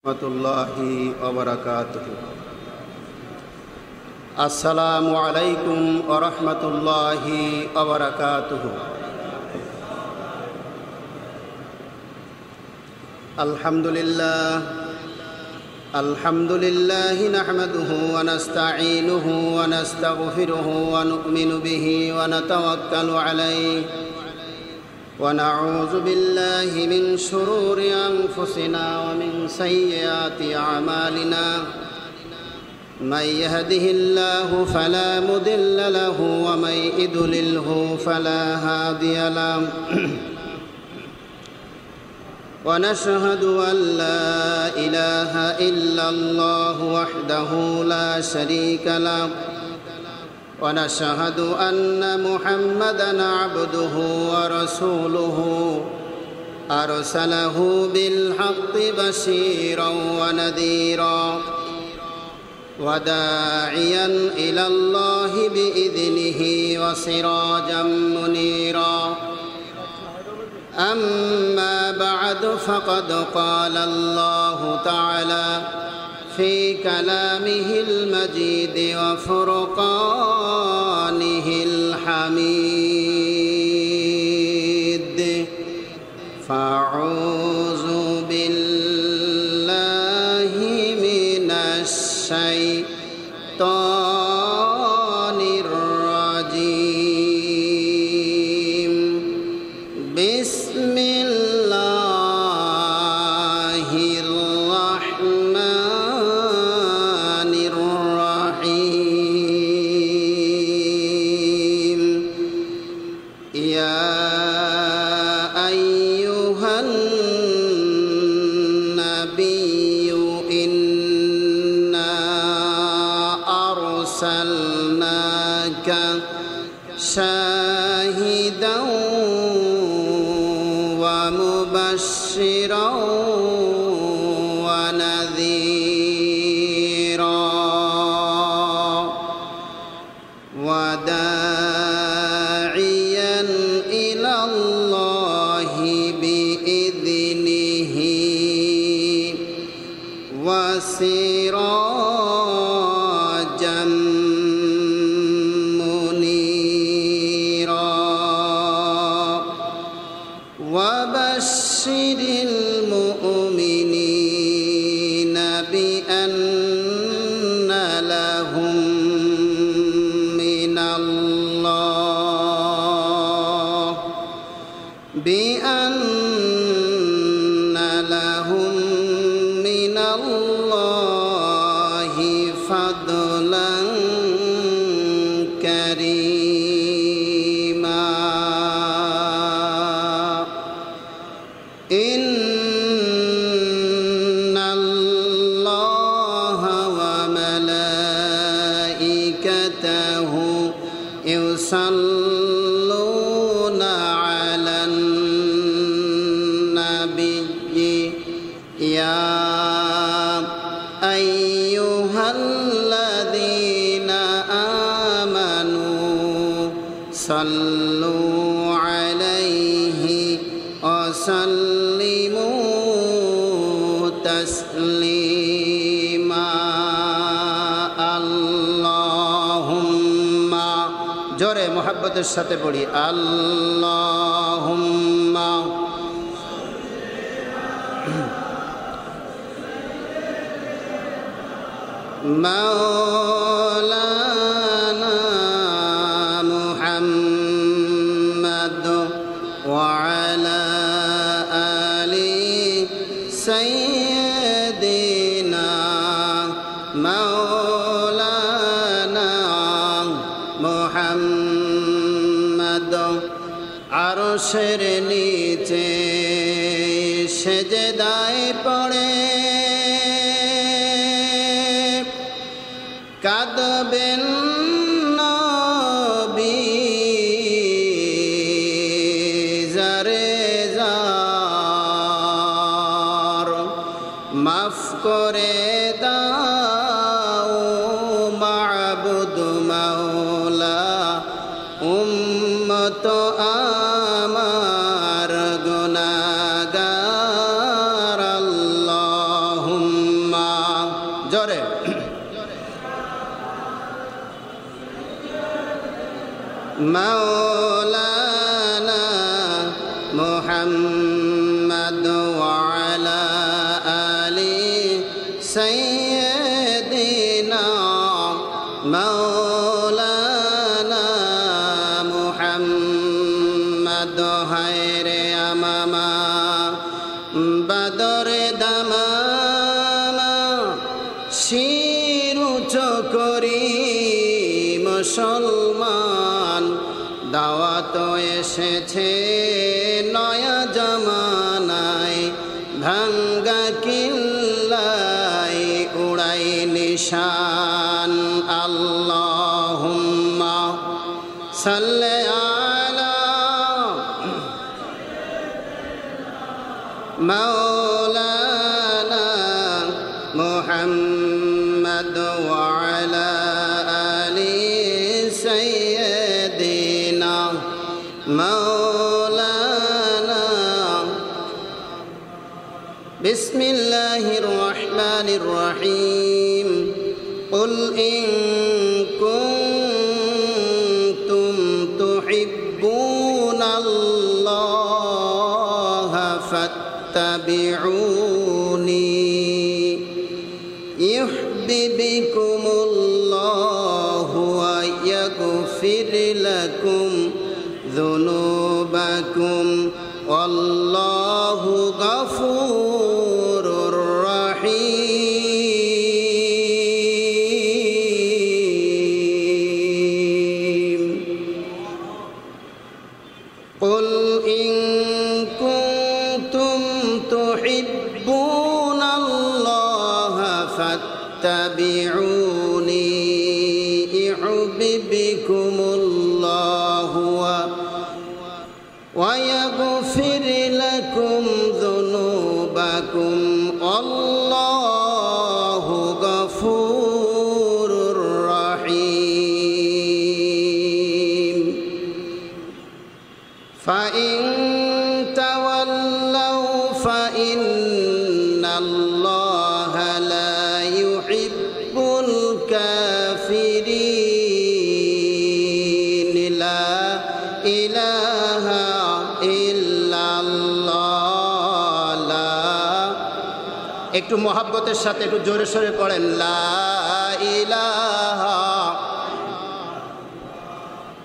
রহমতুল্লাহি ওয়া বারাকাতুহু। আসসালামু আলাইকুম ওয়া রাহমাতুল্লাহি ওয়া বারাকাতুহু। আলহামদুলিল্লাহ নাহমাদুহু ওয়া নাস্তাঈনুহু ওয়া নাস্তাগফিরুহু ওয়া নু'মিনু বিহি ওয়া নাতাওয়াক্কালু আলাইহি ونعوذ بالله من شرور أنفسنا ومن سيئات أعمالنا من يهده الله فلا مضل له ومن يضلله فلا هادي له ونشهد أن لا إله إلا الله وحده لا شريك له ونشهد أن محمدًا عبده ورسوله أرسله بالحق بشيرا ونذيرا وداعيا إلى الله بإذنه وسراجا منيرا أما بعد فقد قال الله تعالى في كلامه المجيد وفرقانه الحميد فأعوذ بالله من الشيطان الرجيم بسم الله الرحمن الرحيم يا أيها النبي إنا أرسلناك شاهدا ومبشرا ونذيرا وداعيا إلى الله بإذنه وسراجا منيرا وبشر المؤمنين بأن لهم من الله فضلا كريما إن الله وملائكته يصلون على النبي يا أيها الذين آمنوا صلوا عليه وسلموا تسليما اللهم জোরে মোহাব্বতের সাথে পড়ি আল্লাহুম্মা مولانا محمد وعلى آل سيدنا مولانا محمد আরশের নিচে সেজদায় পড়ে কাঁদবেন নবী জারে জার মাফ করে দাও মাবুদ মাওলা উম্মত আমার গুনাহগার আল্লাহুম্মা জোরে মাওলানা মুহাম্মদ ওয়া আলা আলি সাইয়্যিদিনা মাওলানা মুহাম্মদ হায়রে আমামা বদরে দামামা শির উঁচু করি মুসলমান দাওয়াত এসেছে নয়া জামানায় ভাঙ্গা কিল্লাই উড়াই নিশান আল্লাহুম্মা সাল্লি আলা মাওলানা মুহাম্মদ ওয়া আলা আলি সাইয়্যিদিনা মাওলানা বিসমিল্লাহির রহমানির রহিম কুল ইন কুনতুম তুহিব্বুনাল্লাহা ফাত্তাবিউনি ইউহিব্বুকুমুল্লাহু ওয়া ইয়াগফির লাকুম যুনুবাকুম আল্লাহু গফুরুর রহিম কুল ইন কুনতুম তুহিব্বুনাল্লাহা ফাত্তাবিউনি ইউহিব্বুকুমুল্লাহু ওয়া ইয়াগফির লাকুম যুনুবাকুম আল্লাহু গফুরুর রহিম ফাইন তাওয়াল্লাউ ফাইন্নাল্লাহা লা ইউহিব্বুল কাফিরিন লা ইলাহা একটু মোহাব্বতের সাথে একটু জোরে সোরে পড়েন লা ইলাহা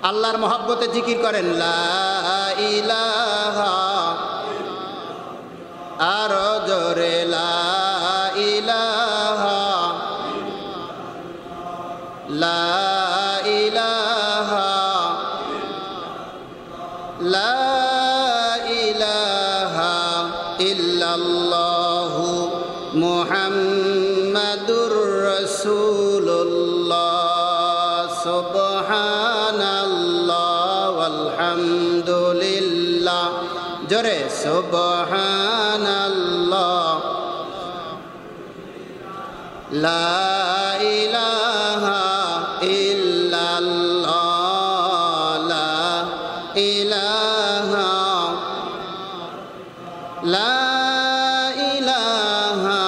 আল্লাহর মোহাব্বতে জিকির করেন লা ইলাহা আর জোরে লা ইলাহা লা ইলাহা লা ইলাহা ইল্লাল্লাহু মুহাম্মাদুর রাসূলুল্লাহ সুবহানাল্লাহ আলহামদুলিল্লাহ জোরে সুবহানাল্লাহ লা ইলাহা ইল্লাল্লাহ লা ইলাহা লা ইলাহা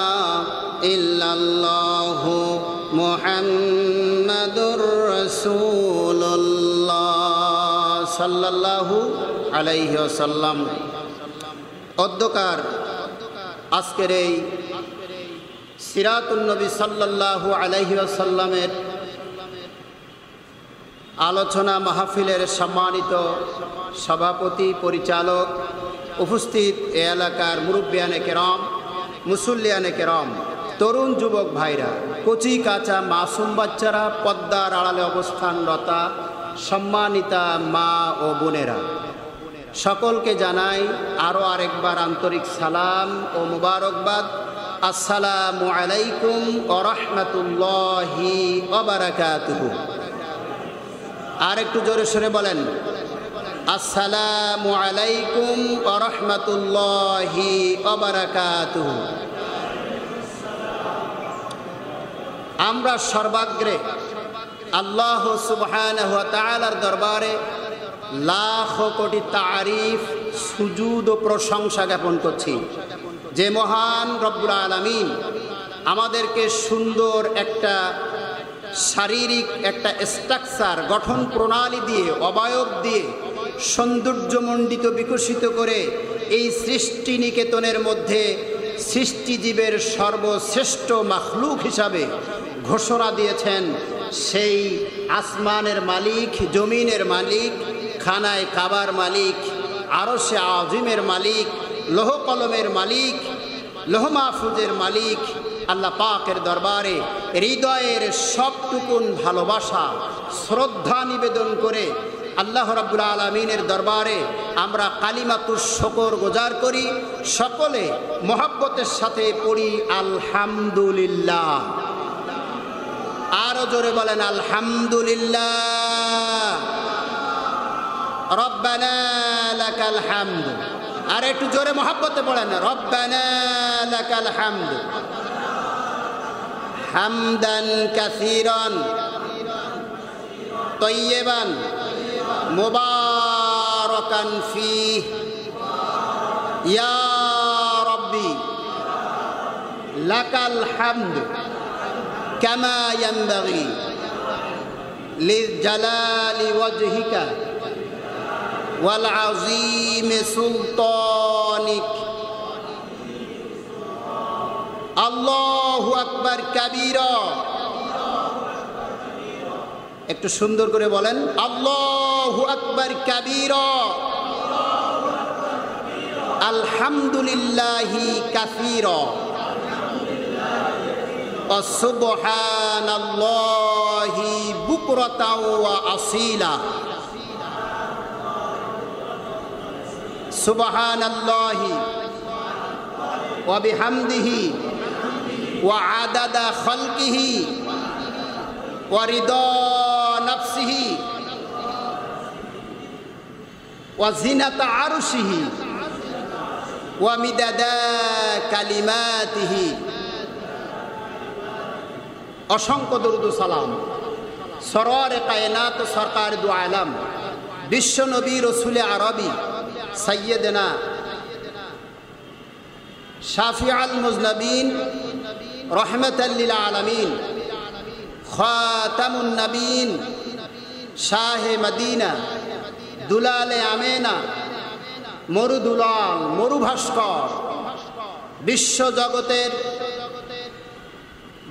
ইল্লাল্লাহু মুহাম্মাদুর রাসূলুল্লাহ সাল্লাল্লাহু আলাইহি ওয়াসাল্লাম। অধ্যকার আজকের এই সিরাতুন নবী সাল্লাল্লাহু আলাইহি ওয়াসাল্লামের আলোচনা মাহফিলের সম্মানিত সভাপতি পরিচালক, উপস্থিত এ এলাকার মুরব্বিয়ানে কেরাম, মুসল্লিয়ানে কেরাম, তরুণ যুবক ভাইরা, কচি কাঁচা মাসুম বাচ্চারা, পদ্মার আড়ালে অবস্থানরতা সম্মানিতা মা ও বোনেরা, সকলকে জানাই আরও আরেকবার আন্তরিক সালাম ও মুবারকবাদ। আসসালামু আলাইকুম ওয়া রাহমাতুল্লাহি ওয়া বারাকাতুহু। আর একটু জোরে সরে বলেন আসসালামু আলাইকুম ওয়া রাহমাতুল্লাহি ওয়া বারাকাতুহু। আমরা সর্বাগ্রে আল্লাহ সুবহানাহু ওয়া তাআলার দরবারে লাখ কোটি তারিফ, সুজুদ ও প্রশংসা জ্ঞাপন করছি যে মহান রব্বুল আলামিন আমাদেরকে সুন্দর একটা শারীরিক একটা স্ট্রাকচার গঠন প্রণালী দিয়ে অবয়ব দিয়ে সৌন্দর্যমণ্ডিত বিকশিত করে এই সৃষ্টি নিকেতনের মধ্যে সৃষ্টিজীবের সর্বশ্রেষ্ঠ মাখলুক হিসাবে ঘোষণা দিয়েছেন সেই আসমানের মালিক, জমিনের মালিক, খানায় কাবার মালিক, আরশে আজিমের মালিক, লৌহ কলমের মালিক, লৌহ মাহফুজের মালিক আল্লাহ পাকের দরবারে হৃদয়ের সবটুকুন ভালোবাসা শ্রদ্ধা নিবেদন করে আল্লাহ রাব্বুল আলামিনের দরবারে আমরা কালিমাতুশ শুকর গুজার করি। সকলে মহব্বতের সাথে পড়ি আলহামদুলিল্লাহ। আরো জোরে বলেন আলহামদুলিল্লাহ। রব্বানা লাকাল হামদ। আর একটু জোরে মহব্বতে পড়েন রব্বানা লাকাল হামদ হামদান কাসীরান তাইয়্যিবান মুবারাকান ফীহি ইয়া রাব্বি লাকাল হামদ কামা ইয়ানবাগি লিজালালি ওয়াজহিকা ওয়াল আযীম সুলতানিক। আল্লাহু আকবার কাবীরা। একটু সুন্দর করে বলেন আল্লাহু আকবার কাবীরা আলহামদুলিল্লাহি কাসীরা ওয়া সুবহানাল্লাহি বুকরাতাও ওয়া আসীলা। সুবহানাল্লাহি ওয়া বিহামদিহি ওয়া আদাদা খালকিহি ওয়া রিদা নাফসিহি ওয়া জিনাতা আরশিহি ওয়া মিদাদা কালিমাতিহি। অসংখ্য দরুদ ও সালাম সরওয়ারে কায়নাত সরকার দু আলম বিশ্ব নবী রসুল আরবি সাইয়্যিদনা শাফিউল মুজনবিন রহমাতাল লিল আলামিন খাতামুন নবীন শাহে মদিনা দুলালে আমেনা মরুদুলাল মরুভাস্কর বিশ্ব জগতের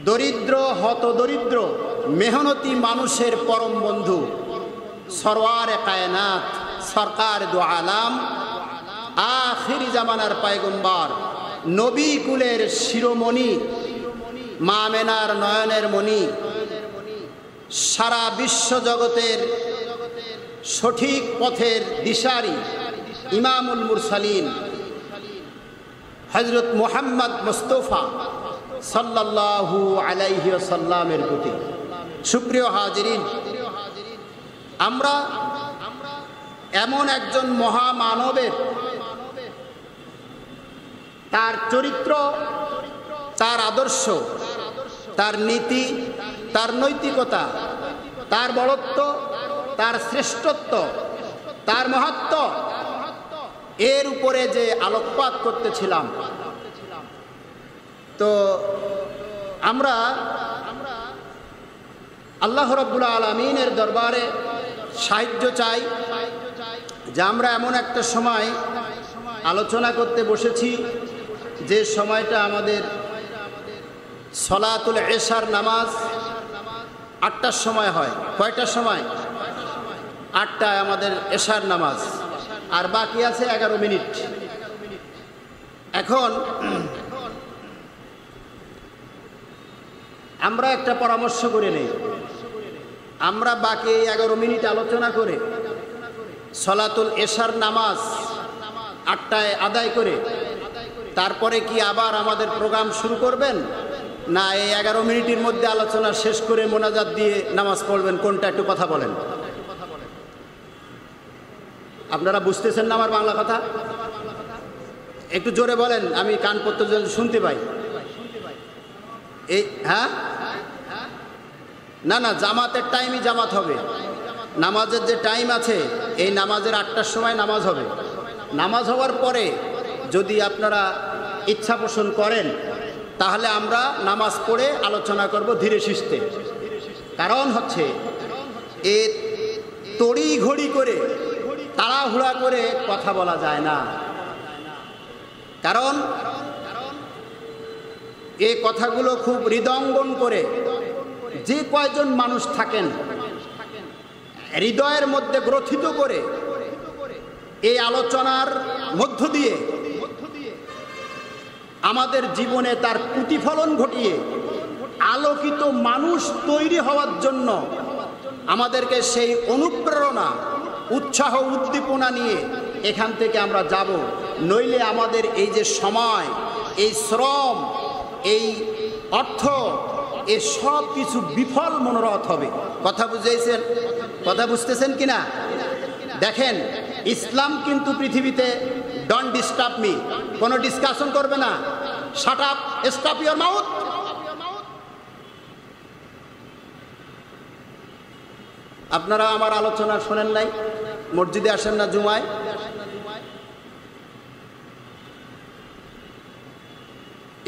দরিদ্র হত দরিদ্র মেহনতি মানুষের পরম বন্ধু সরওয়ারে কায়নাত সরকার দু আলাম আখিরি জামানার পয়গম্বর নবী কুলের শিরোমণি মা আমেনার নয়নের মণি সারা বিশ্ব জগতের সঠিক পথের দিশারি ইমামুল মুরসালিন হযরত মুহাম্মদ মুস্তাফা সাল্লাল্লাহু আলাইহি ওয়াসাল্লামের প্রতি। সুপ্রিয় হাজিরিন, আমরা এমন একজন মহামানবের তার চরিত্র, তার আদর্শ, তার নীতি, তার নৈতিকতা, তার বড়ত্ব, তার শ্রেষ্ঠত্ব, তার মহত্ব এর উপরে যে আলোকপাত করতেছিলাম, তো আমরা আল্লাহ রাব্বুল আলামিনের দরবারে সাহায্য চাই যে আমরা এমন একটা সময় আলোচনা করতে বসেছি যে সময়টা আমাদের সলাতুল এশার নামাজ ৮টার সময় হয়। কয়টার সময়? ৮টায় আমাদের এশার নামাজ, আর বাকি আছে 11 মিনিট। এখন আমরা একটা পরামর্শ করে নেই, আমরা বাকি 11 মিনিট আলোচনা করে সলাতুল এশার নামাজ ৮টায় আদায় করে তারপরে কি আবার আমাদের প্রোগ্রাম শুরু করবেন, না এই 11 মিনিটের মধ্যে আলোচনা শেষ করে মোনাজাত দিয়ে নামাজ পড়বেন? কোনটা একটু কথা বলেন। আপনারা বুঝতেছেন না আমার বাংলা কথা? একটু জোরে বলেন, আমি কান পর্যন্ত শুনতে পাই। এই হ্যাঁ, না না, জামাতের টাইমই জামাত হবে। নামাজের যে টাইম আছে এই নামাজের ৮টার সময় নামাজ হবে। নামাজ হওয়ার পরে যদি আপনারা ইচ্ছা পোষণ করেন তাহলে আমরা নামাজ পড়ে আলোচনা করব ধীরে সুস্থে। কারণ হচ্ছে এ তড়ি ঘড়ি করে তাড়াহুড়া করে কথা বলা যায় না। কারণ এই কথাগুলো খুব হৃদয়ঙ্গম করে যে কয়জন মানুষ থাকেন হৃদয়ের মধ্যে গ্রথিত করে এই আলোচনার মধ্য দিয়ে আমাদের জীবনে তার প্রতিফলন ঘটিয়ে আলোকিত মানুষ তৈরি হওয়ার জন্য আমাদেরকে সেই অনুপ্রেরণা, উৎসাহ, উদ্দীপনা নিয়ে এখান থেকে আমরা যাব। নইলে আমাদের এই যে সময়, এই শ্রম, এই অর্থ, এ সব কিছু বিফল মনোরথ হবে। কথা বুঝেছেন? কথা বুঝতেছেন কিনা? দেখেন, ইসলাম কিন্তু পৃথিবীতে ডোন্ট ডিস্টার্ব মি, কোনো ডিসকাশন করবে না। Shut up, stop your mouth. আপনারা আমার আলোচনা শোনেন নাই? মসজিদে আসেন না জুমায়?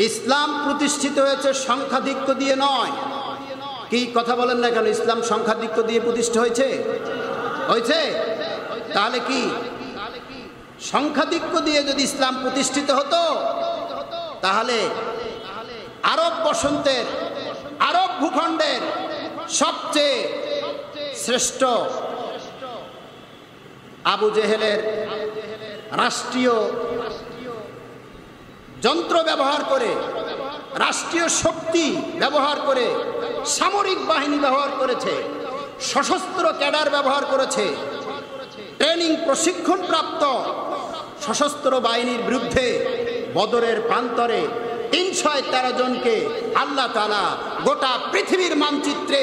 ইসলাম প্রতিষ্ঠিত হয়েছে সংখ্যাধিক্য দিয়ে নয়। কি কথা বলেন না কেন? ইসলাম সংখ্যাধিক্য দিয়ে প্রতিষ্ঠা হয়েছে? হয়েছে? তাহলে কি সংখ্যাধিক্য দিয়ে যদি ইসলাম প্রতিষ্ঠিত হতো তাহলে আরব বসন্তের, আরব ভূখণ্ডের সবচেয়ে শ্রেষ্ঠ আবু জেহেলের রাষ্ট্রীয় যন্ত্র ব্যবহার করে, রাষ্ট্রীয় শক্তি ব্যবহার করে, সামরিক বাহিনী ব্যবহার করেছে, সশস্ত্র ক্যাডার ব্যবহার করেছে, ট্রেনিং প্রশিক্ষণ প্রাপ্ত সশস্ত্র বাহিনীর বিরুদ্ধে বদরের প্রান্তরে ৩১৩ জনকে আল্লাহ তাআলা গোটা পৃথিবীর মানচিত্রে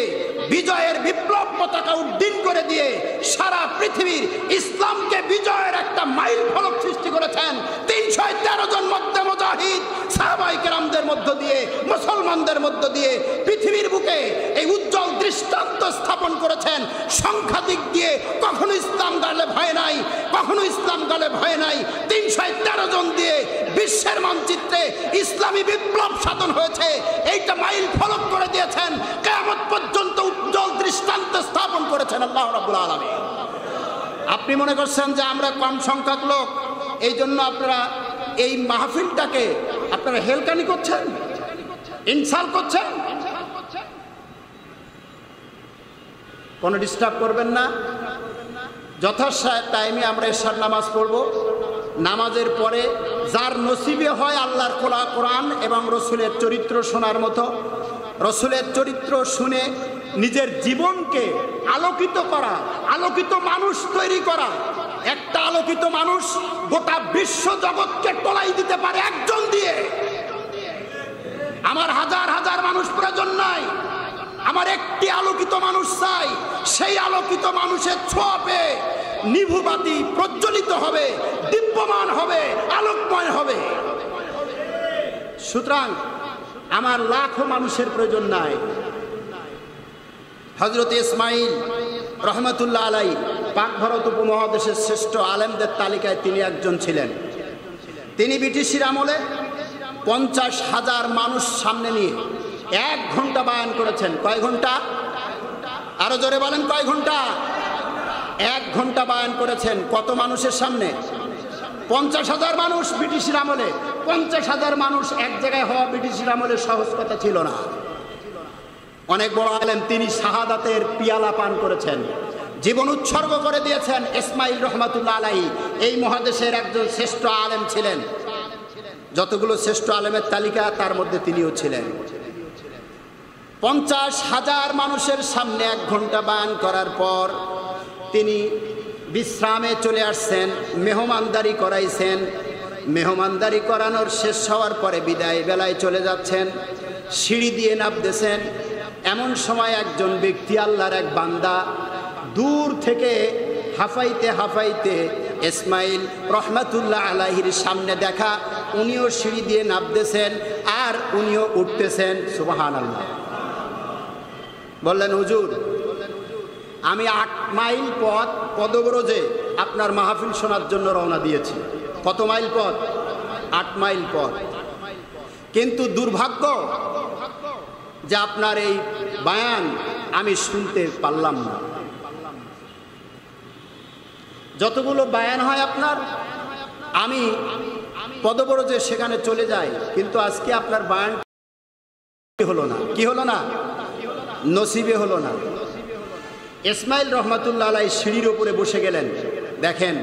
বিজয়ের বিপ্লব পতাকা উড্ডীন করে দিয়ে সারা পৃথিবীর ইসলামকে বিজয়ের একটা মাইল ফলক সৃষ্টি করেছেন। ৩১৩ জন মধ্যে মুজাহিদ সাহাবায়ে কেরামদের মধ্য দিয়ে, মুসলমানদের মধ্য দিয়ে পৃথিবীর বুকে এই উজ্জ্বল দৃষ্টান্ত স্থাপন করেছেন। সংখ্যা দিক দিয়ে কখনো ইসলাম গালে ভয় নাই, কখনো ইসলাম গালে ভয় নাই। ৩১৩ জন দিয়ে বিশ্বের মানচিত্রে ইসলামী বিপ্লব সাধন হয়েছে। এইটা মাইল ফলক করে দিয়েছেন, কিয়ামত পর্যন্ত উজ্জ্বল দৃষ্টান্ত স্থাপন করেছেন আল্লাহ রাব্বুল আলামিন। আপনি মনে করছেন যে আমরা কম সংখ্যক লোক, এই জন্য আপনারা এই মাহফিলটাকে আপনারা হেলকানি করছেন, ইনসাল্ট করছেন। কোনো ডিস্টার্ব করবেন না। যথাযথ টাইমে আমরা এশার নামাজ পড়ব। নামাজের পরে যার নসিবে হয় আল্লাহর খোলা কোরআন এবং রসুলের চরিত্র শোনার মতো, রসুলের চরিত্র শুনে নিজের জীবনকে আলোকিত করা, আলোকিত মানুষ তৈরি করা। একটা আলোকিত মানুষ গোটা বিশ্ব জগৎকে টলাই দিতে পারে একজন দিয়ে। আমার হাজার হাজার মানুষ প্রয়োজন নাই, আমার একটি আলোকিত মানুষ চাই। সেই আলোকিত মানুষের ছোঁয়া পেয়ে নিভুবাতি প্রজ্বলিত হবে, দীপ্যমান হবে, আলোকময় হবে। সুতরাং আমার লাখো মানুষের প্রয়োজন নাই। হযরত ইসমাইল রহমতুল্লাহ আলাইহি পাক ভারত উপমহাদেশের শ্রেষ্ঠ আলেমদের তালিকায় তিনি একজন ছিলেন। তিনি ব্রিটিশের আমলে 50,000 মানুষ সামনে নিয়ে 1 ঘন্টা বয়ান করেছেন। কয় ঘন্টা? আরো জোরে বলেন, কয় ঘন্টা? 1 ঘন্টা বয়ান করেছেন। কত মানুষের সামনে? 50,000 মানুষ। ব্রিটিশের আমলে 50,000 মানুষ এক জায়গায় হওয়া ব্রিটিশের আমলে সহজ কথা ছিল না। অনেক বড় আলেম, তিনি শাহাদাতের পিয়ালা পান করেছেন, জীবন উৎসর্গ করে দিয়েছেন। ইসমাইল রহমাতুল্লাহ আলাইহি এই মহাদেশের একজন শ্রেষ্ঠ আলেম ছিলেন। যতগুলো শ্রেষ্ঠ আলেমের তালিকা তার মধ্যে তিনিও ছিলেন। 50,000 মানুষের সামনে 1 ঘন্টা বয়ান করার পর তিনি বিশ্রামে চলে আসছেন, মেহমানদারি করাইছেন। মেহমানদারি করানোর শেষ হওয়ার পরে বিদায় বেলায় চলে যাচ্ছেন, সিঁড়ি দিয়ে নামতেছেন। এমন সময় একজন ব্যক্তি, আল্লাহর এক বান্দা, দূর থেকে হাফাইতে হাফাইতে ইসমাইল রহমাতুল্লাহ আলাইহির সামনে দেখা। উনিও সিঁড়ি দিয়ে নামতেছেন আর উনিও উঠতেছেন। সুবহানাল্লাহ। বললেন, হুজুর, আমি 8 মাইল পথ পদব্রজে আপনার মাহফিল শোনার জন্য রওনা দিয়েছি। কত মাইল পথ? 8 মাইল পথ। কিন্তু দুর্ভাগ্য যে আপনার এই বয়ান আমি শুনতে পারলাম না। যতগুলো বয়ান হয় আপনার, আমি পদব্রজে সেখানে চলে যাই, কিন্তু আজকে আপনার বয়ান হলো না। কি হলো না? নসিবে হলো না। ইসমাইল রহমাতুল্লাহ আলাইহি সিঁড়ির উপরে বসে গেলেন। দেখেন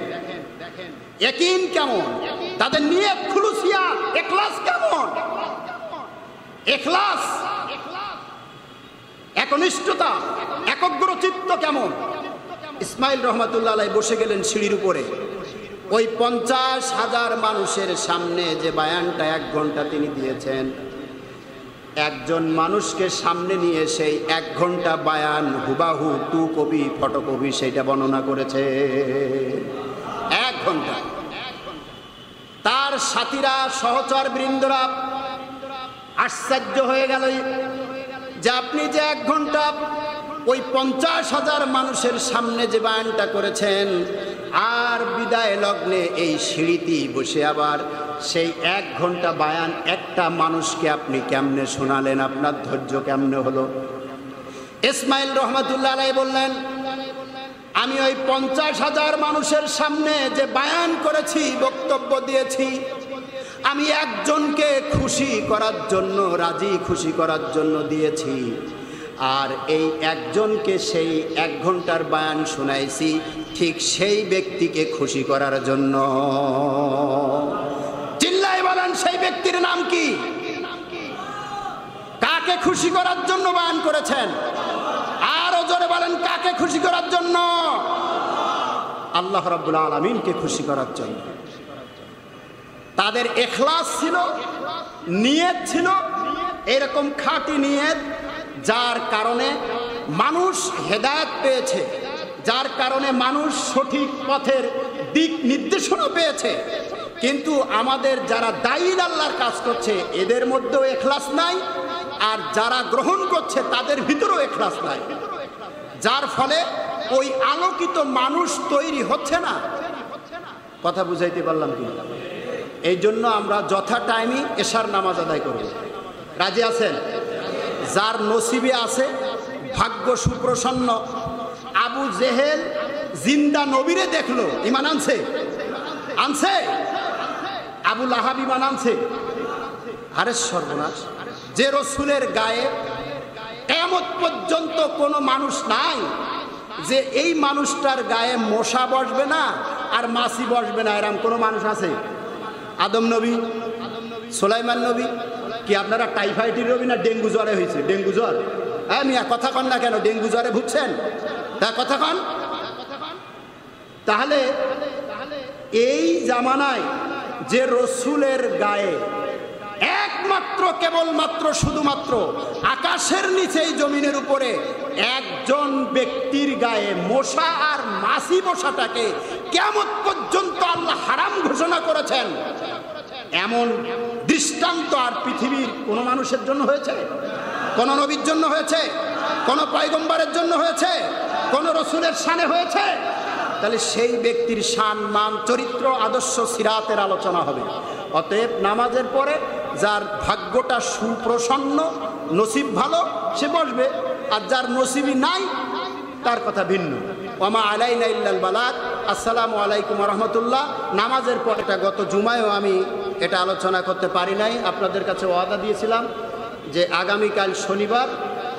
ইয়াকিন কেমন, তাদের নিয়ত খুলুসিয়া, ইখলাস কেমন, ইখলাস, একনিষ্ঠতা, একগ্রচিত্ত কেমন। ইসমাইল রহমাতুল্লাহ আলাইহি বসে গেলেন সিঁড়ির উপরে। ওই 50,000 মানুষের সামনে যে বয়ানটা 1 ঘন্টা তিনি দিয়েছেন, একজন মানুষকে সামনে নিয়ে সেই 1 ঘন্টা বয়ান হুবাহু টু কপি ফটোকপি সেইটা বর্ণনা করেছে 1 ঘন্টা। তার সাথীরা সহচর বৃন্দরা আশ্চর্য হয়ে গেল যে আপনি যে 1 ঘন্টা ওই 50,000 মানুষের সামনে যে বয়ানটা করেছেন, আর বিদায় লগ্নে এই সিঁড়িতেই বসে আবার সেই 1 ঘন্টা বয়ান একটা মানুষকে আপনি কেমনে শোনালেন? আপনার ধৈর্য কেমনে হলো? ইসমাইল রহমাতুল্লাহ আলাইহি বললেন, আমি ওই 50,000 মানুষের সামনে যে বয়ান করেছি, বক্তব্য দিয়েছি, আমি একজনকে খুশি করার জন্য, রাজি খুশি করার জন্য দিয়েছি। আর এই একজনকে সেই 1 ঘন্টার বয়ান শোনাইছি ঠিক সেই ব্যক্তিকে খুশি করার জন্য। চিল্লায় বলেন, সেই ব্যক্তির নাম কি? কাকে খুশি করার জন্য বয়ান করেছেন? আরো জোরে বলেন, কাকে খুশি করার জন্য? আল্লাহ রাব্বুল আলামিনকে খুশি করার জন্য। তাদের ইখলাস ছিল, নিয়ত ছিল এরকম খাঁটি নিয়ত, যার কারণে মানুষ হেদায়েত পেয়েছে, যার কারণে মানুষ সঠিক পথের দিক নির্দেশনা পেয়েছে। কিন্তু আমাদের যারা দায়ীর আল্লাহর কাজ করছে, এদের মধ্যেও ইখলাস নাই, আর যারা গ্রহণ করছে তাদের ভিতরেও ইখলাস নাই, যার ফলে ওই আলোকিত মানুষ তৈরি হচ্ছে না। কথা বুঝাইতে পারলাম কি? এই জন্য আমরা যথা টাইমই এশার নামাজ আদায় করব। রাজি আছেন? যার নসিবে আছে, ভাগ্য সুপ্রসন্ন। আবু জেহেল জিন্দা নবীরে দেখলো, ঈমান আনছে? আনছে? আবু লাহাব ঈমান আনছে? আরে সর্বনাশ! যে রসুলের গায়ে কিয়ামত পর্যন্ত কোনো মানুষ নাই যে এই মানুষটার গায়ে মশা বসবে না আর মাছি বসবে না, এরকম কোনো মানুষ আছে? আদম নবী, সুলাইমান নবী। কি আপনারা টাইফয়েডের রবি না ডেঙ্গু জ্বরে হয়েছে? ডেঙ্গু জ্বর? হ্যাঁ মিয়া, কথা কন না কেন? ডেঙ্গু জ্বরে ভুগছেন? তা কথা কন। তাহলে এই জামানায় যে রসুলের গায়ে একমাত্র, কেবলমাত্র, শুধুমাত্র আকাশের নিচেই জমিনের উপরে একজন ব্যক্তির গায়ে মশা আর মাছি বসাটাকে কিয়ামত পর্যন্ত আল্লাহ হারাম ঘোষণা করেছেন, এমন দৃষ্টান্ত আর পৃথিবীর কোন মানুষের জন্য হয়েছে? কোন নবীর জন্য হয়েছে? কোন পয়গম্বরের জন্য হয়েছে? কোন রসুলের শানে হয়েছে? তাহলে সেই ব্যক্তির শান, মান, চরিত্র, আদর্শ, সিরাতের আলোচনা হবে। অতএব নামাজের পরে যার ভাগ্যটা সুপ্রসন্ন, নসিব ভালো, সে বসবে, আর যার নসিবই নাই তার কথা ভিন্ন। ওমা আলাইনা ইল্লাল বালাগ। আসসালামু আলাইকুম ওয়া রাহমাতুল্লাহ। নামাজের পর, এটা গত জুমায়ও আমি এটা আলোচনা করতে পারি নাই, আপনাদের কাছে ওয়াদা দিয়েছিলাম যে আগামীকাল শনিবার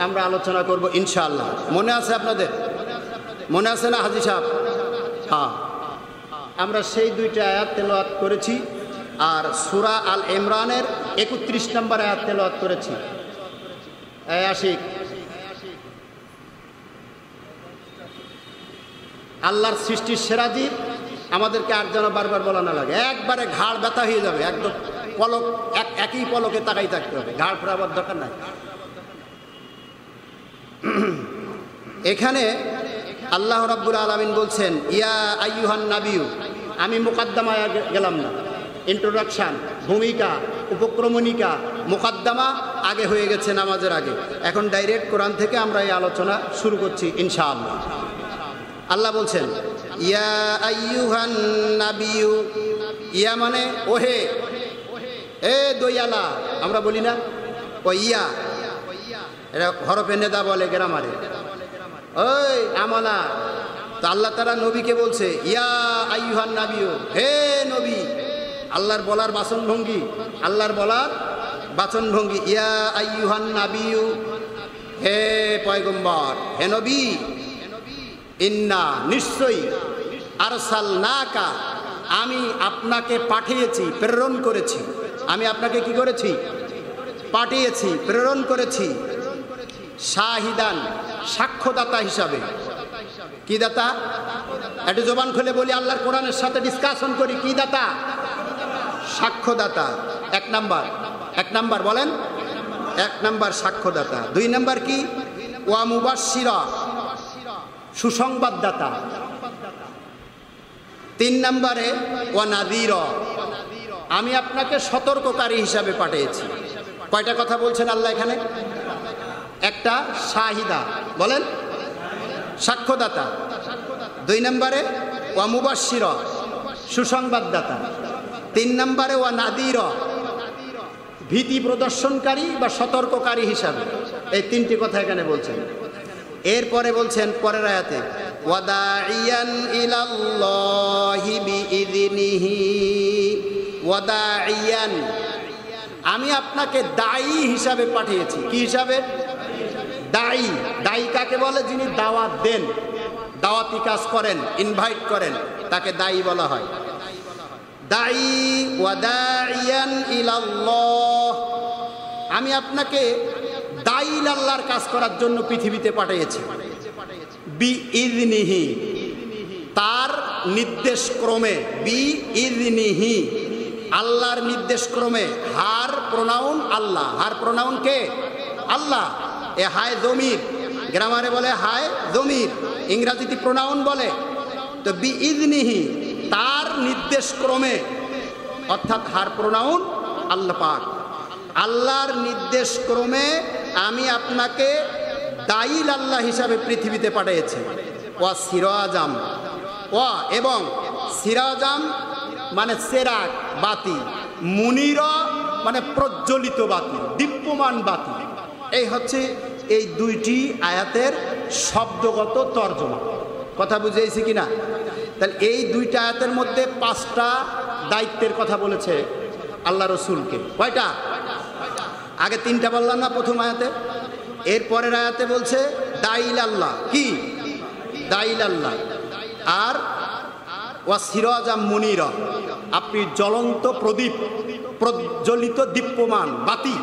আমরা আলোচনা করব ইনশাআল্লাহ। মনে আছে আপনাদের? মনে আছে না হাজী সাহেব? হ্যাঁ, আমরা সেই 2টা আয়াত তেলাওয়াত করেছি, আর সূরা আল ইমরানের 31 নম্বর আয়াত তেলাওয়াত করেছি। আশিক, আল্লাহর সৃষ্টির সেরা জীব, আমাদেরকে আর যেন বারবার বলা না লাগে, একবারে ঘাড় ব্যথা হয়ে যাবে, একদম পলক, একই পলকে তাকাই থাকতে হবে, ঘাড় ফেরাবার দরকার নাই। এখানে আল্লাহ রাব্বুল আলামিন বলছেন, ইয়া আইয়ুহান নাবিয়্যু। আমি মুকাদ্দমায় গেলাম না, ইন্ট্রোডাকশন, ভূমিকা, উপক্রমণিকা, মুকাদ্দমা আগে হয়ে গেছে নামাজের আগে। এখন ডাইরেক্ট কোরআন থেকে আমরা এই আলোচনা শুরু করছি ইনশাআল্লাহ। আল্লাহ বলছেন, ইয়া আইয়ুহান নাবিয়্যু। ইয়া মানে ওহে, এ দইয়ালা, আমরা বলি না ও ইয়া, এটা হরফে নেদা বলে গ্রামারে। ওই আমানা, তো আল্লাহ তাআলা নবীকে বলছে ইয়া আইয়ুহান নাবিয়্যু, হে নবী। আল্লাহর বলার বাচনভঙ্গি, আল্লাহর বলার বাচনভঙ্গি ইয়া আইয়ুহান নাবিয়্যু, হে পয়গম্বর, হে নবী। ইন্না, নিশ্চয়ই, আরসালনাকা, আমি আপনাকে পাঠিয়েছি, প্রেরণ করেছি। আমি আপনাকে কি করেছি? পাঠিয়েছি, প্রেরণ করেছি। শাহিদান, সাক্ষ্যদাতা হিসাবে। কি দাতা? একটু জবান খুলে বলি, আল্লাহর কোরআনের সাথে ডিসকাশন করি। কি দাতা? সাক্ষ্যদাতা। এক নাম্বার বলেন, এক নাম্বার সাক্ষ্যদাতা। 2 নাম্বার কি? ওয়া মুবাশশিরা, সুসংবাদদাতা। 3 নম্বরে ওয়া নাযীরা, আমি আপনাকে সতর্ককারী হিসাবে পাঠিয়েছি। কয়টা কথা বলছেন আল্লাহ এখানে? একটা শাহিদা, বলেন সাক্ষ্যদাতা। 2 নম্বরে ওয়া মুবাশশিরা, সুসংবাদদাতা। 3 নম্বরে ওয়া নাযীরা, ভীতি প্রদর্শনকারী বা সতর্ককারী হিসাবে। এই 3টি কথা এখানে বলছেন। এরপরে বলছেন পরের আয়াতে ওয়াদাইয়ান ইলাল্লাহি বিইযনিহি, ওয়াদাইয়ান, আমি আপনাকে দায়ী হিসাবে পাঠিয়েছি। কি হিসাবে? দায়ী। দায়ী কাকে বলে? যিনি দাওয়াত দেন, দাওয়াতি কাজ করেন, ইনভাইট করেন, তাকে দায়ী বলা হয়। দায়ী, ওয়াদাইয়ান ইলাল্লাহ, আমি আপনাকে দায়ী আল্লাহর কাজ করার জন্য পৃথিবীতে পাঠিয়েছি। বিইযনিহি, তার নির্দেশ ক্রমে। বিইযনিহি, আল্লাহর নির্দেশ ক্রমে। হার প্রোনাউন আল্লাহ। হার প্রোনাউন কে? আল্লাহ। এ হায় জমির, গ্রামারে বলে হায় জমির, ইংরাজিতে প্রোনাউন বলে। তো বিইযনিহি, তার নির্দেশ ক্রমে, অর্থাৎ হার প্রোনাউন আল্লাহ পাক। আল্লাহর নির্দেশ ক্রমে আমি আপনাকে দায়ী আল্লাহ হিসাবে পৃথিবীতে পাঠিয়েছি। ওয়া সিরাজাম, ওয়া এবং সিরাজাম মানে চেরাগ, বাতি। মুনিরা মানে প্রজ্বলিত বাতি, দীপ্যমান বাতি। এই হচ্ছে এই 2টি আয়াতের শব্দগত তর্জমা। কথা বুঝেছি কিনা? তাহলে এই 2টা আয়াতের মধ্যে 5টা দায়িত্বের কথা বলেছে আল্লাহ রসুলকে। কয়টা? আগে 3টা বললাম না প্রথম আয়াতে? এর পরের আয়াতে বলছে দায়ীল আল্লাহ। কি? দায়ীল আল্লাহ। আর ওয়া সিরাজাম মুনিরা, আপনি জ্বলন্ত প্রদীপ, প্রজ্বলিত দীপ্যমান বাতি।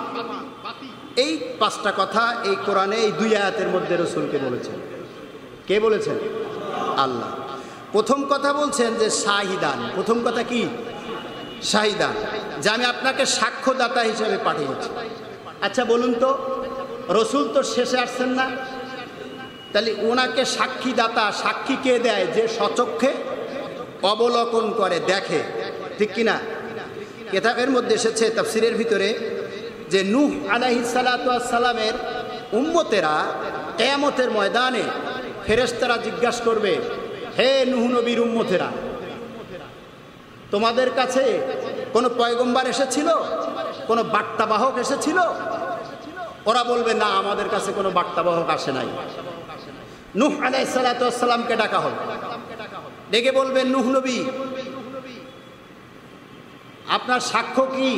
এই 5টা কথা এই কোরআনে এই 2 আয়াতের মধ্যে রসুলকে বলেছেন। কে বলেছেন? আল্লাহ। প্রথম কথা বলছেন যে শাহিদান। প্রথম কথা কি? শাহিদান, যে আমি আপনাকে সাক্ষ্যদাতা হিসেবে পাঠিয়েছি। আচ্ছা বলুন তো, রসুল তো শেষে আসছেন না, তাহলে ওনাকে সাক্ষীদাতা, সাক্ষী কে দেয়? যে সচক্ষে অবলোকন করে, দেখে। ঠিক কিনা? কিতাবের মধ্যে এসেছে তাফসীরের ভিতরে যে নূহ আলাইহিস সালাতু ওয়াস সালামের উম্মতেরা কিয়ামতের ময়দানে ফেরেশতারা জিজ্ঞাসা করবে, হে নূহ নবীর উম্মতেরা, তোমাদের কাছে কোনো পয়গম্বর এসেছিল? কোনো বার্তাবাহক এসেছিল? ওরা বলবে না, আমাদের কাছে কোনো বার্তাবাহক আসে নাই। নূহ আলাইহিস সালাতু ওয়াস সালামকে ডাকা হবে, ডেকে বলবেন, নূহ নবী, আপনার সাক্ষ্য কি?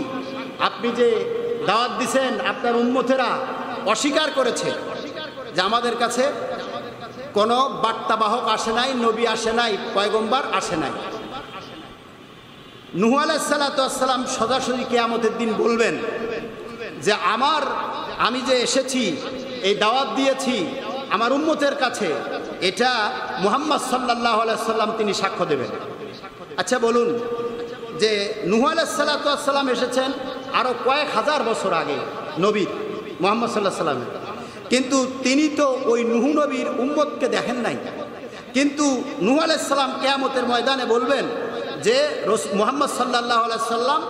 আপনি যে দাওয়াত দিছেন, আপনার উম্মতেরা অস্বীকার করেছে যে আমাদের কাছে কোনো বার্তাবাহক আসে নাই, নবী আসে নাই, পয়গম্বর আসে নাই। নূহ আলাইহিস সালাতু ওয়াস সালাম সোজাসুজি কিয়ামতের দিন বলবেন যে আমি যে এসেছি, এই দাওয়াত দিয়েছি আমার উম্মতের কাছে, এটা মুহাম্মদ সাল্লাল্লাহু আলাইহি সাল্লাম তিনি সাক্ষ্য দেবেন। আচ্ছা বলুন, যে নূহ আলাইহিস সালাতু ওয়াস সালাম এসেছেন আরও কয়েক হাজার বছর আগে নবী মুহাম্মদ সাল্লাল্লাহু আলাইহি সাল্লাম, কিন্তু তিনি তো ওই নূহ নবীর উম্মতকে দেখেন নাই। কিন্তু নূহ আলাইহিস সালাম কিয়ামতের ময়দানে বলবেন যে মুহাম্মদ সাল্লাল্লাহু আলাইহি সাল্লাম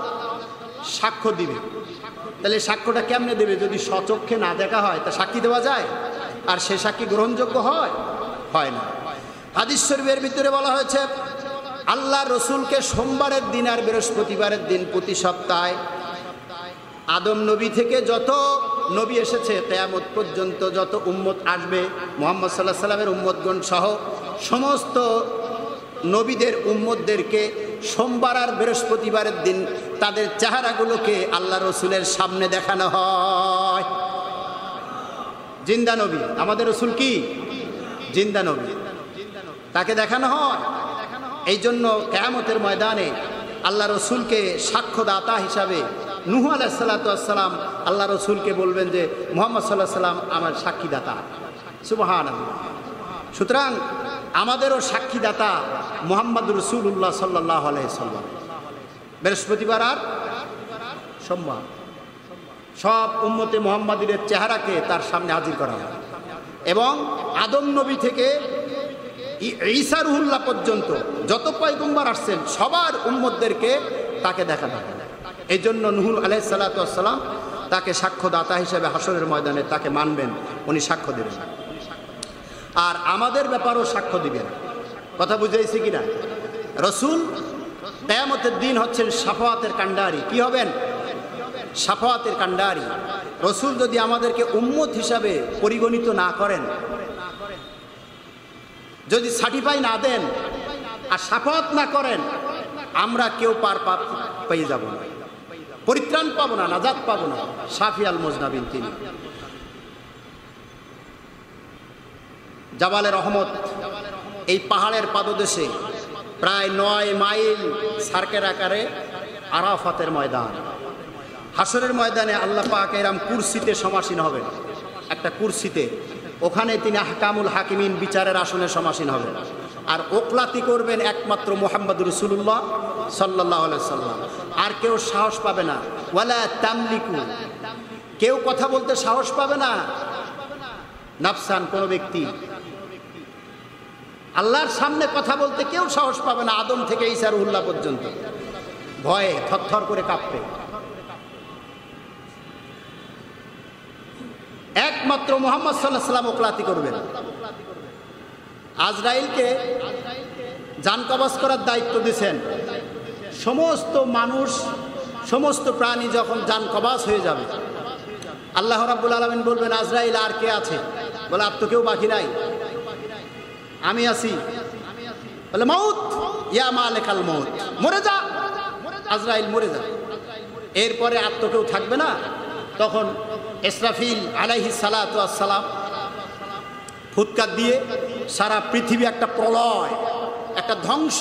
সাক্ষ্য দিবে। তাহলে সাক্ষ্যটা কেমনে দেবে? যদি স্বচক্ষে না দেখা হয় তা সাক্ষী দেওয়া যায়? আর সে সাক্ষী গ্রহণযোগ্য হয়? হয় না। হাদিস শরীফের ভিতরে বলা হয়েছে, আল্লাহ রসুলকে সোমবারের দিন আর বৃহস্পতিবারের দিন প্রতি সপ্তাহে আদম নবী থেকে যত নবী এসেছে কিয়ামত পর্যন্ত যত উম্মত আসবে মুহাম্মদ সাল্লাল্লাহু আলাইহি সাল্লামের উম্মতগণ সহ সমস্ত নবীদের উম্মতদেরকে সোমবার আর বৃহস্পতিবারের দিন তাদের চেহারাগুলোকে আল্লাহ রসুলের সামনে দেখানো হয়। জিন্দা নবী, আমাদের রসুল কি জিন্দা নবী, তাকে দেখানো হয়। এই জন্য কিয়ামতের ময়দানে আল্লাহ রসুলকে সাক্ষ্যদাতা হিসাবে নূহ আলাইহিস সালাতু ওয়াস সালাম আল্লাহ রসুলকে বলবেন যে মুহাম্মদ সাল্লাল্লাহু আলাইহি সাল্লাম আমার সাক্ষীদাতা। সুবহানাল্লাহ। সুতরাং আমাদেরও সাক্ষীদাতা মুহাম্মদ রাসূলুল্লাহ সাল্লাল্লাহু আলাইহি সাল্লাম। বৃহস্পতিবার আর সোমবার সব উম্মতে মুহাম্মাদীদের চেহারাকে তার সামনে হাজির করা হয় এবং আদম নবী থেকে ঈসা রুহুল্লাহ পর্যন্ত যত পয়গম্বর আসছেন সবার উম্মতদেরকে তাকে দেখানো হয়। এই জন্য নূহ আলাইহিস সালাতু ওয়াস সালাম তাকে সাক্ষ্যদাতা হিসেবে হাসরের ময়দানে তাকে মানবেন, উনি সাক্ষ্য দেবেন। আর আমাদের ব্যাপারেও সাক্ষ্য দিবেন। কথা বুঝাইছি কিনা? রসুল কিয়ামতের দিন হচ্ছেন শাফাআতের কান্ডারি। কি হবেন? শাফাআতের কান্ডারি। রসুল যদি আমাদেরকে উম্মত হিসাবে পরিগণিত না করেন, যদি সার্টিফাই না দেন আর শাফাআত না করেন, আমরা কেউ পার পেয়ে যাব না, পরিত্রাণ পাবো না, নাজাত পাবো না। শাফিয়াল মুজনাবিন তিনি। জাবালে রহমত এই পাহাড়ের পাদদেশে প্রায় 9 মাইল সার্কের আকারে আরাফাতের ময়দান। হাসরের ময়দানে আল্লাহ পাক এরম কুরসিতে সমাসীন হবেন, একটা কুরসিতে। ওখানে তিনি আহকামুল হাকিমিন বিচারের আসনে সমাসীন হবেন। আর ওকলাতি করবেন একমাত্র মুহাম্মদ রাসূলুল্লাহ সাল্লাল্লাহু আলাইহি সাল্লাম। আর কেউ সাহস পাবে না। ওয়ালা তামলিকু, কেউ কথা বলতে সাহস পাবে না। নাফসান, কোন ব্যক্তি আল্লাহর সামনে কথা বলতে কেউ সাহস পাবে না, আদম থেকে ঈসা রুহুল্লাহ পর্যন্ত ভয়ে থরথর করে কাঁপবে। একমাত্র মুহাম্মদ সাল্লাল্লাহু আলাইহি সাল্লাম ওকলাতি করবেন। আজরাইলকে জান কবজ করার দায়িত্ব দিয়েছেন। সমস্ত মানুষ, সমস্ত প্রাণী যখন জান কবজ হয়ে যাবে, আল্লাহ রাব্বুল আলামিন বলবেন আজরাইল আর কে আছে? বলে আর তো কেউ বাকি নাই, আমি আছি। বলে মাউত ইয়া মালিকাল মউত, মরে যা আজরাইল, মরে যা। এরপরে আর তো কেউ থাকবে না। তখন ইসরাফিল আলাইহিস সালাতু ওয়াস সালাম ফুৎকার দিয়ে সারা পৃথিবী একটা প্রলয়, একটা ধ্বংস,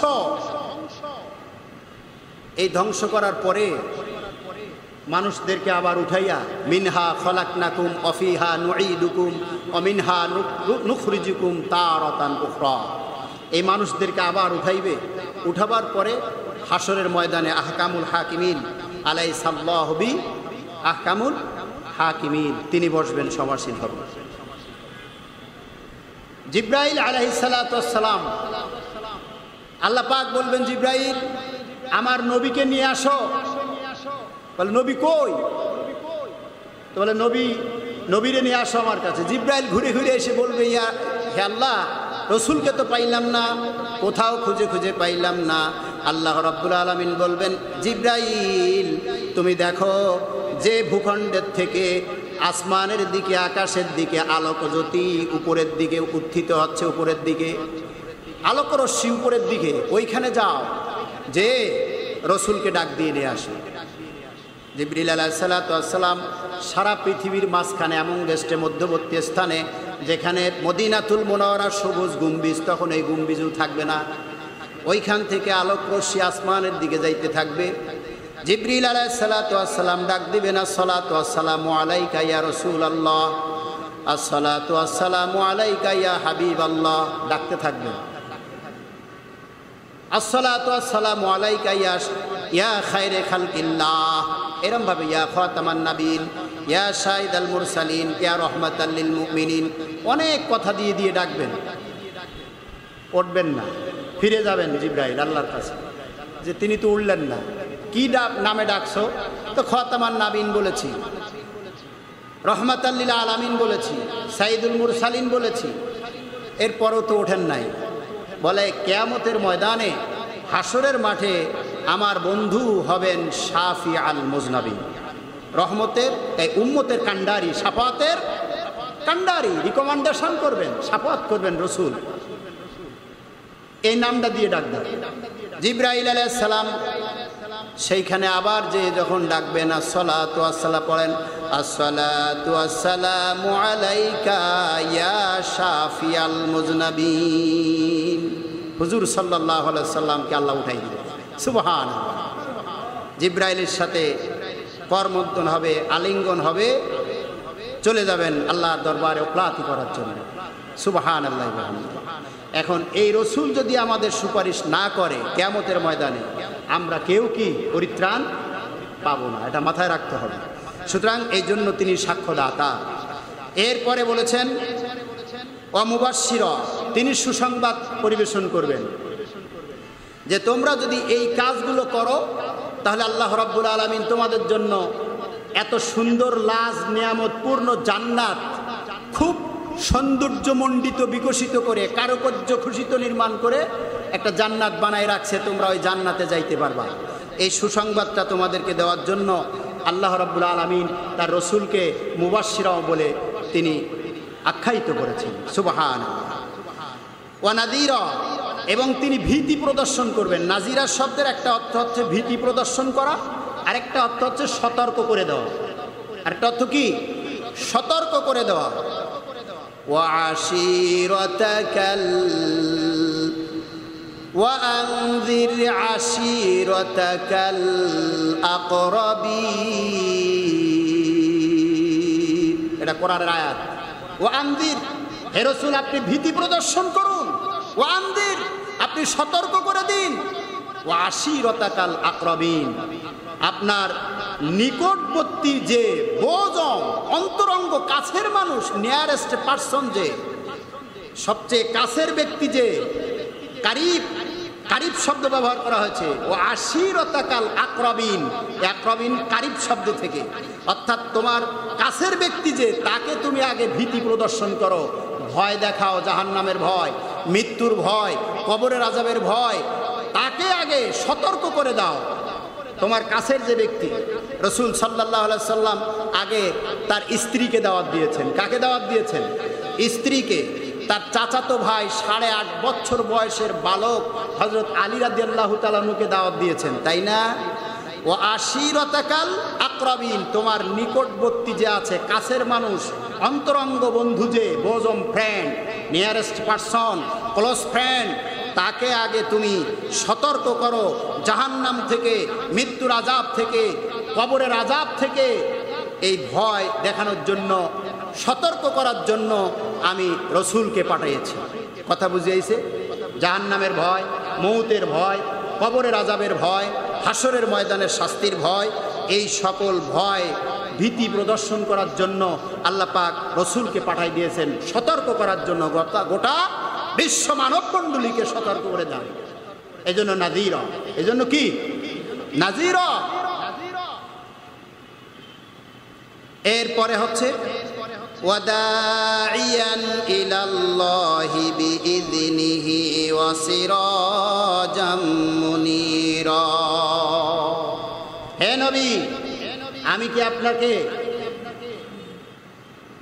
এই ধ্বংস করার পরে মানুষদেরকে আবার উঠাইয়া মিনহা খলাকনাকুম ওয়া ফিহা নুঈদুকুম ওয়া মিনহা নুখরিজুকুম তারাতান উখরা, এই মানুষদেরকে আবার উঠাইবে। উঠাবার পরে হাসরের ময়দানে আহকামুল হাকিমিন আলাইহিসসাল্লাহু বি আহকামুল হাকিমিন, তিনি বসবেন, সমাসীন হবেন। জিব্রাইল আলাইহিস সালাতু ওয়াস সালাম, আল্লাহ পাক বলবেন জিব্রাইল আমার নবীকে নিয়ে আসো। বলে নবী কই? তো বলে নবীরে নিয়ে আসো আমার কাছে। জিব্রাইল ঘুরে ঘুরে এসে বলবে ইয়া হে আল্লাহ, রসুলকে তো পাইলাম না, কোথাও খুঁজে খুঁজে পাইলাম না। আল্লাহ রাব্বুল আলামিন বলবেন জিব্রাইল তুমি দেখো যে ভূখণ্ডের থেকে আসমানের দিকে, আকাশের দিকে আলোক জ্যোতি উপরের দিকে উত্থিত হচ্ছে, উপরের দিকে আলোক রশ্মি উপরের দিকে, ওইখানে যাও, যে রসুলকে ডাক দিয়ে নিয়ে আসো। জিবরিল আলাইহিস সালাতু ওয়াস সালাম সারা পৃথিবীর মাঝখানে এমন দেশে মধ্যবর্তী স্থানে যেখানে মদিনাতুল মুনাওয়ারা সবুজ গম্বুজ, তখন এই গম্বুজও থাকবে না, ওইখান থেকে আলোক রশ্মি আসমানের দিকে যাইতে থাকবে। জিবরিল আলাইহিস সালাতু ওয়াস সালাম ডাক দিবেন আসসালাতু ওয়াসসালামু আলাইকা ইয়া রাসূলুল্লাহ, আসসালাতু ওয়াসসালামু আলাইকা ইয়া হাবিবাল্লাহ, ডাকতে থাকবেন। আসসালাতু ওয়াসসালামু আলাইকা ইয়া খায়রে খালকিল্লাহ, এরম ভাবে ইয়া খাতামান নাবিয়িন, ইয়া শাহিদাল মুরসালিন, ইয়া রাহমাতাল লিল মুমিনিন, অনেক কথা দিয়ে দিয়ে ডাকবেন। উঠবেন না, ফিরে যাবেন জিবরাইল আল্লাহর কাছে, যে তিনি তো উঠলেন না, কি নামে ডাকছো? তো খাতামান নাবিয়িন বলেছি, রাহমাতাল লিল আলামিন বলেছি, সাইয়্যিদুল মুরসালিন বলেছি, এরপরও তো ওঠেন নাই। বলে কিয়ামতের ময়দানে হাসরের মাঠে আমার বন্ধু হবেন শাফি আল মুজনাবিন, রহমতের এই উম্মতের কান্ডারি, শাফাতের কান্ডারি, রিকমেন্ডেশন করবেন, শাফাত করবেন রসুল, এই নামটা দিয়ে ডাকবেন। জিবরাইল আলাইহিস সালাম সেইখানে আবার যে যখন ডাকবেন আসসালাতু ওয়াসসালাম পড়েন, আসসালাতু ওয়াসসালামু আলাইকা ইয়া শাফিয়াল মুজনাবিন। হুজুর সাল্লাল্লাহু আলাইহি সাল্লামকে আল্লাহ উঠাই দিবেন, সুবহানাল্লাহ। জিবরাইলের সাথে করমর্দন হবে, আলিঙ্গন হবে, চলে যাবেন আল্লাহর দরবারে উপলাতি করার জন্য, সুবহানাল্লাহ। এখন এই রসুল যদি আমাদের সুপারিশ না করে কিয়ামতের ময়দানে আমরা কেউ কি পরিত্রাণ পাবো না, এটা মাথায় রাখতে হবে। সুতরাং এই জন্য তিনি সাক্ষ্যদাতা। এরপরে বলেছেন ওয়া মুবাশশিরা, তিনি সুসংবাদ পরিবেশন করবেন যে তোমরা যদি এই কাজগুলো করো তাহলে আল্লাহ রাব্বুল আলামিন তোমাদের জন্য এত সুন্দর লাজ নিয়ামতপূর্ণ জান্নাত খুব সৌন্দর্যমণ্ডিত বিকশিত করে কারুকার্য খচিত নির্মাণ করে একটা জান্নাত বানায় রাখছে, তোমরা ওই জান্নাতে যাইতে পারবা। এই সুসংবাদটা তোমাদেরকে দেওয়ার জন্য আল্লাহ রাব্বুল আলামিন তার রসুলকে মুবাশশিরা বলে তিনি আখ্যায়িত করেছেন, সুবহানাল্লাহ। ওয়া নাযীরা, এবং তিনি ভীতি প্রদর্শন করবেন। নাজিরা শব্দের একটা অর্থ হচ্ছে ভীতি প্রদর্শন করা, আরেকটা অর্থ হচ্ছে সতর্ক করে দেওয়া। আরেকটা অর্থ কি? সতর্ক করে দেওয়া। ওয়াশিরাতাকাল ওয়ানযির আশিরাতাকাল আকরাবিন, এটা কোরআনের আয়াত। ওয়ানযির, হে রাসূল আপনি ভীতি প্রদর্শন করুন, ওয়ানযির আপনি সতর্ক করে দিন, ওয়াশিরাতাকাল আকরাবিন আপনার নিকটবর্তী যে বোজন অন্তরঙ্গ কাছের মানুষ, নিয়ারেস্ট পারসন, যে সবচেয়ে কাছের ব্যক্তি, যে কারিব, কারিব শব্দ ব্যবহার করা হয়েছে। ও আশিরাতাকাল আকরাবিন, আকরাবিন কারিব শব্দ থেকে, অর্থাৎ তোমার কাছের ব্যক্তি যে, তাকে তুমি আগে ভীতি প্রদর্শন করো, ভয় দেখাও, জাহান্নামের ভয়, মৃত্যুর ভয়, কবরের আযাবের ভয়, তাকে আগে সতর্ক করে দাও। তোমার কাছের যে ব্যক্তি, রসুল সাল্লাল্লাহু আলাইহি সাল্লাম আগে তার স্ত্রীকে দাওয়াত দিয়েছেন। কাকে দাওয়াত দিয়েছেন? স্ত্রীকে। তার চাচাতো ভাই 8.5 বছর বয়সের বালক হযরত আলী রাদিয়াল্লাহু তাআলা আনহুকে দাওয়াত দিয়েছেন, তাই না? ও আশিরাতাকাল আকরাবিন, তোমার নিকটবর্তী যে আছে, কাছের মানুষ, অন্তরঙ্গ বন্ধু, যে bosom friend, nearest person, close friend, তাকে আগে তুমি সতর্ক করো জাহান্নাম থেকে, মৃত্যুর আযাব থেকে, কবরের আযাব থেকে। এই ভয় দেখানোর জন্য, সতর্ক করার জন্য আমি রসুলকে পাঠিয়েছি। কথা বুঝিয়েছে? জাহান্নামের ভয়, মৌতের ভয়, কবরের আযাবের ভয়, হাসরের ময়দানের শাস্তির ভয়, এই সকল ভয় ভীতি প্রদর্শন করার জন্য আল্লাহ পাক রসুলকে পাঠাই দিয়েছেন, সতর্ক করার জন্য গোটা বিশ্ব মানব মণ্ডলীকে সতর্ক করে দেন। এই জন্য নাযীরা, এই জন্য কি? নাযীরা। এরপরে হচ্ছে ওয়াদাইয়ান ইলাল্লাহি বিইযনিহি ওয়া সিরাজাম মুনীরা। হে নবী, আমি কি আপনাকে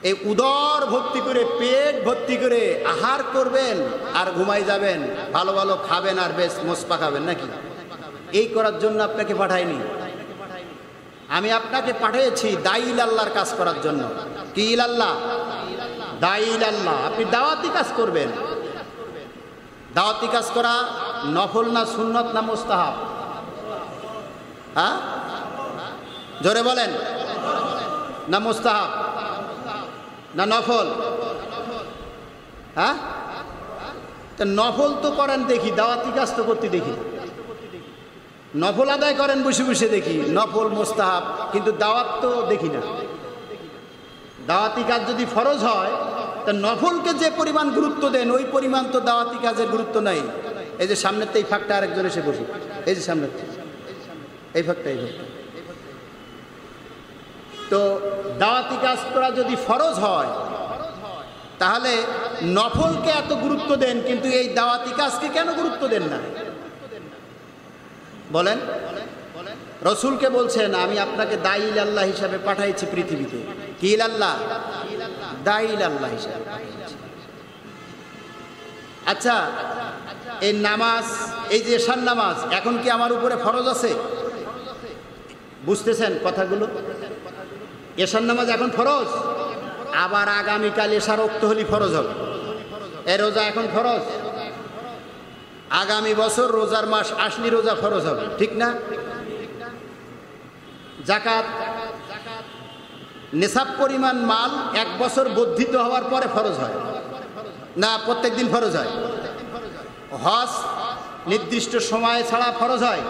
এই উদর ভর্তি করে, পেট ভর্তি করে আহার করবেন আর ঘুমাই যাবেন, ভালো ভালো খাবেন আর বেশ মোসপা খাবেন নাকি? এই করার জন্য আপনাকে পাঠাইনি। আমি আপনাকে পাঠিয়েছি দাইল আল্লাহর কাজ করার জন্য। কি আল্লাহ? দাইল আল্লাহ। আপনি দাওয়াতি কাজ করবেন। দাওয়াতি কাজ করা নফল না সুন্নত না মুস্তাহাব? হ্যাঁ, জোরে বলেন। না মুস্তাহাব না নফল? হ্যাঁ, তা নফল তো করেন দেখি, দাওয়াতি কাজ তো করতে দেখি। নফল আদায় করেন বসে বসে দেখি, নফল মুস্তাহাব, কিন্তু দাওয়াত তো দেখি না। দাওয়াতি কাজ যদি ফরজ হয়, তা নফলকে যে পরিমাণ গুরুত্ব দেন ওই পরিমাণ তো দাওয়াতি কাজের গুরুত্ব নাই। এই যে সামনের তো এই ফাঁকটা আরেকজন এসে বসে, এই যে সামনের এই ফাঁকটা, এই ফাঁকটা। তো দাওয়াতি কাজ করা যদি ফরজ হয়, তাহলে নফলকে এত গুরুত্ব দেন, কিন্তু এই দাওয়াতি কাজকে কেন গুরুত্ব দেন না? বলেন। রসুলকে বলছেন আমি আপনাকে দাঈল আল্লাহ হিসাবে পাঠাইছি পৃথিবীতে। কি আল্লাহ? দাঈল আল্লাহ হিসাবে। আচ্ছা, এই নামাজ, এই যে এশার নামাজ এখন কি আমার উপরে ফরজ আছে? বুঝতেছেন কথাগুলো? এশার নামাজ এখন ফরজ, আবার আগামীকাল এশার ওক্ত হলি ফরজ হবে। এ রোজা এখন ফরজ, আগামী বছর রোজার মাস আসলি রোজা ফরজ হবে, ঠিক না? জাকাত, নেশাব পরিমাণ মাল 1 বছর বর্ধিত হওয়ার পরে ফরজ হয় না প্রত্যেক দিন ফরজ হয়? হজ নির্দিষ্ট সময় ছাড়া ফরজ হয়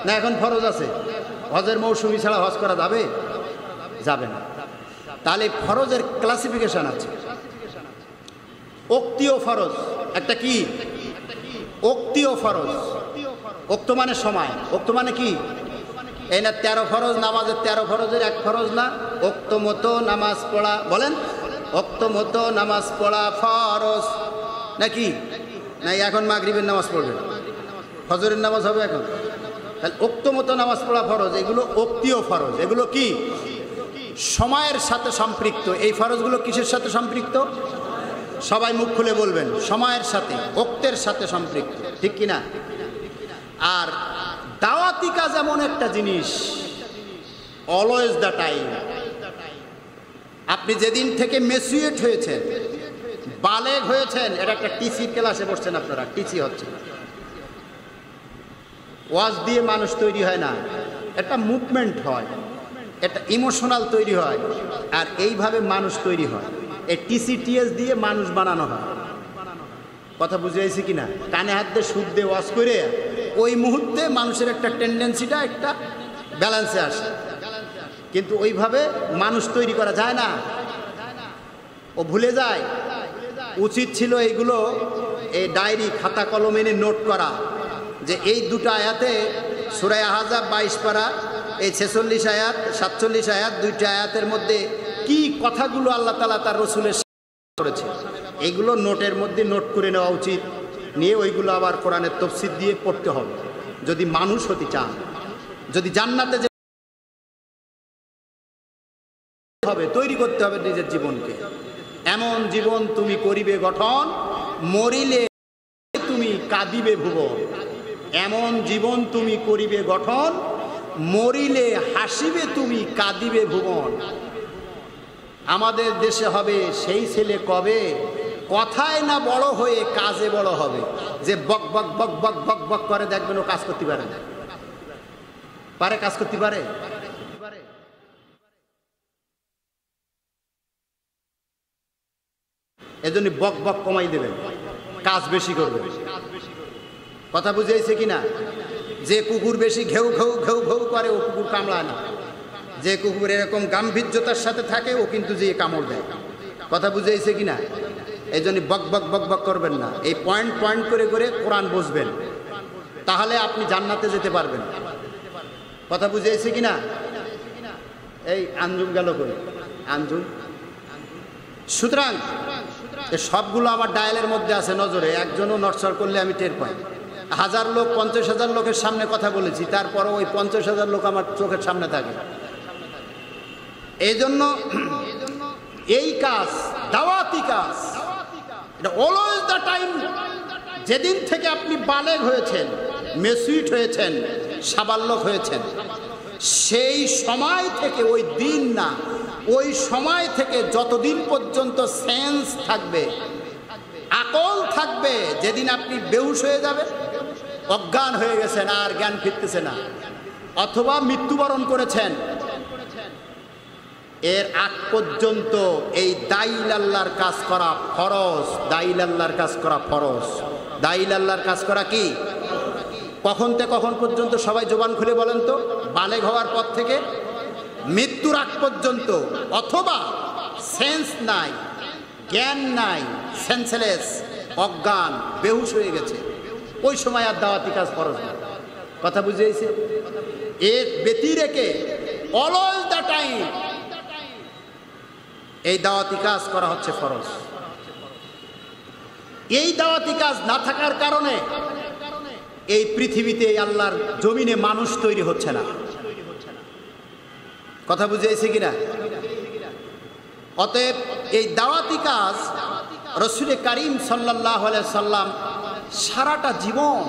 না এখন ফরজ আছে? হজের মৌসুমি ছাড়া হজ করা যাবে? যাবে না। তাহলে ফরজের ক্লাসিফিকেশন আছে। ওক্তীয় ফরজ একটা, কি ওক্তীয় ফরজ? ওক্ত মানে সময়, ওক্ত মানে কি? এই না 13 ফরজ, নামাজের 13 ফরজের 1 ফরজ না? ওক্ত মতো নামাজ পড়া, বলেন ওক্ত মতো নামাজ পড়া ফরজ নাকি? না এখন মাগরিবের নামাজ পড়বে, ফজরের নামাজ হবে এখন। তাহলে ওক্ত মতো নামাজ পড়া ফরজ, এগুলো ওক্তীয় ফরজ। এগুলো কি সময়ের সাথে সম্পৃক্ত। এই ফরজগুলো কিসের সাথে সম্পৃক্ত? সবাই মুখ খুলে বলবেন, সময়ের সাথে, ওক্তের সাথে সম্পৃক্ত, ঠিক কিনা? আর দাওয়াতি কাজ এমন একটা জিনিস, অলওয়েজ দ্য টাইম। আপনি যেদিন থেকে মেচুয়েট হয়েছেন, বালেগ হয়েছেন, এটা একটা টিসির ক্লাসে বসছেন আপনারা, টিসি হচ্ছে। ওয়াজ দিয়ে মানুষ তৈরি হয় না, একটা মুভমেন্ট হয়, একটা ইমোশনাল তৈরি হয়, আর এইভাবে মানুষ তৈরি হয়। এই টিসিটিএস দিয়ে মানুষ বানানো হয়। কথা বুঝেছি কিনা? কানে হাত দিয়ে সুদ দিয়ে ওয়াজ করে ওই মুহূর্তে মানুষের একটা টেন্ডেন্সিটা একটা ব্যালেন্সে আসে, কিন্তু ওইভাবে মানুষ তৈরি করা যায় না, ও ভুলে যায়। উচিত ছিল এইগুলো এই ডায়েরি খাতা কলমে নোট করা, যে এই 2টা আয়াতে সূরা আহজাব 22 পারা, এই 46 আয়াত 47 আয়াত, 2টা আয়াতের মধ্যে কি কথাগুলো আল্লাহ তাআলা তার রাসূলের করেছে, এইগুলো নোটের মধ্যে নোট করে নেওয়া উচিত। নিয়ে ওইগুলো আবার কোরআনের তাফসীর দিয়ে পড়তে হবে যদি মানুষ হতে চান। যদি জান্নাতে যে হবে, তৈরি করতে হবে নিজের জীবনকে। এমন জীবন তুমি করিবে গঠন, মরিলে তুমি কাঁদিবে ভুবন। এমন জীবন তুমি করিবে গঠন, মরিলে হাসিবে তুমি কাঁদিবে ভুবন। আমাদের দেশে হবে সেই ছেলে কবে, কথায় না বড় হয়ে কাজে বড় হবে। যে বক বক বক বক বক বক করে, দেখবেন ও কাজ করতে পারে না। পারে? কাজ করতে পারে? এজন্য বক বক কমাই দেবেন, কাজ বেশি করবে। কথা বুঝেছে কিনা? যে কুকুর বেশি ঘেউ ঘেউ ঘেউ ঘেউ করে, ও কুকুর কামড়ায় না। যে কুকুর এরকম গাম্ভীর্যতার সাথে থাকে, ও কিন্তু যে কামড় দেয়। কথা বুঝেছে কিনা? এই জন্য বক বক বক বক করবেন না। এই পয়েন্ট পয়েন্ট করে করে কোরআন বুঝবেন, তাহলে আপনি জান্নাতে যেতে পারবেন। কথা বুঝেছে কিনা? এই আঞ্জুম গেল কই? আঞ্জুম। সুতরাং সবগুলো আমার ডায়ালের মধ্যে আছে, নজরে। একজনও নড়চড় করলে আমি টের পাই। 1000 লোক, 50,000 লোকের সামনে কথা বলেছি, তারপরও ওই 50,000 লোক আমার চোখের সামনে থাকে। এই জন্য এই কাজ দাওয়াতি কাজ, এটা অলওয়েজ দ্য টাইম। যেদিন থেকে আপনি বালেগ হয়েছেন, মেচুইট হয়েছেন, সাবালক হয়েছেন, সেই সময় থেকে, ওই দিন না, ওই সময় থেকে যতদিন পর্যন্ত সেন্স থাকবে, আকল থাকবে, যেদিন আপনি বেহুশ হয়ে যাবেন, অজ্ঞান হয়ে গেছেন, আর জ্ঞান ফিরতেছে না, অথবা মৃত্যুবরণ করেছেন, এর আগ পর্যন্ত এই দাঈল আল্লাহর কাজ করা ফরজ। দাঈল আল্লাহর কাজ করা ফরজ। দাঈল আল্লাহর কাজ করা কি? কখন থেকে কখন পর্যন্ত? সবাই জবান খুলে বলেন তো। বালেগ হওয়ার পর থেকে মৃত্যুর আগ পর্যন্ত, অথবা সেন্স নাই, জ্ঞান নাই, সেন্সলেস, অজ্ঞান, বেহুশ হয়ে গেছে, ওই সময় আর দাওয়াতি কাজ ফরজ না। কথা বুঝেছে? এর ব্যতি রেখে অলওয়েজ দ্য টাইম এই দাওয়াতি কাজ করা হচ্ছে ফরজ। এই দাওয়াতি কাজ না থাকার কারণে এই পৃথিবীতে এই আল্লাহর জমিনে মানুষ তৈরি হচ্ছে না। কথা বুঝেছি কিনা? অতএব এই দাওয়াতি কাজ রাসূল করিম সাল্লাল্লাহু আলাইহি সাল্লাম সারাটা জীবন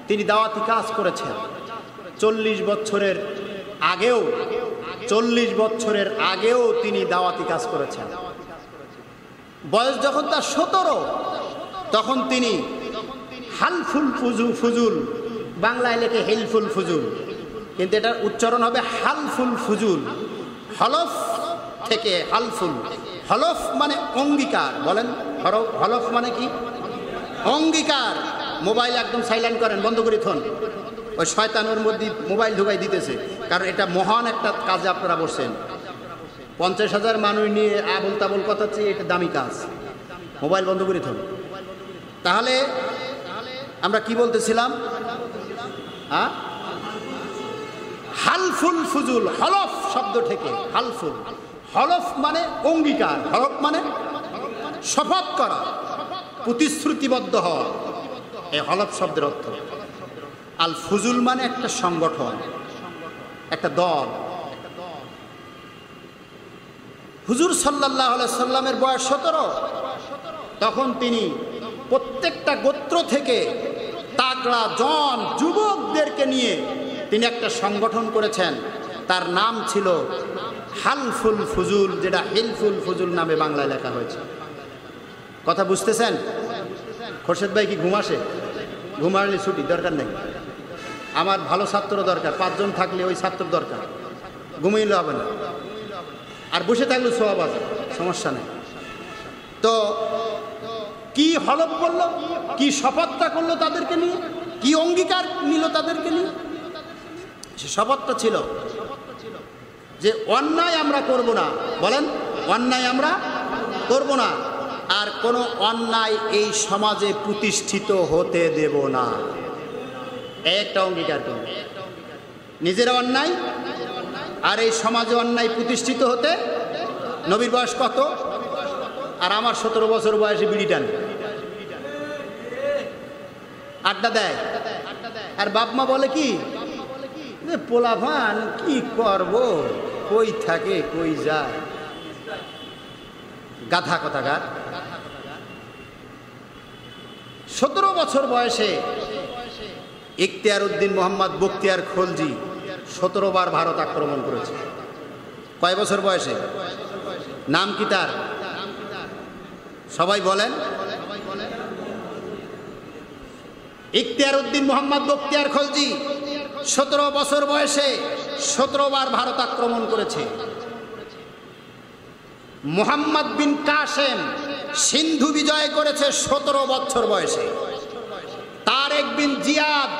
তিনি দাওয়াতি কাজ করেছেন। 40 বছরের আগেও তিনি দাওয়াতি কাজ করেছেন। বয়স যখন তার 17, তখন তিনি হালফুল ফুজুল, বাংলায় লেখে হেলফুল ফুজুল, কিন্তু এটার উচ্চারণ হবে হালফুল ফুজুল। হলফ থেকে হালফুল। হলফ মানে অঙ্গীকার। বলেন হলফ মানে কি? অঙ্গীকার। মোবাইল একদম সাইলেন্ট করেন, বন্ধ করে থন। ওই শয়তানের মধ্যে মোবাইল ঢুকাই দিতেছে, কারণ এটা মহান একটা কাজে আপনারা বসছেন। 50,000 মানুষ নিয়ে আবল তাবল কথা হচ্ছে, এটা দামি কাজ। মোবাইল বন্ধ করে থন। তাহলে আমরা কি বলতেছিলাম? হালফুল ফুজুল, হলফ শব্দ থেকে হালফুল। হলফ মানে অঙ্গীকার, হলফ মানে শপথ করা, প্রতিশ্রুতিবদ্ধ হওয়া। এই হলফ শব্দের অর্থ। আল ফুজুল মানে একটা সংগঠন, একটা দল। হুজুর সাল্লাল্লাহু আলাইহি সাল্লামের বয়স 17, তখন তিনি প্রত্যেকটা গোত্র থেকে তাগড়া জন যুবকদেরকে নিয়ে তিনি একটা সংগঠন করেছেন। তার নাম ছিল হালফুল ফুজুল, যেটা হিলফুল ফুজুল নামে বাংলায় লেখা হয়েছে। কথা বুঝতেছেন? খোরশেদ ভাই কি ঘুম আসে? ঘুম আসলে ছুটি দরকার নেই। আমার ভালো ছাত্র দরকার, 5 জন থাকলে ওই ছাত্র দরকার। ঘুমাইলে হবে না, আর বসে থাকলে সওয়াব আছে, সমস্যা নেই। তো কি হলফ করলো, কি শপথটা করলো তাদেরকে নিয়ে, কি অঙ্গীকার নিল তাদেরকে নিয়ে? সে শপথটা ছিল যে অন্যায় আমরা করব না। বলেন, অন্যায় আমরা করব না, আর কোনো অন্যায় এই সমাজে প্রতিষ্ঠিত হতে দেব না। একটা অঙ্গীকার করব, নিজেরা অন্যায় আর এই সমাজে অন্যায় প্রতিষ্ঠিত হতে। নবীর বয়স কত? আর আমার 17 বছর বয়সে বিড়ি টান, আড্ডা দেয়। আর বাপ মা বলে কি, পোলাভান কি করব, কই থাকে কই যায়, গাধা কথাকার। 17 বছর বয়সে ইখতিয়ার উদ্দিন মোহাম্মদ বখতিয়ার খলজি 17 বার ভারত আক্রমণ করেছে। কয় বছর বয়সে? নাম কি তার? সবাই বলেন। ইখতিয়ার উদ্দিন মোহাম্মদ বখতিয়ার খলজি 17 বছর বয়সে 17 বার ভারত আক্রমণ করেছে। মুহাম্মদ বিন কাসেম সিন্ধু বিজয় করেছে 17 বছর বয়সে। তারেক বিন জিয়াদ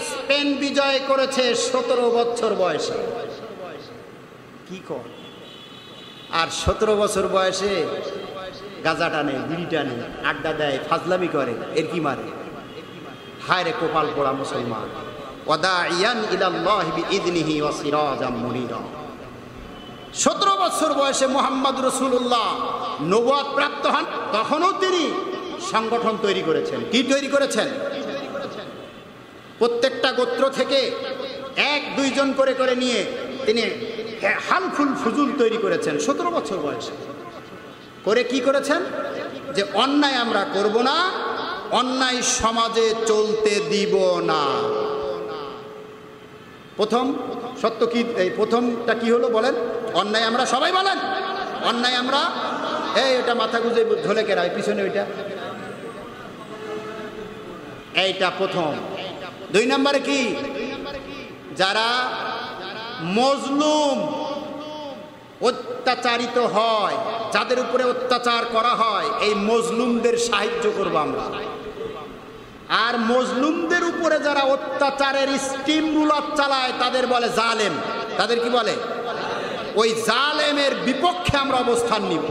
স্পেন বিজয় করেছে 17 বছর বয়সে। কি কর? আর 17 বছর বয়সে গাঁজা টানে, বিড়ি টানে, আড্ডা দেয়, ফাজলামি করে, এর কি মারে? হায় রে কপাল পোড়া মুসলমান। ওয়াদাইয়ান ইলাল্লাহি বিইذনিহি ওয়া সিরাজাম মুনিরা। 17 বছর বয়সে মুহাম্মদ রাসূলুল্লাহ নবুয়ত প্রাপ্ত হন, তখনও তিনি সংগঠন তৈরি করেছেন। কি তৈরি করেছেন? প্রত্যেকটা গোত্র থেকে 1-2 জন করে করে নিয়ে তিনি হালফুল ফুজুল তৈরি করেছেন 17 বছর বয়সে। করে কি করেছেন? যে অন্যায় আমরা করব না, অন্যায় সমাজে চলতে দিব না। প্রথম সত্য কি? এই প্রথমটা কি হলো বলেন? অন্যায় আমরা, সবাই বলেন, অন্যায় আমরা, এটা মাথা গুঁজে ঝোলে কেরা, পিছনে ওইটা, এইটা প্রথম। 2 নম্বরে কি? যারা মজলুম, অত্যাচারিত হয়, যাদের উপরে অত্যাচার করা হয়, এই মজলুমদের সাহায্য করব আমরা। আর মজলুমদের উপরে যারা অত্যাচারের স্টিম রুলার চালায় তাদের বলে জালেম। তাদের কি বলে? ওই জালেমের বিপক্ষে আমরা অবস্থান নিব।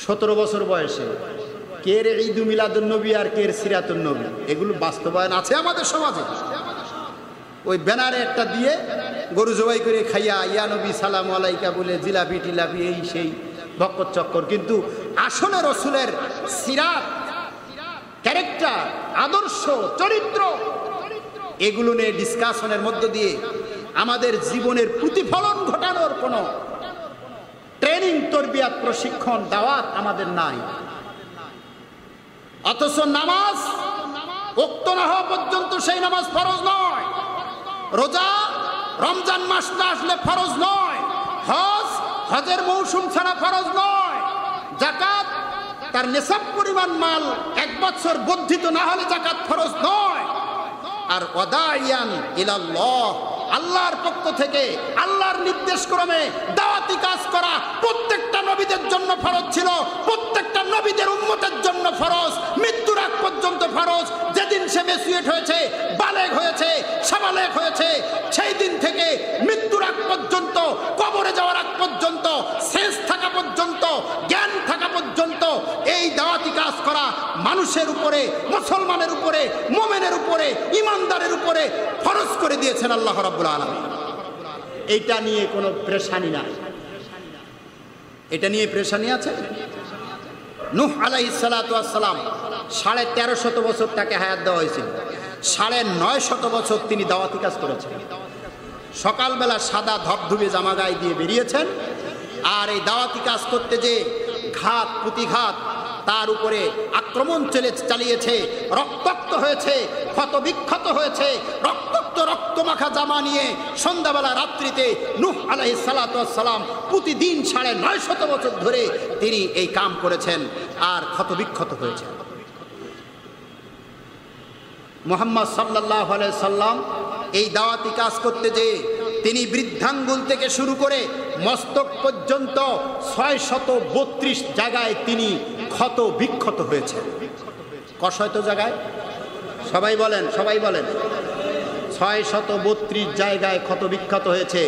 17 বছর বয়সে কের ঈদ মিলাদুন নবী আর কের সিরাতুন নবী, এগুলো বাস্তবায়ন আছে আমাদের সমাজে। ওই ব্যানারে একটা দিয়ে গরু জবাই করে খাইয়া ইয়া নবী সালাম আলাইকা বলে জিলাপি টিলাপি এই সেই ভক্কর চক্কর, কিন্তু আসলে রসুলের সিরাত ক্যারেক্টার ক্যারেক্টার, আদর্শ, চরিত্র, এগুলো নিয়ে ডিসকাশনের মধ্য দিয়ে আমাদের জীবনের প্রতিফলন ঘটানোর কোনো ট্রেনিং, তরবিয়াত, প্রশিক্ষণ, দাওয়াত আমাদের নাই। অথচ নামাজ ওক্ত না হওয়া পর্যন্ত সেই নামাজ ফরজ নয়। রোজা রমজান মাস না আসলে ফরজ নয়। হজ হজের মৌসুম ছাড়া ফরজ নয়। যাকাত তার নেশাব পরিমাণ মাল 1 বছর বর্ধিত না হলে যাকাত ফরজ নয়। আর ওয়াদাইয়ান ইলাল্লাহ, আল্লাহর পক্ষ থেকে আল্লাহর নির্দেশ ক্রমে দাওয়াতি কাজ করা প্রত্যেকটা নবীদের জন্য ফরজ ছিল, প্রত্যেকটা নবীদের উম্মতের জন্য ফরজ, মৃত্যুর আগ পর্যন্ত ফরজ। যেদিন সে মেচুয়েট হয়েছে, বালেগ হয়েছে, সাবালেগ হয়েছে, সেই দিন থেকে মৃত্যুর আগ পর্যন্ত, কবরে যাওয়ার আগ পর্যন্ত, শেষ থাকা পর্যন্ত, জ্ঞান থাকা পর্যন্ত এই দাওয়াতি কাজ করা মানুষের উপরে, মুসলমানের উপরে, মুমিনের উপরে, ইমানদারের উপরে ফরজ করে দিয়েছেন আল্লাহ রাব্বুল আলামিন। এইটা নিয়ে কোনো পেরেশানি নাই। এটা নিয়ে পেরেশানি আছে? নূহ আলাইহিস সালাতু ওয়াস সালাম 1350 বছর তাকে হায়াত দেওয়া হয়েছিল। 950 বছর তিনি দাওয়াতি কাজ করেছেন। সকালবেলা সাদা ধবধবে জামা গায়ে দিয়ে বেরিয়েছেন, আর এই দাওয়াতি কাজ করতে যে ঘাত প্রতিঘাত তার উপরে আক্রমণ চালিয়েছে, রক্তাক্ত হয়েছে, ক্ষত বিক্ষত হয়েছে, রক্তমাখা জামা নিয়ে সন্ধ্যাবেলা রাত্রিতে নূহ আলাইহিস সালাতু ওয়াস সালাম প্রতিদিন 950 বছর ধরে তিনি এই কাম করেছেন আর ক্ষত বিক্ষত হয়েছে। মুহাম্মদ সাল্লাল্লাহু আলাইহি সাল্লাম এই দাওয়াতি কাজ করতে যে তিনি বৃদ্ধাঙ্গুল থেকে শুরু করে মস্তক পর্যন্ত 632 জায়গায় তিনি ক্ষত বিক্ষত হয়েছে। কশয়ত জায়গায়? সবাই বলেন, সবাই বলেন। 632 জায়গায় ক্ষত বিক্ষত হয়েছে,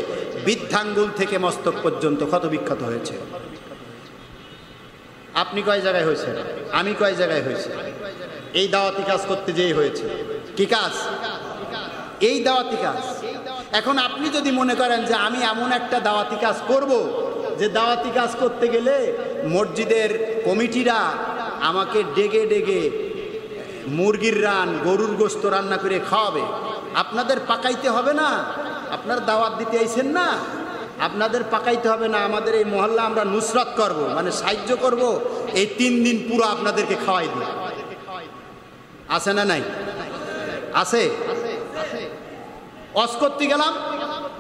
বৃদ্ধাঙ্গুল থেকে মস্তক পর্যন্ত ক্ষত বিক্ষত হয়েছে। আপনি কয় জায়গায় হয়েছে? আমি কয় জায়গায় হয়েছে? এই দাওয়াতি কাজ করতে যেই হয়েছে। কি কাজ? এই দাওয়াতি কাজ। এখন আপনি যদি মনে করেন যে আমি এমন একটা দাওয়াতি কাজ করব, যে দাওয়াতি কাজ করতে গেলে মসজিদের কমিটিরা আমাকে ডেকে ডেকে মুরগির রান, গরুর গোশত রান্না করে খাওয়াবে, আপনাদের পাকাইতে হবে না? আপনার দাওয়াত দিতে আইছেন না, আপনাদের পাকাইতে হবে না। আমাদের এই মহল্লা আমরা নুসরাত করব, মানে সাহায্য করব, এই 3 দিন পুরো আপনাদেরকে খাওয়াই দিই। আছে না নাই? আছে। ওয়াজ করতে গেলাম,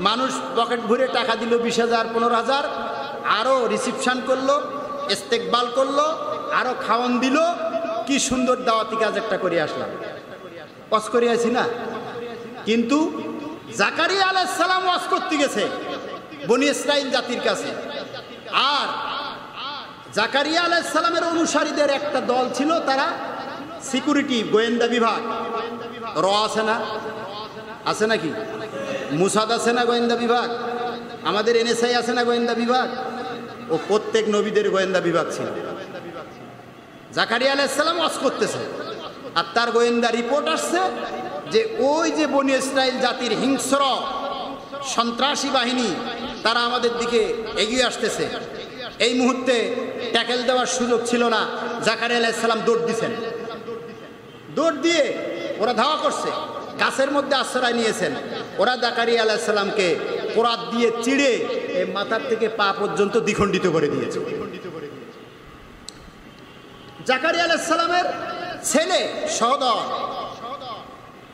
মানুষ পকেট ভরে টাকা দিল 20,000 15,000, আরও রিসিপশন করলো, ইস্তেকবাল করলো, আরও খাওয়ান দিল। কি সুন্দর দাওয়াতি কাজ একটা করে আসলাম, ওয়াজ করে আসি না? কিন্তু জাকারিয়া আলাইহিস সালাম ওয়াজ করতে গেছে বনি ইসরাইল জাতির কাছে, আর জাকারিয়া আলাইহিস সালামের অনুসারীদের একটা দল ছিল, তারা সিকিউরিটি, গোয়েন্দা বিভাগ। র আছে না? আছে নাকি? মুসাদ আছে না গোয়েন্দা বিভাগ? আমাদের এনএসআই আছে না গোয়েন্দা বিভাগ? ও প্রত্যেক নবীদের গোয়েন্দা বিভাগ ছিল। জাকারিয়া আলাইহিস সালাম ওয়াজ করতেছে, আর তার গোয়েন্দা রিপোর্ট আসছে যে ওই যে বনি ইসরাইল জাতির হিংস্র সন্ত্রাসী বাহিনী, তারা আমাদের দিকে এগিয়ে আসতেছে। এই মুহূর্তে ট্যাকেল দেওয়ার সুযোগ ছিল না। জাকারিয়া আলাইহিস সালাম দৌড় দিয়েছেন, দৌড় দিয়ে ওরা ধাওয়া করছে, গাছের মধ্যে আশ্রয় নিয়েছেন। ওরা জাকারিয়া আলাইহিস সালামকে কোরাত দিয়ে চিড়ে এই মাথার থেকে পা পর্যন্ত দ্বিখণ্ডিত করে দিয়েছে। জাকারিয়া আলাইহিস সালামের ছেলে সহদর,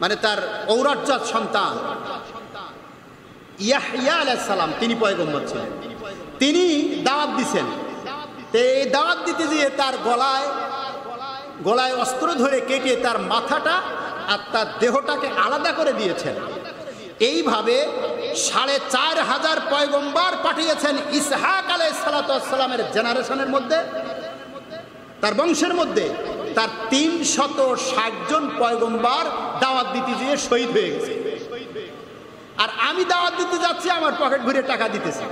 মানে তার ঔরজাত সন্তান ইয়াহইয়া আলাইহিস সালাম, তিনি পয়গম্বর ছিলেন। তিনি দাওয়াত দিছেন। এই দাওয়াত দিতে গিয়ে তার গলায় অস্ত্র ধরে কেটে তার মাথাটা আর তার দেহটাকে আলাদা করে দিয়েছেন। এইভাবে 4,500 পয়গম্বর পাঠিয়েছেন ইসহাক আলাইহিস সালামের জেনারেশনের মধ্যে, তার বংশের মধ্যে। তার 360 জন পয়গম্বর দাওয়াত দিতে গিয়ে শহীদ হয়ে গেছে। আর আমি দাওয়াত দিতে যাচ্ছি, আমার পকেট ভরে টাকা দিতেছি।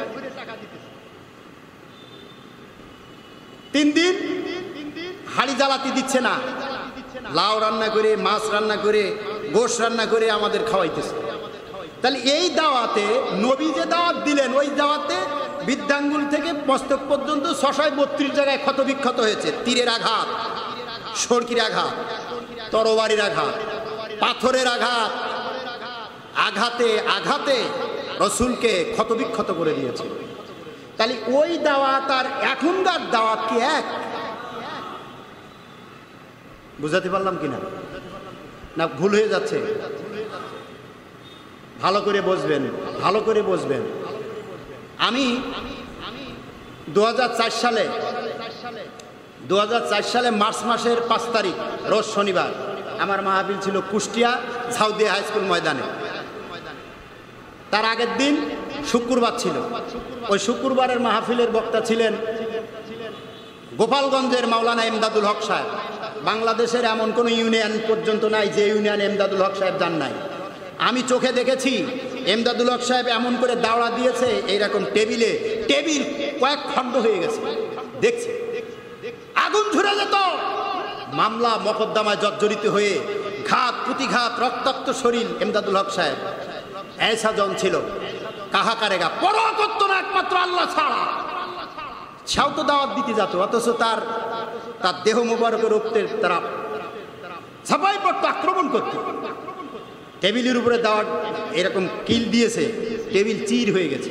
3 দিন হাড়ি জ্বালাতে দিচ্ছে না, লাউ রান্না করে, মাছ রান্না করে, গোশ রান্না করে আমাদের খাওয়াইতেছে। তাহলে এই দাওয়াতে নবী যে দাওয়াত দিলেন, ওই দাওয়াতে বৃদ্ধাঙ্গুল থেকে মস্তক পর্যন্ত 632 জায়গায় ক্ষত বিক্ষত হয়েছে, তীরের আঘাত, সরকির আঘাত, তরবারির আঘাত, পাথরের আঘাত, আঘাতে আঘাতে রসুলকে ক্ষতবিক্ষত করে দিয়েছে। তাহলে ওই দাওয়াত আর এখনকার দাওয়াত কি এক? বুঝাতে পারলাম কিনা? না ভুল হয়ে যাচ্ছে? ভালো করে বুঝবেন, ভালো করে বুঝবেন। আমি 2004 সালে মার্চ মাসের 5 তারিখ রোজ শনিবার আমার মাহফিল ছিল কুষ্টিয়া ঝাউদিয়া হাই স্কুল ময়দানে। তার আগের দিন শুক্রবার ছিল। ওই শুক্রবারের মাহফিলের বক্তা ছিলেন গোপালগঞ্জের মাওলানা এমদাদুল হক সাহেব। বাংলাদেশের এমন কোনো ইউনিয়ন পর্যন্ত নাই যে ইউনিয়নে এমদাদুল হক সাহেব যান নাই। আমি চোখে দেখেছি এমদাদুল হক সাহেব এমন করে দাওয়া দিয়েছে, এইরকম টেবিল কয়েক খণ্ড হয়ে গেছে, দেখছি আগুন ঝরে যেত। মামলা মকদ্দমায় জর্জরিত হয়ে ঘাত প্রতিঘাত, রক্তাক্ত শরীর। এমদাদুল হক সাহেব ऐसा জন ছিল, কাহা কারেগা, পরোয়া করতো না একমাত্র আল্লাহ ছাড়া। সেও তো দাওয়াত দিতে যেত, অথচ তার দেহ মোবারকের উপরে তারা ছাপাই পড়তো, আক্রমণ করত। টেবিলের উপরে দাওয়াত এরকম কিল দিয়েছে, টেবিল চির হয়ে গেছে।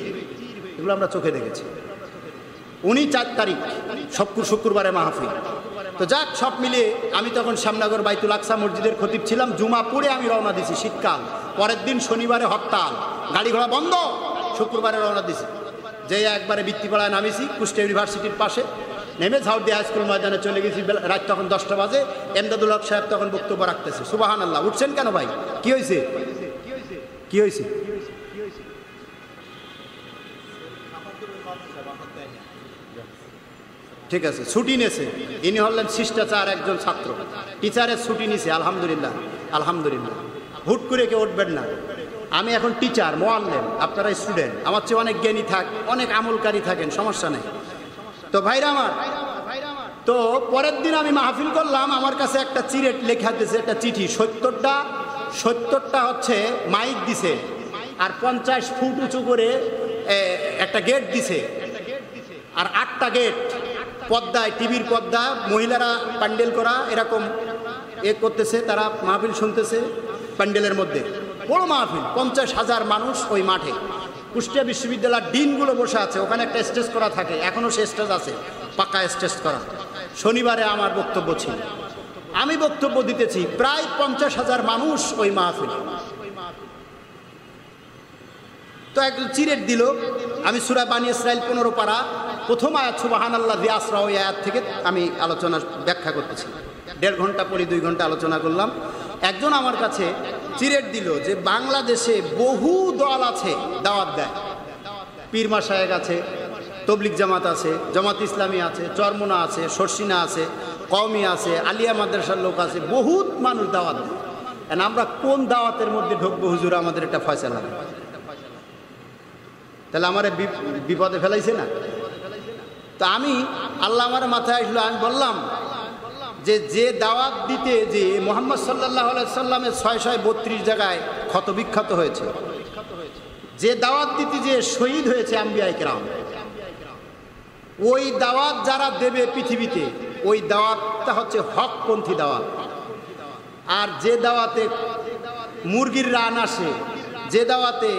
এগুলো আমরা চোখে দেখেছি। 4 তারিখ শুক্রবারে মাহফিল। তো যাক, সব মিলিয়ে আমি তখন শ্যামনগর বাইতুল আকসা মসজিদের খতিব ছিলাম। জুমা পড়ে আমি রওনা দিছি, শীতকাল। পরের দিন শনিবারে হরতাল, গাড়ি ঘোড়া বন্ধ। শুক্রবারে রওনা দিছি, যে একবারে বৃত্তিপাড়ায় নামিছি কুষ্টিয়া ইউনিভার্সিটির পাশে। নেমে ঝাউদিয়া হাই স্কুল ময়দানে চলে গেছি। রাত তখন 10টা বাজে। এমদাদুল হক সাহেব তখন বক্তব্য রাখতেছে। সুবহানাল্লাহ। উঠছেন কেন ভাই? কি হয়েছে? কি হয়েছে? ঠিক আছে, ছুটি নিয়েছে। ইনি হলেন শিষ্টাচার একজন ছাত্র, টিচারের ছুটি নিয়েছে। আলহামদুলিল্লাহ, আলহামদুলিল্লাহ। হুট করে কেউ উঠবেন না। আমি এখন টিচার, মোয়াল্লেম, আপনারা স্টুডেন্ট। আমার চেয়ে অনেক জ্ঞানী থাক, অনেক আমলকারী থাকেন, সমস্যা নেই। তো ভাইরা আমার, তো পরের দিন আমি মাহফিল করলাম। আমার কাছে একটা চিরেট লেখা দিয়েছে, একটা চিঠি। 70টা হচ্ছে মাইক দিছে, আর 50 ফুট উঁচু করে একটা গেট দিছে, আর 8টা গেট পদ্মায়, টিভির পদ্মা, মহিলারা প্যান্ডেল করা এরকম করতেছে। তারা মাহফিল শুনতেছে প্যান্ডেলের মধ্যে। বড় মাহফিল, 50,000 মানুষ ওই মাঠে। কুষ্টিয়া বিশ্ববিদ্যালয়ের ডিনগুলো বসে আছে, ওখানে একটা স্টেজ করা থাকে, এখনও সে স্টেজ আছে, পাকা স্টেজ করা। শনিবারে আমার বক্তব্য ছিল, আমি বক্তব্য দিতেছি। প্রায় 50,000 মানুষ ওই মাহফিল। তো একজন চিরেট দিল। আমি সূরা বানী ইসরাইল 15 পারা প্রথম আয়াত সুবহানাল্লাযী আসরা, ওই আয়াত থেকে আমি আলোচনা ব্যাখ্যা করতেছি। 1.5 ঘন্টা পরে 2 ঘন্টা আলোচনা করলাম। একজন আমার কাছে চিরেট দিল যে বাংলাদেশে বহু দল আছে দাওয়াত দেয়। পীর মাশায়েখ আছে, তবলিগ জামাত আছে, জামাত ইসলামী আছে, চরমোনা আছে, শর্ষিনা আছে, কওমি আছে, আলিয়া মাদ্রাসার লোক আছে, বহুত মানুষ দাওয়াত দেয়। আমরা কোন দাওয়াতের মধ্যে ঢুকবো হুজুর? আমাদের একটা ফয়সালা। তাহলে আমার বিপদে ফেলাইছে না? তা আমি, আল্লাহ আমার মাথায় আসলো, আমি বললাম যে দাওয়াত দিতে যে মুহাম্মদ সাল্লাল্লাহু আলাইহি সাল্লামের 632 জায়গায় ক্ষত বিক্ষত হয়েছে, যে দাওয়াত দিতে যে শহীদ হয়েছে আম্বিয়ায়ে কেরাম, ওই দাওয়াত যারা দেবে পৃথিবীতে, ওই দাওয়াতটা হচ্ছে হকপন্থী দাওয়াত। আর যে দাওয়াতে মুরগির রান আসে, যে দাওয়াতে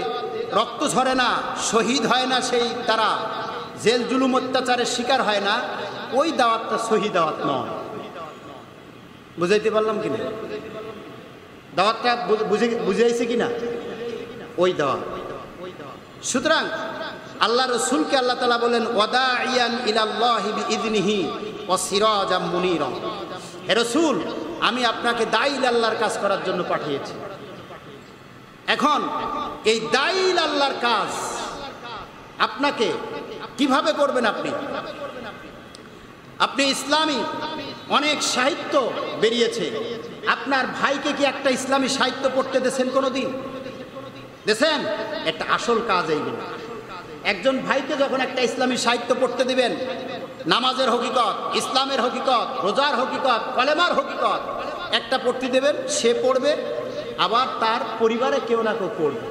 রক্ত ঝরে না, শহীদ হয় না, সেই তারা জেল জুলুম অত্যাচারের শিকার হয় না, ওই দাওয়াতটা সহি দাওয়াত নয়। বুঝাইতে পারলাম কিনা? দাওয়াতটা বুঝাইছে কিনা? ওই দাওয়াত। সুতরাং আল্লাহ রসুলকে আল্লাহ তাআলা বলেন ওয়াদাইয়ান ইলাল্লাহি বিইযনিহি ওয়া সিরাজাম মুনীরা। হে রসুল, আমি আপনাকে দাঈল আল্লাহর কাজ করার জন্য পাঠিয়েছি। এখন এই দাঈল আল্লাহর কাজ আপনাকে কিভাবে করবেন? আপনি ইসলামী অনেক সাহিত্য বেরিয়েছে, আপনার ভাইকে কি একটা ইসলামী সাহিত্য পড়তে দেন কোনোদিন? দেন? একটা আসল কাজ এইগুলো। একজন ভাইকে যখন একটা ইসলামী সাহিত্য পড়তে দিবেন, নামাজের হকিকত, ইসলামের হকিকত, রোজার হকিকত, কলেমার হকিকত একটা পড়তে দেবেন, সে পড়বে, আবার তার পরিবারে কেউ না কেউ পড়বে।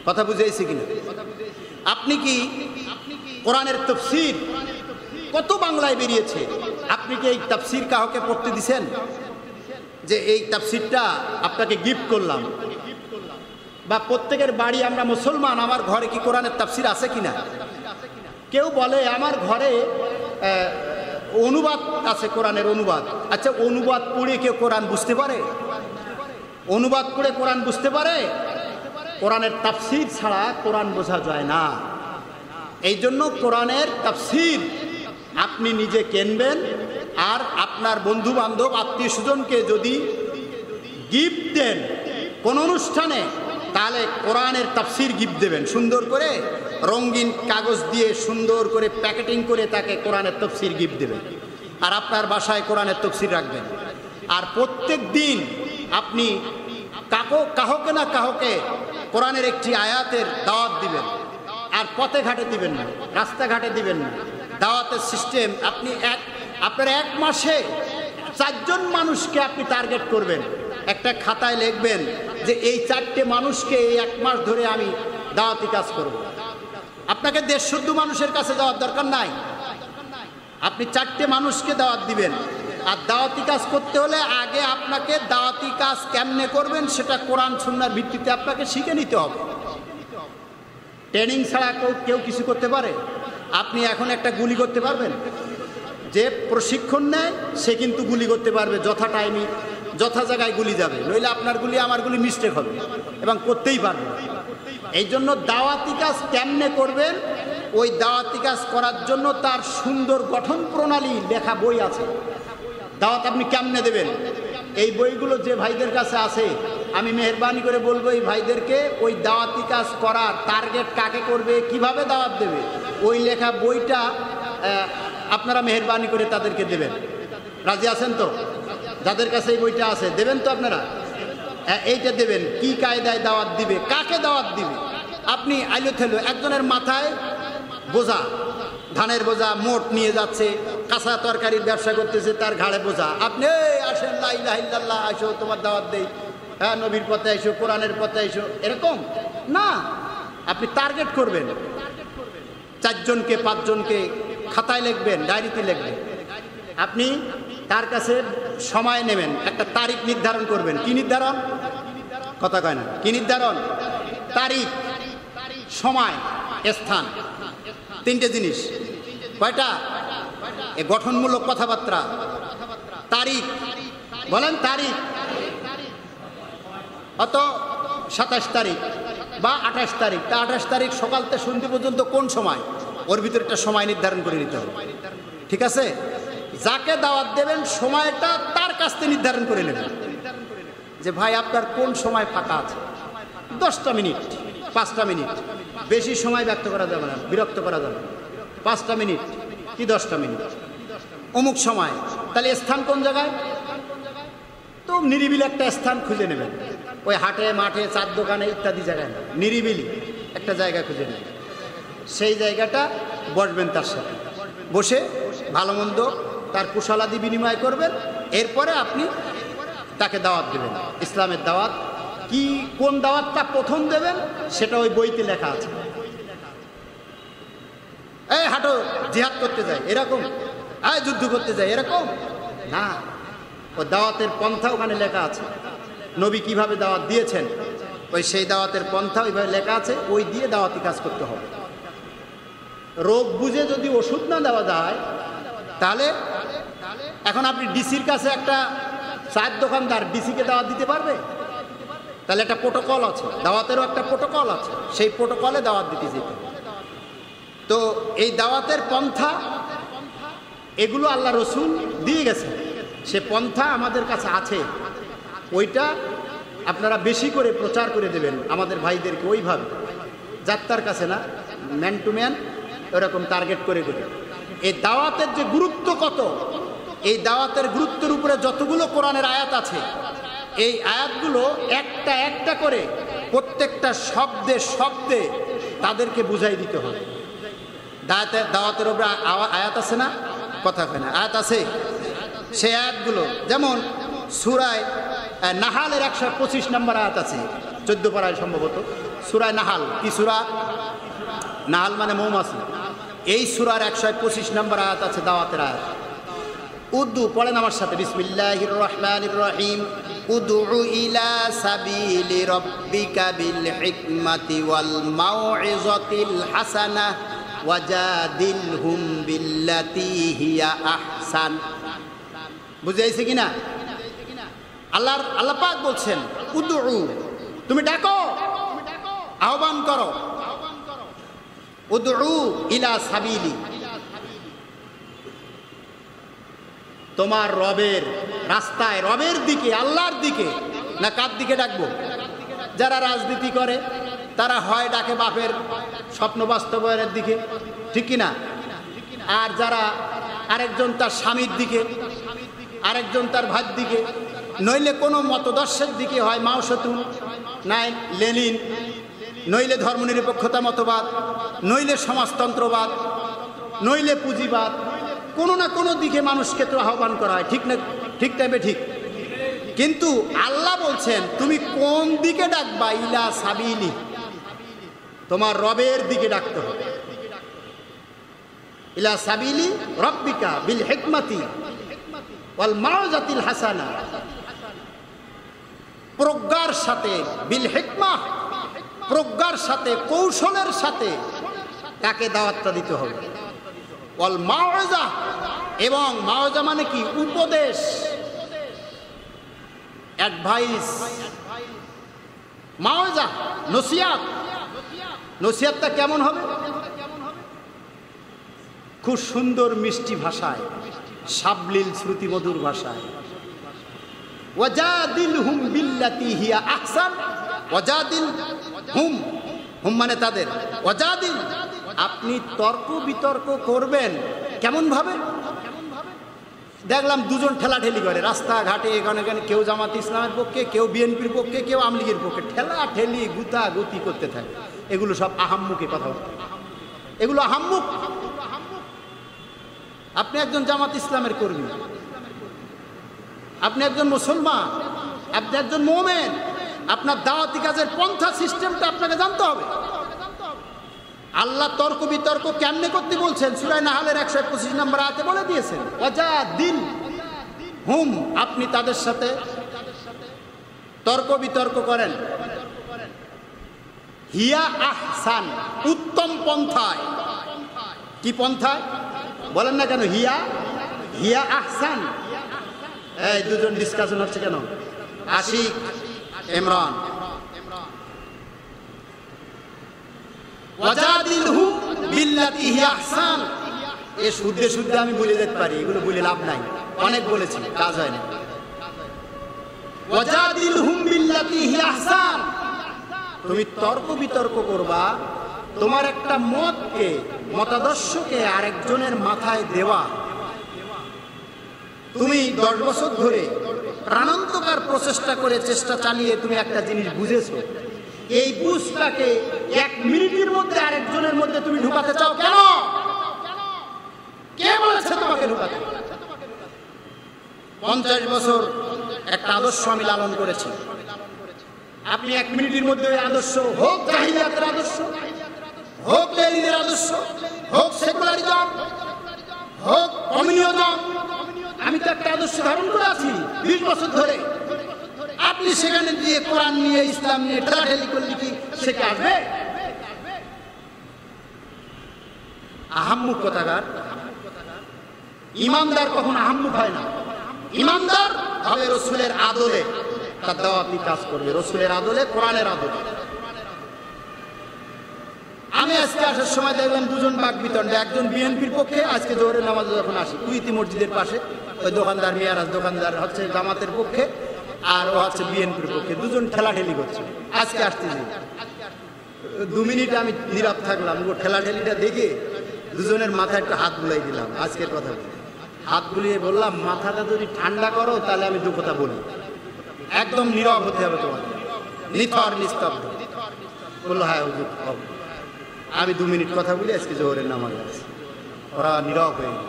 কথা বুঝেছি কিনা? আপনি কি কোরআনের তাফসীর কত বাংলায় বেরিয়েছে, আপনি কি এই তাফসির কাউকে পড়তে দিছেন যে এই তাফসিরটা আপনাকে গিফট করলাম? বা প্রত্যেকের বাড়ি আমরা মুসলমান, আমার ঘরে কি কোরআনের তাফসির আছে কিনা? কেউ বলে আমার ঘরে অনুবাদ আছে, কোরআনের অনুবাদ। আচ্ছা, অনুবাদ পড়ে কেউ কোরআন বুঝতে পারে? অনুবাদ পড়ে কোরআন বুঝতে পারে? কোরআনের তাফসির ছাড়া কোরআন বোঝা যায় না। এই জন্য কোরআনের তাফসির আপনি নিজে কিনবেন, আর আপনার বন্ধু বান্ধব আত্মীয় স্বজনকে যদি গিফট দেন কোন অনুষ্ঠানে, তাহলে কোরআনের তাফসির গিফট দেবেন। সুন্দর করে রঙিন কাগজ দিয়ে সুন্দর করে প্যাকেটিং করে তাকে কোরআনের তাফসির গিফট দেবেন, আর আপনার বাসায় কোরআনের তাফসির রাখবেন। আর প্রত্যেক দিন আপনি কাহকে না কাহকে কোরআনের একটি আয়াতের দাওয়াত দিবেন। আর পথে ঘাটে দিবেন না, রাস্তাঘাটে দিবেন না। দাওয়াতের সিস্টেম আপনি আপনার এক মাসে 4 জন মানুষকে আপনি টার্গেট করবেন। একটা খাতায় লিখবেন যে এই 4টে মানুষকে এই 1 মাস ধরে আমি দাওয়াতি কাজ করব। আপনাকে 150 মানুষের কাছে যাওয়ার দরকার নাই, আপনি 4টে মানুষকে দাওয়াত দিবেন। আর দাওয়াতি কাজ করতে হলে আগে আপনাকে দাওয়াতি কাজ কেমনে করবেন সেটা কোরআন সুন্নাহর ভিত্তিতে আপনাকে শিখে নিতে হবে। ট্রেনিং ছাড়া কেউ কিছু করতে পারে? আপনি এখন একটা গুলি করতে পারবেন? যে প্রশিক্ষণ নেয় সে কিন্তু গুলি করতে পারবে, যথা টাইমে যথা জায়গায় গুলি যাবে। নইলে আপনার গুলি আমার গুলি মিস্টেক হবে এবং করতেই পারবে। এই জন্য দাওয়াতি কাজ কেমনে করবেন, ওই দাওয়াতি কাজ করার জন্য তার সুন্দর গঠন প্রণালী লেখা বই আছে। দাওয়াত আপনি কেমনে দেবেন, এই বইগুলো যে ভাইদের কাছে আছে, আমি মেহরবানি করে বলবো এই ভাইদেরকে ওই দাওয়াতি কাজ করার টার্গেট কাকে করবে, কিভাবে দাওয়াত দেবে, ওই লেখা বইটা আপনারা মেহরবানি করে তাদেরকে দেবেন। রাজি আছেন তো? যাদের কাছে এই বইটা আছে দেবেন তো আপনারা? এইটা দেবেন, কি কায়দায় দাওয়াত দিবে, কাকে দাওয়াত দিবে। আপনি আইলো থেলো একজনের মাথায় বোঝা, ধানের বোঝা মোট নিয়ে যাচ্ছে, কাঁচা তরকারির ব্যবসা করতেছে, তার ঘাড়ে বোঝা। আপনি আসেন লা ইলাহা ইল্লাল্লাহ, আসো তোমার দাওয়াত দেই, হ্যাঁ নবীর পথে আইসো, কোরআনের পথে আইসো, এরকম না। আপনি টার্গেট করবেন 4 জনকে 5 জনকে, খাতায় লিখবেন, ডায়েরিতে লিখবেন। আপনি তার কাছে সময় নেবেন, একটা তারিখ নির্ধারণ করবেন। কি নির্ধারণ? কথা কয় না, কি নির্ধারণ? তারিখ, সময়, স্থান, 3টে জিনিস। কয়টা? এ গঠনমূলক কথাবার্তা। তারিখ বলেন, তারিখ অত 27 তারিখ বা 28 তারিখ, তা 28 তারিখ সকাল থেকে সন্ধ্যে পর্যন্ত কোন সময়, ওর ভিতরে একটা সময় নির্ধারণ করে নিতে হবে। ঠিক আছে? যাকে দাওয়াত দেবেন সময়টা তার কাছ থেকে নির্ধারণ করে নেবেন যে ভাই আপনার কোন সময় ফাঁকা আছে। 10টা মিনিট, 5টা মিনিট, বেশি সময় ব্যক্ত করা যাবে না, বিরক্ত করা যাবে না। 5টা মিনিট কি 10টা মিনিট, অমুক সময়। তাহলে স্থান কোন জায়গায়? তো নিরিবিলি একটা স্থান খুঁজে নেবেন, ওই হাটে মাঠে, চার দোকানে ইত্যাদি জায়গায় না, নিরিবিলি একটা জায়গা খুঁজে নেবেন। সেই জায়গাটা বসবেন, তার সাথে বসে ভালো মন্দ তার কুশলাদি বিনিময় করবেন। এরপরে আপনি তাকে দাওয়াত দেবেন, ইসলামের দাওয়াত। কি কোন দাওয়াতটা প্রথম দেবেন সেটা ওই বইতে লেখা আছে। এই হাঁটো জিহাদ করতে যায় এরকম, এই যুদ্ধ করতে যায় এরকম না। ও দাওয়াতের পন্থা ওখানে লেখা আছে, নবী কিভাবে দাওয়াত দিয়েছেন, ওই সেই দাওয়াতের পন্থা ওইভাবে লেখা আছে, ওই দিয়ে দাওয়াতি কাজ করতে হবে। রোগ বুঝে যদি ওষুধ না দেওয়া যায়, তাহলে এখন আপনি ডিসির কাছে একটা চায়ের দোকানদার ডিসিকে দাওয়াত দিতে পারবে? তাহলে একটা প্রোটোকল আছে, দাওয়াতেরও একটা প্রোটোকল আছে, সেই প্রোটোকলে দাওয়াত দিতে যেতে। তো এই দাওয়াতের পন্থা এগুলো আল্লাহ রসুল দিয়ে গেছেন, সে পন্থা আমাদের কাছে আছে। ওইটা আপনারা বেশি করে প্রচার করে দেবেন আমাদের ভাইদেরকে, ওইভাবে যাত্রার কাছে না, ম্যান টু ম্যান এরকম টার্গেট করে করে। এই দাওয়াতের যে গুরুত্ব কত, এই দাওয়াতের গুরুত্বের উপরে যতগুলো কোরআনের আয়াত আছে, এই আয়াতগুলো একটা একটা করে প্রত্যেকটা শব্দে শব্দে তাদেরকে বুঝাই দিতে হবে। দাওয়াতের উপরে আয়াত আছে না? কথা হয় না, আয়াত আছে। সেই আয়াতগুলো যেমন সূরায়ে নাহালের 125 নম্বর আয়াত আছে, 14 পারায় সম্ভবত। সূরায়ে নাহাল, কি সূরা? নাহাল মানে মৌমাছি। এই সূরার 125 নম্বর আয়াত আছে দাওয়াতের আয়াত। উদু পড়েন আমার সাথে, বিসমিল্লাহির রহমানির রহিম। উদু ইলা সাবিলি রাব্বিকা বিল হিকমাতি ওয়াল মাউইযাতিল হাসানাহ ওয়াজাদিলহুম বিল্লাতী হিয়া আহসান। বুঝাইছে কিনা? আল্লাহ পাক বলছেন উদু, তুমি ডাকো, আহ্বান করো। উদু ইলা সাবিলি, তোমার রবের রাস্তায়, রবের দিকে, আল্লাহর দিকে। না কার দিকে ডাকবো? যারা রাজনীতি করে তারা হয় ডাকে বাপের স্বপ্ন বাস্তবায়নের দিকে, ঠিক কিনা? আর যারা আরেকজন তার স্বামীর দিকে, আরেকজন তার ভাইয়ের দিকে, নইলে কোনো মতদর্শের দিকে, হয় মাও সেতুং, নাই লেনিন, নইলে ধর্মনিরপেক্ষতা মতবাদ, নইলে সমাজতন্ত্রবাদ, নইলে পুঁজিবাদ। কোনো না কোনো দিকে মানুষকে তো আহ্বান করা হয়, ঠিক না? ঠিক টাইমে ঠিক। কিন্তু আল্লাহ বলছেন তুমি কোন দিকে ডাকবা? ইলা সাবিলি, তোমার রবের দিকে ডাকতে হবে। ইলা সাবিলি রাব্বিকা বিল হিকমাতি ওয়াল মাউইযাতিল হাসানা, প্রজ্ঞার সাথে, বিল হিকমাহ, প্রজ্ঞার সাথে, কৌশলের সাথে তাকে দাওয়াতটা দিতে হবে। ওয়াল মাউইযা, এবং মাউইযা মানে কি? উপদেশ, অ্যাডভাইস। মাউইযা নসিহত। নসিহতটা কেমন হবে? খুব সুন্দর মিষ্টি ভাষায়, সাবলীল শ্রুতিমধুর ভাষায়। ওয়াজাদিলহুম বিল্লাতী হিয়া আহসান। ওয়াজাদিলহুম, হুম মানে তাদের, ওয়াজাদিল, আপনি তর্ক বিতর্ক করবেন কেমন ভাবে? দেখলাম দুজন ঠেলাঠেলি করে রাস্তাঘাটে, এখানে কেউ জামাত ইসলামের পক্ষে, কেউ বিএনপির পক্ষে, কেউ আওয়ামী লীগের পক্ষে, ঠেলাঠেলি গুতা গুতি করতে থাকে। এগুলো সব আহাম্মুকে কথাবার্তা, এগুলো আহাম্মুক। আপনি একজন জামাত ইসলামের কর্মী, আপনি একজন মুসলমান, আপনি একজন মুমিন, আপনার দাওয়াতি কাজের পন্থা সিস্টেমটা আপনাকে জানতে হবে। আল্লাহ তর্ক বিতর্ক কেমনে করতে বলছেন সূরা নাহলের 125 নম্বর আয়াতে বলে দিয়েছেন, ওয়াজাদিলহুম, আপনি তাদের সাথে তর্ক বিতর্ক করেন। হিয়া আহসান, উত্তম পন্থায়। কি পন্থায় বলেন না কেন? হিয়া, হিয়া আহসান। এই দুজন ডিসকাশন হচ্ছে কেন? আশিক ইমরান। ওয়াজাদিলহুম বিল্লাতী হিয়া আহসান। এ শুদ্ধে শুদ্ধে আমি বলে যেতে পারি, এগুলো বলে লাভ নাই, অনেক বলেছি, কাজ হয় না। ওয়াজাদিলহুম বিল্লাতী হিয়া আহসান, তুমি তর্ক বিতর্ক করবা, তোমার একটা মতকে, মতাদর্শকে আরেকজনের মাথায় দেওয়া। তুমি 10 বছর ধরে প্রাণান্তকার প্রচেষ্টা করে, চেষ্টা চালিয়ে তুমি একটা জিনিস বুঝেছো, এই বুঝটাকে 1 মিনিটের মধ্যে আরেকজনের মধ্যে তুমি ঢুকাতে চাও কেন? কে বলেছে তোমাকে ঢুকাতে? 50 বছর একটা আদর্শ আমি লালন করেছি। আপনি 1 মিনিটের মধ্যে ওই আদর্শ, হোক জাহিলিয়াতের আদর্শ, হোক লেনিনের আদর্শ, হোক সেকুলারিজম, হোক কমিউনিজম, আমি তো একটা আদর্শ ধারণ করে আছি 20 বছর ধরে। আপনি সেখানে দিয়ে কোরআন নিয়ে, ইসলাম নিয়ে ঠেলাঠেলি করলে কি সে কি আসবে? আহাম্মুক কথাকার। ইমানদার কখন আহাম্মুক হয় না। ইমানদার হবে রসুলের আদলে, তার দাওয়াতি কাজ করবে, রসুলের আদলে, কোরআনের আদলে। আমি আজকে আসার সময় দেখলাম দুজন বাক বিতণ্ডে, একজন বিএনপির পক্ষে, আজকে জোহরের নামাজে যখন আসি কুইতি মসজিদের পাশে ওই দোকানদার, মিয়ারাজ দোকানদার হচ্ছে জামাতের পক্ষে, আর ও হচ্ছে বিএনপির পক্ষে, দুজন ঠেলাঠেলি করছে। আজকে আসতেছি 2 মিনিট আমি নীরব থাকলাম, ও ঠেলাঠেলিটা দেখে দুজনের মাথায় একটা হাত বুলাই দিলাম। আজকের কথা হাত বুলিয়ে বললাম, মাথাটা যদি ঠান্ডা করো তাহলে আমি 2 কথা বলি, একদম নীরব হতে হবে তোমার, নিথর নিস্তব্ধ। বললো হ্যাঁ হুজুর। আমি 2 মিনিট কথা বলি, আজকে জোহরের নামাজ আছে। ওরা নীরব হয়ে গেল।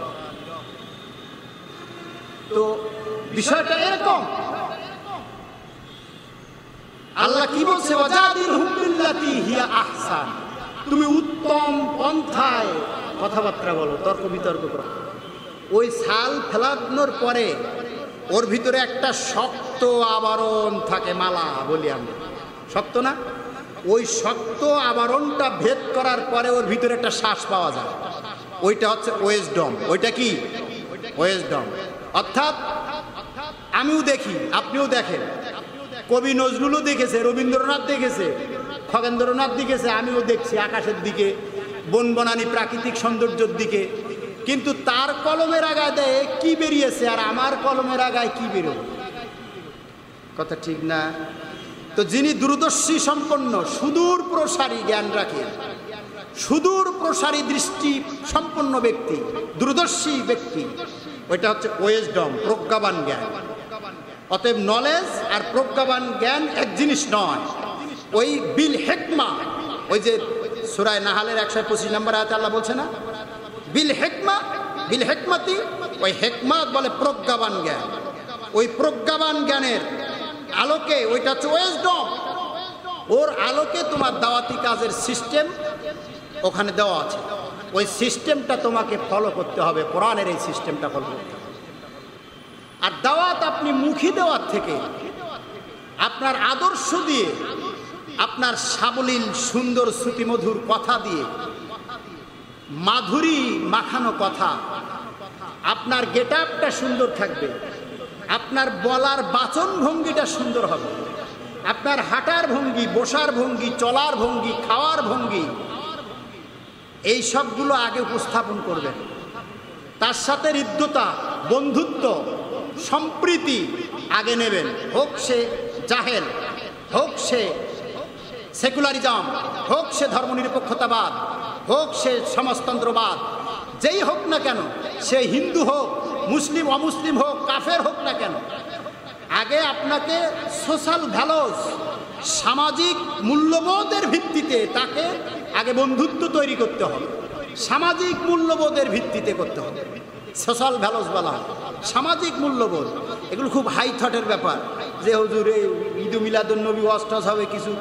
তো বিষয়টা এরকম। আল্লাহ কি বলছে? ওয়াজাদিলহুম বিল্লাতী হিয়া আহসান, তুমি উত্তম পন্থায় কথাবার্তা বলো, তর্ক বিতর্ক করো। ওই ছাল ফেলানোর পরে ওর ভিতরে একটা শক্ত আবরণ থাকে, মালা বলি আমরা, শক্ত না? ওই শক্ত আবরণটা ভেদ করার পরে ওর ভিতরে একটা শ্বাস পাওয়া যায়, ওইটা হচ্ছে ওয়েজডম। ওইটা কি? ওয়েজডম। অর্থাৎ আমিও দেখি, আপনিও দেখেন, কবি নজরুলও দেখেছে, রবীন্দ্রনাথ দেখেছে, খগেন্দ্রনাথ দেখেছে, আমিও দেখছি আকাশের দিকে, বনবনানি প্রাকৃতিক সৌন্দর্যের দিকে। কিন্তু তার কলমের আগায় দেয় কি বেরিয়েছে, আর আমার কলমের আগায় কি বেরোবে? কথা ঠিক না? তো যিনি দূরদর্শী সম্পন্ন, সুদূর প্রসারী জ্ঞান রাখে, সুদূর প্রসারী দৃষ্টি সম্পন্ন ব্যক্তি, দূরদর্শী ব্যক্তি, ওইটা হচ্ছে ওয়েজডম, প্রজ্ঞাবান জ্ঞান। অতএব নলেজ আর প্রজ্ঞাবান জ্ঞান এক জিনিস নয়। ওই বিল হেকমা, ওই যে সূরা নাহালের 125 নম্বর আয়াতে আল্লাহ বলছে না, বিল হেকমা, বিল হেকমাতি, ওই হেকমাত বলে প্রজ্ঞাবান জ্ঞান। ওই প্রজ্ঞাবান জ্ঞানের আলোকে, ওইটা হচ্ছে ওয়েজডম, ওর আলোকে তোমার দাওয়াতি কাজের সিস্টেম ওখানে দেওয়া আছে। ওই সিস্টেমটা তোমাকে ফলো করতে হবে, কোরআনের এই সিস্টেমটা ফলো করতে হবে। আর দাওয়াত আপনি মুখী দেওয়ার থেকে, আপনার আদর্শ দিয়ে, আপনার সাবলীল সুন্দর শ্রুতিমধুর কথা দিয়ে, মাধুরী মাখানো কথা, আপনার গেট আপটা সুন্দর থাকবে, আপনার বলার বাচন ভঙ্গিটা সুন্দর হবে, আপনার হাঁটার ভঙ্গি, বসার ভঙ্গি, চলার ভঙ্গি, খাওয়ার ভঙ্গি, এই সবগুলো আগে উপস্থাপন করবেন। তার সাথে হৃদ্যতা, বন্ধুত্ব, সম্প্রীতি আগে নেবেন। হোক সে জাহেল, হোক সে সেকুলারিজম, হোক সে ধর্মনিরপেক্ষতাবাদ, হোক সে সমাজতন্ত্রবাদ, যেই হোক না কেন, সে হিন্দু হোক, মুসলিম অমুসলিম হোক, কাফের হোক না কেন, আগে আপনাকে সোশ্যাল ভ্যালুস, সামাজিক মূল্যবোধের ভিত্তিতে তাকে আগে বন্ধুত্ব তৈরি করতে হবে। সামাজিক মূল্যবোধের ভিত্তিতে করতে হবে। সোশ্যাল ভ্যালুস বলা হয়, সামাজিক মূল্যবোধ। এগুলো খুব হাই থটের ব্যাপার, যে হুজুর এই ঈদ মিলাদুন নবী ওয়াজ হবে, কিছু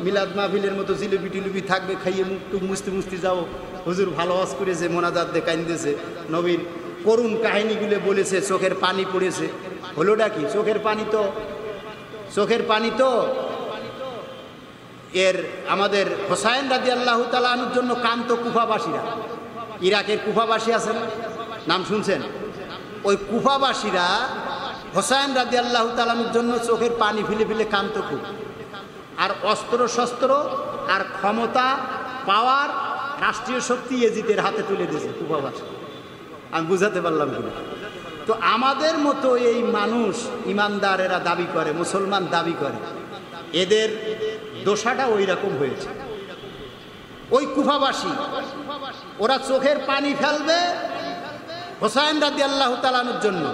মিলাদ মাহফিলের মতো জিলিপি টিলিপি থাকবে, খাইয়ে মুখ টুক মুছতে মুছতে যাও, হুজুর ভালো ওয়াজ করেছে, মোনাজাত দিয়ে কান্দেছে, নবীর করুণ কাহিনীগুলো বলেছে, চোখের পানি পড়েছে। হলোটা কি? চোখের পানি তো এর আমাদের হোসাইন রাদিয়াল্লাহু তাআলা আনহুর জন্য কান্ত কুফাবাসীরা, ইরাকের কুফাবাসী আছেন, নাম শুনছেন? ওই কুফাবাসীরা হোসাইন রাদিয়াল্লাহু তাআলা আনহুর জন্য চোখের পানি ফেলে ফেলে কান্ত খুব। আর অস্ত্র শস্ত্র আর ক্ষমতা, পাওয়ার, রাষ্ট্রীয় শক্তি এজিদের হাতে তুলে দিয়েছে কুফাবাসী। আমি বুঝাতে পারলাম কিনা? তো আমাদের মতো এই মানুষ ইমানদার এরা দাবি করে, মুসলমান দাবি করে, এদের দোষাটা ওই রকম হয়েছে। ওই কুফাবাসী ওরা চোখের পানি ফেলবে হোসাইন রাদিয়াল্লাহু তাআলা আনহুর জন্য,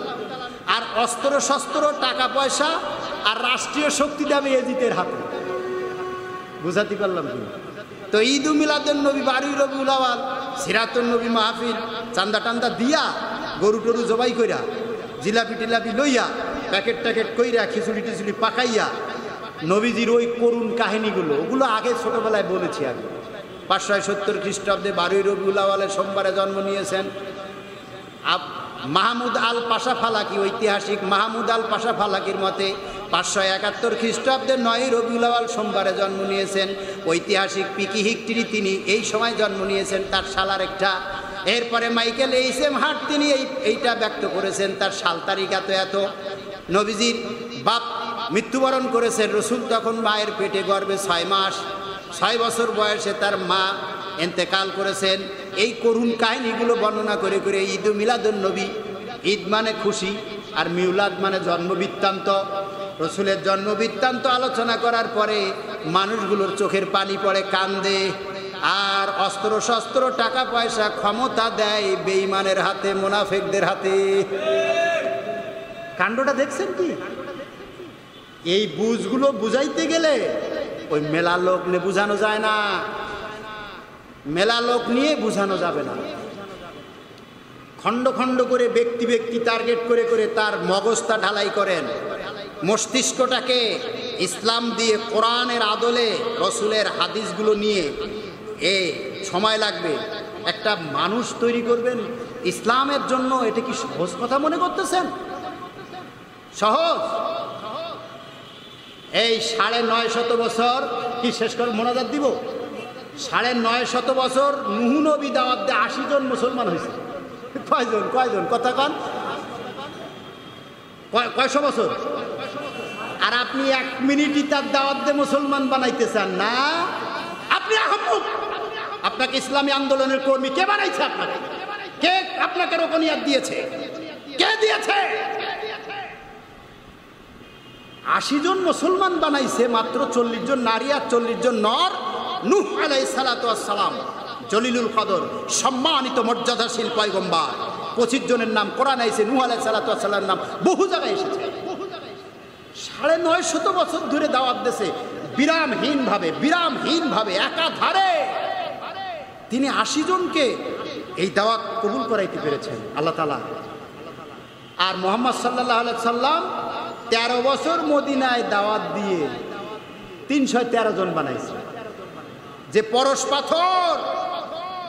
আর অস্ত্র শস্ত্র, টাকা পয়সা আর রাষ্ট্রীয় শক্তি দেবে এজিদের হাতে। বুঝাতে পারলাম কি? তো ঈদ মিলাদুন নবী, 12 রবিউল আউয়াল, সিরাতুন নবী মাহফিল, চান্দা টান্দা দিয়া, গরু টরু জবাই কইরা, জিলাপি টিলাপি লইয়া, প্যাকেট ট্যাকেট কইরা, খিচুড়ি টিচুড়ি পাকাইয়া, নবীজির ওই করুণ কাহিনীগুলো, ওগুলো আগে ছোটোবেলায় বলেছি। আগে 570 খ্রিস্টাব্দে 12 রবিউল আউয়ালের সোমবারে জন্ম নিয়েছেন মাহমুদ আল পাশা ফালাকি, ঐতিহাসিক মাহমুদ আল পাশা ফালাকির মতে 571 খ্রিস্টাব্দে 9 রবিউল আউয়াল সোমবারে জন্ম নিয়েছেন। ঐতিহাসিক পিকি হিকটিরি তিনি এই সময় জন্ম নিয়েছেন, তার সালার একটা। এরপরে মাইকেল এইচএম হার্ট তিনি এইটা ব্যক্ত করেছেন, তার সাল তারিখ এত এত। নবীজির বাপ মৃত্যুবরণ করেছেন, রসুল তখন মায়ের পেটে গর্ভে 6 মাস, 6 বছর বয়সে তার মা এন্তেকাল করেছেন। এই করুণ কাহিনীগুলো বর্ণনা করে করে ঈদ মিলাদুন নবী, ঈদ মানে খুশি আর মিউলাদ মানে জন্মবৃত্তান্ত, রসুলের জন্মবৃত্তান্ত আলোচনা করার পরে মানুষগুলোর চোখের পানি পড়ে, কান্দে। আর অস্ত্র শস্ত্র, টাকা পয়সা, ক্ষমতা দেয় বেঈমানের হাতে, মুনাফিকদের হাতে। কাণ্ডটা দেখছেন কি? এই বুঝগুলো বুঝাইতে গেলে ওই মেলা লোক নিয়ে বুঝানো যায় না, মেলা লোক নিয়ে বুঝানো যাবে না। খণ্ড খণ্ড করে ব্যক্তি ব্যক্তি টার্গেট করে করে তার মগজটা ঢালাই করেন, মস্তিষ্কটাকে ইসলাম দিয়ে, কোরআনের আদলে, রসুলের হাদিসগুলো নিয়ে সময় লাগবে। একটা মানুষ তৈরি করবেন ইসলামের জন্য এটা কি সহজ কথা মনে করতেছেন? সহজ? এই 950 বছর কি শেষ করে মোনাজাত দিব? 950 বছর নূহ নবী দাওয়াত দিয়ে 80 জন মুসলমান হয়েছে। কয়জন কথা কন? কয়শো বছর? আর আপনি 1 মিনিটই তার দাওয়াত দিয়ে মুসলমান বানাইতে চান না? আপনি আহম্মক। আপনাকে ইসলামী আন্দোলনের কর্মী কে বানাইছে? আপনাকে কে আপনাকে রোকনিয়াত দিয়েছে? কে দিয়েছে? 80 জন মুসলমান বানাইছে মাত্র 40 জন নারী আর 40 জন নর। নূহ আলাইহিস সালাতু ওয়াস সালাম জলিলুল কদর, সম্মানিত মর্যাদাশীল পয়গম্বর। 25 জনের নাম কোরআনে আছে, নূহ আলাইহিস সালাতু ওয়াস সালামের নাম বহু জায়গায় এসেছে। 950 বছর ধরে দাওয়াত দিয়েছে বিরামহীন ভাবে একাধারে। তিনি 80 জনকে এই দাওয়াত কবুল করাইতে পেরেছেন আল্লাহ তাআলা। আর মুহাম্মদ সাল্লাল্লাহু আলাইহি সাল্লাম 13 বছর মদিনায় দাওয়াত দিয়ে 313 জন বানাইছে। যে পরশ পাথর,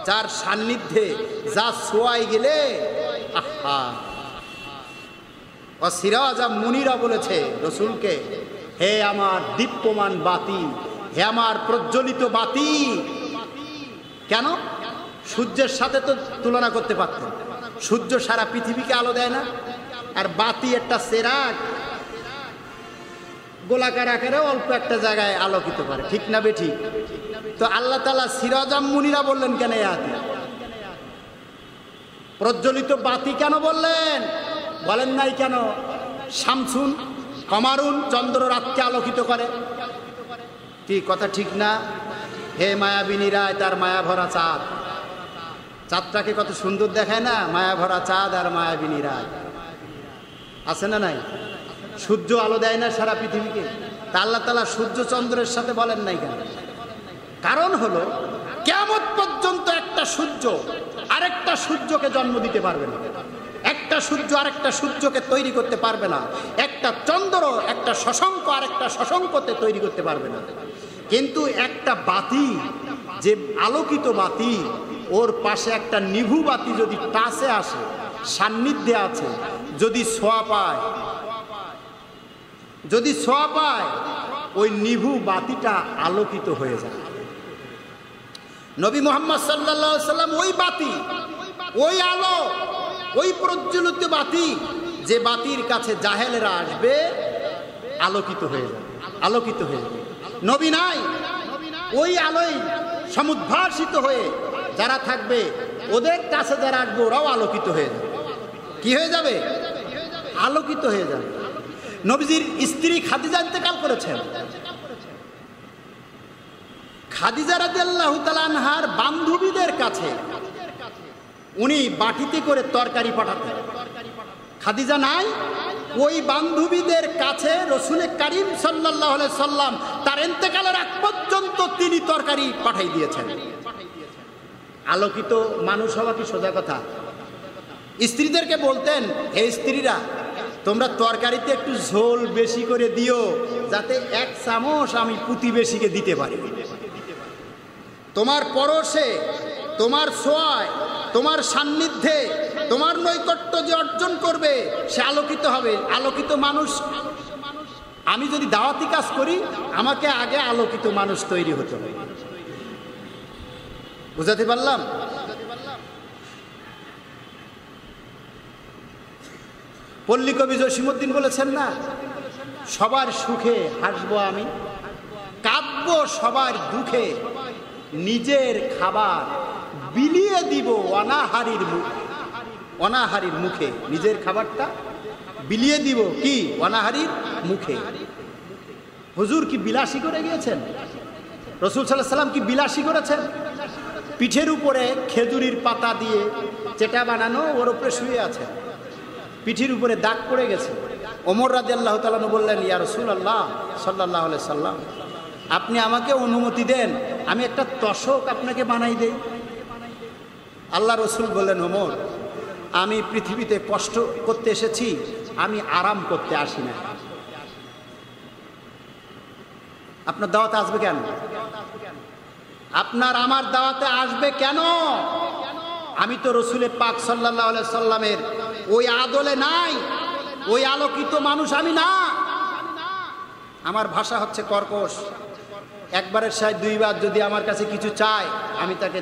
যার সান্নিধ্যে যা ছোঁয়াই গেলে আহা। সিরাজা মুনিরা বলেছে রসুলকে, হে আমার দীপ্যমান বাতি, হে আমার প্রজ্বলিত বাতি। কেন? সূর্যের সাথে তো তুলনা করতে পারতেন। সূর্য সারা পৃথিবীকে আলো দেয় না, আর বাতি একটা চেরাগ গোলাকার আকারে অল্প একটা জায়গায় আলোকিত করে, ঠিক না বেঠিক? তো আল্লাহ তাআলা সিরাজাম মুনিরা বললেন কেন? প্রজ্বলিত বাতি কেন বললেন? বলেন নাই কেন শামসুন কমারুন, চন্দ্র রাতকে আলোকিত করে? কি কথা ঠিক না? হে মায়াবিনী রায়, তার মায়া ভরা চাঁদ, চাঁদটাকে কত সুন্দর দেখায় না? মায়া ভরা চাঁদ আর মায়াবিনী রায় আছে না নাই? সূর্য আলো দেয় না সারা পৃথিবীকে? তা আল্লাহ তাআলা সূর্য চন্দ্রের সাথে বলেন নাই কেন? কারণ হলো কিয়ামত পর্যন্ত একটা সূর্য আরেকটা সূর্যকে জন্ম দিতে পারবে না, একটা সূর্য আরেকটা সূর্যকে তৈরি করতে পারবে না, একটা চন্দ্র একটা শশাঙ্ক আরেকটা শশাঙ্কতে তৈরি করতে পারবে না। কিন্তু একটা বাতি, যে আলোকিত বাতি, ওর পাশে একটা নিভু বাতি যদি টাচে আসে, সান্নিধ্যে আছে, যদি ছোঁয়া পায়, ওই নিভু বাতিটা আলোকিত হয়ে যায়। নবী মুহাম্মদ সাল্লাল্লাহু আলাইহি সাল্লাম ওই বাতি, ওই আলো, ওই প্রজ্বলিত বাতি, যে বাতির কাছে জাহেলেরা আসবে আলোকিত হয়ে যাবে। নবী নাই, ওই আলোয় সমুদ্ভাসিত হয়ে যারা থাকবে, ওদের কাছে যারা আসবে ওরাও আলোকিত হয়ে যাবে। কি হয়ে যাবে? আলোকিত হয়ে যাবে। নবীজির স্ত্রী খাদিজা ইন্তেকাল করেছেন। খাদিজা রাদিয়াল্লাহু তাআলা আনহার বান্ধবীদের কাছে উনি বাটিতে করে তরকারি পাঠাতেন। খাদিজা নাই, ওই বান্ধবীদের কাছে রাসূল করিম সাল্লাল্লাহু আলাইহি সাল্লাম তার ইন্তেকালের আগ পর্যন্ত তিনি তরকারি পাঠিয়ে দিয়েছেন। আলোকিত মানুষ হওয়া কি সোজা কথা? স্ত্রীদেরকে বলতেন, হে স্ত্রীরা, তোমরা তরকারিতে একটু ঝোল বেশি করে দিও, যাতে 1 চামচ আমি প্রতিবেশীকে দিতে পারি। তোমার পরশে, তোমার ছোঁয়ায়, তোমার সান্নিধ্যে, তোমার নৈকট্য যে অর্জন করবে সে আলোকিত হবে। আলোকিত মানুষ, আমি যদি দাওয়াতি কাজ করি, আমাকে আগে আলোকিত মানুষ তৈরি হতে হবে। বুঝাতে পারলাম? পল্লী কবি জসীমউদ্দিন বলেছেন না, সবার সুখে হাসবো আমি, কাঁদবো সবার দুঃখে, নিজের খাবার বিলিয়ে দিব অনাহারীর মুখে। নিজের খাবারটা বিলিয়ে দিব কি? অনাহারীর মুখে। হুজুর কি বিলাসী করে গিয়েছেন? রাসূল সাল্লাল্লাহু আলাইহি সাল্লাম কি বিলাসী করেছেন? পিঠের উপরে খেজুরির পাতা দিয়ে চেটা বানানো, ওর উপরে শুয়ে আছে, পিঠের উপরে দাগ পড়ে গেছে। ওমর রাদিয়াল্লাহু তাআলা বললেন, ইয়া রাসূলুল্লাহ সাল্লাল্লাহু আলাইহি সাল্লাম, আপনি আমাকে অনুমতি দেন, আমি একটা তশক আপনাকে বানাই দেই। আল্লাহ রসুল বললেন, ওমর, আমি পৃথিবীতে কষ্ট করতে এসেছি, আমি আরাম করতে আসি না। আপনার দাওয়াতে আসবে কেন? আপনার আমার দাওয়াতে আসবে কেন? আমি তো রসুলে পাক সাল্লাল্লাহু আলাইহি সাল্লামের ওই আদলে নাই, ওই আলোকিত মানুষ আমি না। আমার ভাষা হচ্ছে কর্কশ। একবারের সাথে দুইবার যদি আমার কাছে কিছু চায় আমি তাকে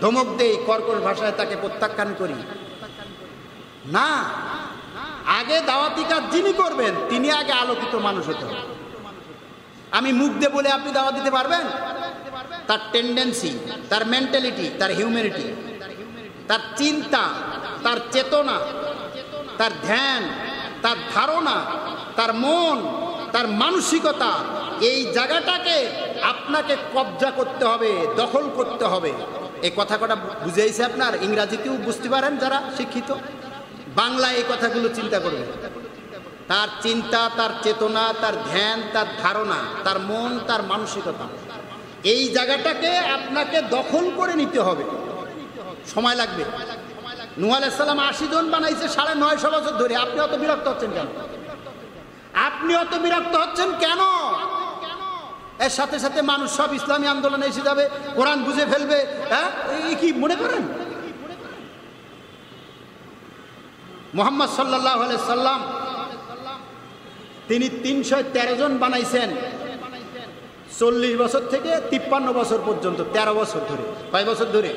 ধমক দেই, কর্কশ ভাষায় তাকে প্রত্যাখ্যান করি না। আগে দাওয়াতি কাজ যিনি করবেন তিনি আগে আলোকিত মানুষ হতে হবে। আমি মুখ দিয়ে বলে আপনি দাওয়াত দিতে পারবেন? তার টেন্ডেন্সি, তার মেন্টালিটি, তার হিউম্যানিটি, তার চিন্তা, তার চেতনা, তার ধ্যান, তার ধারণা, তার মন, তার মানসিকতা, এই জায়গাটাকে আপনাকে কবজা করতে হবে, দখল করতে হবে। এই কথা কটা বুঝেইছে আপনার? ইংরাজিতেও বুঝতে পারেন যারা শিক্ষিত, বাংলায় এই কথাগুলো চিন্তা করবেন। তার চিন্তা, তার চেতনা, তার ধ্যান, তার ধারণা, তার মন, তার মানসিকতা, এই জায়গাটাকে আপনাকে দখল করে নিতে হবে। সময় লাগবে। নূহ আলাইহিস সালাম 80 জন বানাইছে 950 বছর ধরে। আপনি অত বিরক্ত হচ্ছেন কেন? আপনি অত বিরক্ত হচ্ছেন কেন? এর সাথে সাথে মানুষ সব ইসলামী আন্দোলনে এসে যাবে, কোরআন বুঝে ফেলবে। হ্যাঁ, এই কি মনে করেন? মুহাম্মদ সাল্লাল্লাহু আলাইহি সাল্লাম তিনি 313 জন বানাইছেন 40 বছর থেকে 53 বছর পর্যন্ত, 13 বছর ধরে। কয় বছর ধরে?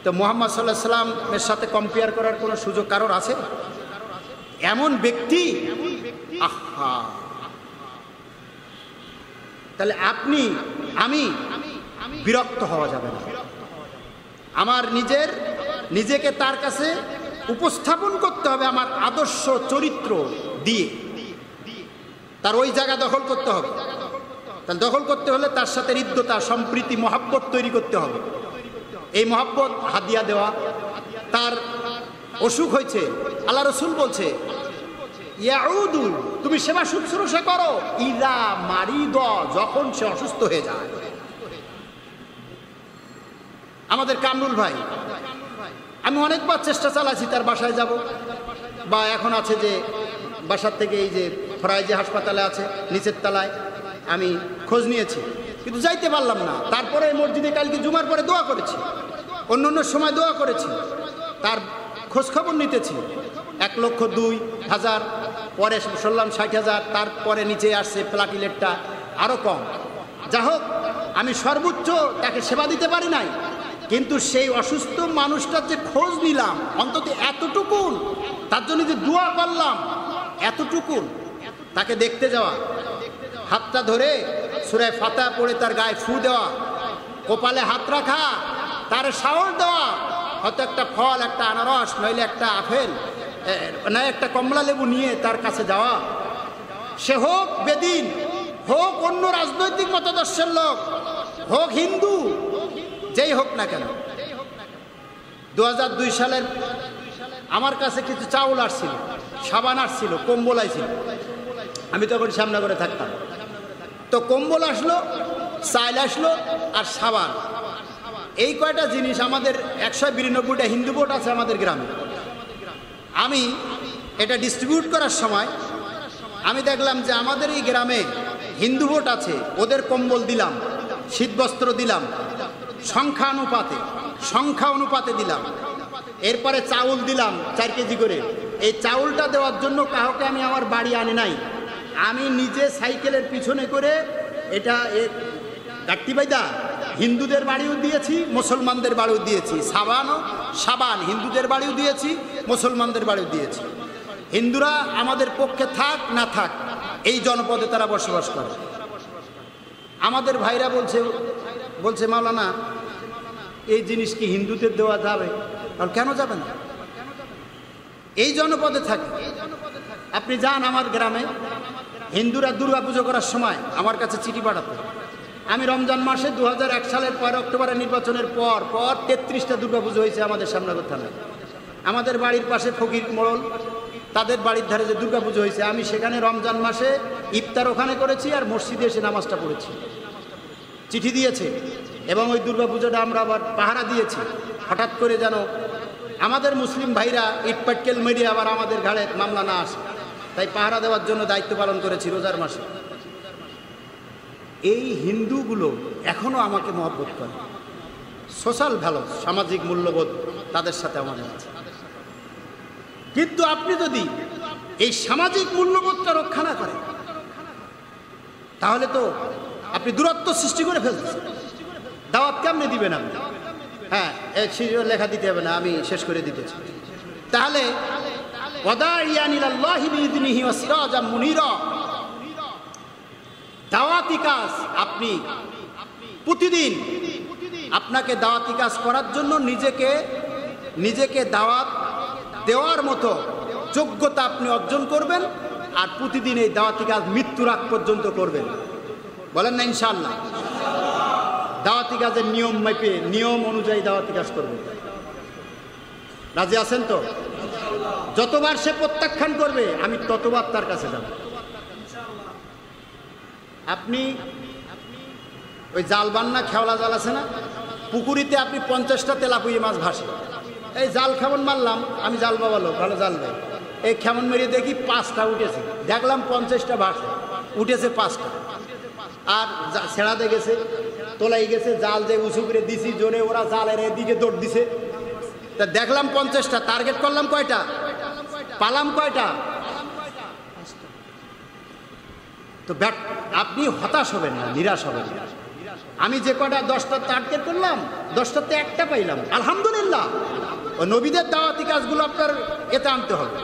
তো মুহাম্মদ সাল্লাল্লাহু আলাইহি সাল্লামের সাথে কম্পেয়ার করার কোনো সুযোগ কারোর আছে? এমন ব্যক্তি, আহা! তাহলে আপনি, আমি বিরক্ত হওয়া যাবে না। আমার নিজেকে তার কাছে উপস্থাপন করতে হবে আমার আদর্শ চরিত্র দিয়ে। তার ওই জায়গা দখল করতে হবে। তাহলে দখল করতে হলে তার সাথে হৃদ্যতা, সম্প্রীতি, মহাব্বত তৈরি করতে হবে। এই মহাব্বত হাদিয়া দেওয়া। তার অসুখ হয়েছে, আল্লাহ রসুল বলছে ইয়াউদু, তুমি সেবা শুশ্রূষা করো ইদা মারিদ, যখন সে অসুস্থ হয়ে যায়। আমাদের কামরুল ভাই, আমি অনেকবার চেষ্টা চালাচ্ছি তার বাসায় যাব, বা এখন আছে যে বাসার থেকে এই যে ফরাইজি হাসপাতালে আছে নিচের তলায়, আমি খোঁজ নিয়েছি কিন্তু যাইতে পারলাম না। তারপরে মসজিদে কালকে জুমার পরে দোয়া করেছি, অন্য অন্য সময় দোয়া করেছি, তার খোঁজখবর নিতেছি। 1,02,000, পরে শুনলাম 60,000, তারপরে নিচে আসছে প্লাটিলেটটা আরও কম। যা হোক, আমি সর্বোচ্চ তাকে সেবা দিতে পারি নাই, কিন্তু সেই অসুস্থ মানুষটার যে খোঁজ নিলাম, অন্তত এতটুকু তার জন্য যে দোয়া করলাম, এতটুকু তাকে দেখতে যাওয়া, হাতটা ধরে সূরা ফাতিহা পড়ে তার গায়ে ফু দেওয়া, কপালে হাত রাখা, তার সাহস দেওয়া, হয়তো একটা ফল, একটা আনারস, নইলে একটা আপেল, না একটা কমলা লেবু নিয়ে তার কাছে যাওয়া। সে হোক বেদিন, হোক অন্য রাজনৈতিক মতাদর্শের লোক, হোক হিন্দু, যেই হোক না কেন। 2002 সালের আমার কাছে কিছু চাউল আসছিল, সাবান আসছিল, কম্বল আসছিল। আমি তখন শ্যামনগরে থাকতাম। তো কম্বল আসলো, চাইল আসলো, আর সাবান। এই কয়টা জিনিস, আমাদের 192টা হিন্দু ভোট আছে আমাদের গ্রামে। আমি এটা ডিস্ট্রিবিউট করার সময় আমি দেখলাম যে আমাদের এই গ্রামে হিন্দু ভোট আছে, ওদের কম্বল দিলাম, শীতবস্ত্র দিলাম, সংখ্যা অনুপাতে দিলাম। এরপরে চাউল দিলাম 4 কেজি করে। এই চাউলটা দেওয়ার জন্য কাউকে আমি আমার বাড়ি আনি নাই, আমি নিজে সাইকেলের পিছনে করে এটা গাট্টি বাইদা হিন্দুদের বাড়িও দিয়েছি, মুসলমানদের বাড়িও দিয়েছি। সাবান হিন্দুদের বাড়িও দিয়েছি, মুসলমানদের বাড়িও দিয়েছি। হিন্দুরা আমাদের পক্ষে থাক না থাক, এই জনপদে তারা বসবাস করে। আমাদের ভাইরা বলছে মাওলানা, এই জিনিস কি হিন্দুদের দেওয়া যাবে? আর কেন যাবে না? এই জনপদে থাকে। আপনি যান আমার গ্রামে, হিন্দুরা দুর্গা পুজো করার সময় আমার কাছে চিঠি পাঠাতো। আমি রমজান মাসে 2001 সালের 1 অক্টোবরের নির্বাচনের পর 33টা দুর্গা পুজো হয়েছে আমাদের শ্যামনগর থানায়। আমাদের বাড়ির পাশে ফকির মোড়ল, তাদের বাড়ির ধারে যে দুর্গা পুজো হয়েছে, আমি সেখানে রমজান মাসে ইফতার ওখানে করেছি, আর মসজিদে এসে নামাজটা পড়েছি। চিঠি দিয়েছে, এবং ওই দুর্গা পুজোটা আমরা আবার পাহারা দিয়েছি। হঠাৎ করে যেন আমাদের মুসলিম ভাইরা ইটপাটকেল মেরে আবার আমাদের ঘাড়ে মামলা না আসে, তাই পাহারা দেওয়ার জন্য দায়িত্ব পালন করেছি রোজার মাসে। এই হিন্দুগুলো এখনও আমাকে মহব্বত করে, সোশ্যাল ভ্যালু, সামাজিক মূল্যবোধ তাদের সাথে আমাদের আছে। কিন্তু আপনি যদি এই সামাজিক মূল্যবোধটা রক্ষা না করেন, তাহলে তো আপনি দূরত্ব সৃষ্টি করে ফেলতেছেন। দাওয়াত কেমনে দিবেন আপনি? হ্যাঁ, এক সিরিয়াল লেখা দিতে হবে না, আমি শেষ করে দিতেছি। তাহলে ওয়াদাইয়ান ইলাল্লাহি বিইذনিহি ওয়া সিরাজাম মুনীরা, দাওয়াতি কাজ আপনি প্রতিদিন আপনাকে দাওয়াতি কাজ করার জন্য নিজেকে দাওয়াত দেওয়ার মতো যোগ্যতা আপনি অর্জন করবেন। আর প্রতিদিন এই দাওয়াতি কাজ মৃত্যুর আগ পর্যন্ত করবেন। বলেন না ইনশাআল্লাহ? দাওয়াতি কাজের নিয়ম মেপে, নিয়ম অনুযায়ী দাওয়াতি কাজ করবেন। রাজি আছেন তো? যতবার সে প্রত্যাখ্যান করবে আমি ততবার তার কাছে যাব। আপনি ওই জাল বান্না খেওলা জাল আছে না, পুকুরিতে আপনি 50টা তেলাপুঁই মাছ ভাসে, এই জাল খেমন মারলাম, আমি জাল বাবালো ভালো জাল ভাই, এই খেমন মেরে দেখি 5টা উঠেছে, দেখলাম 50টা ভাসে, উঠেছে 5টা, আর ছেড়াতে গেছে, তোলাই গেছে, জাল যে উঁচু করে দিছি জোরে, ওরা জালের এদিকে দৌড় দিছে, তা দেখলাম 50টা, টার্গেট করলাম কয়টা, পালাম কয়টা? তো আপনি হতাশ হবেন না, নিরাশ হবেন না। আমি যে কটা 10টা টার্গেট করলাম, 10টাতে একটা পাইলাম, আলহামদুলিল্লাহ। ও নবীদের দাওয়াতি কাজগুলো আপনার এতে আনতে হবে।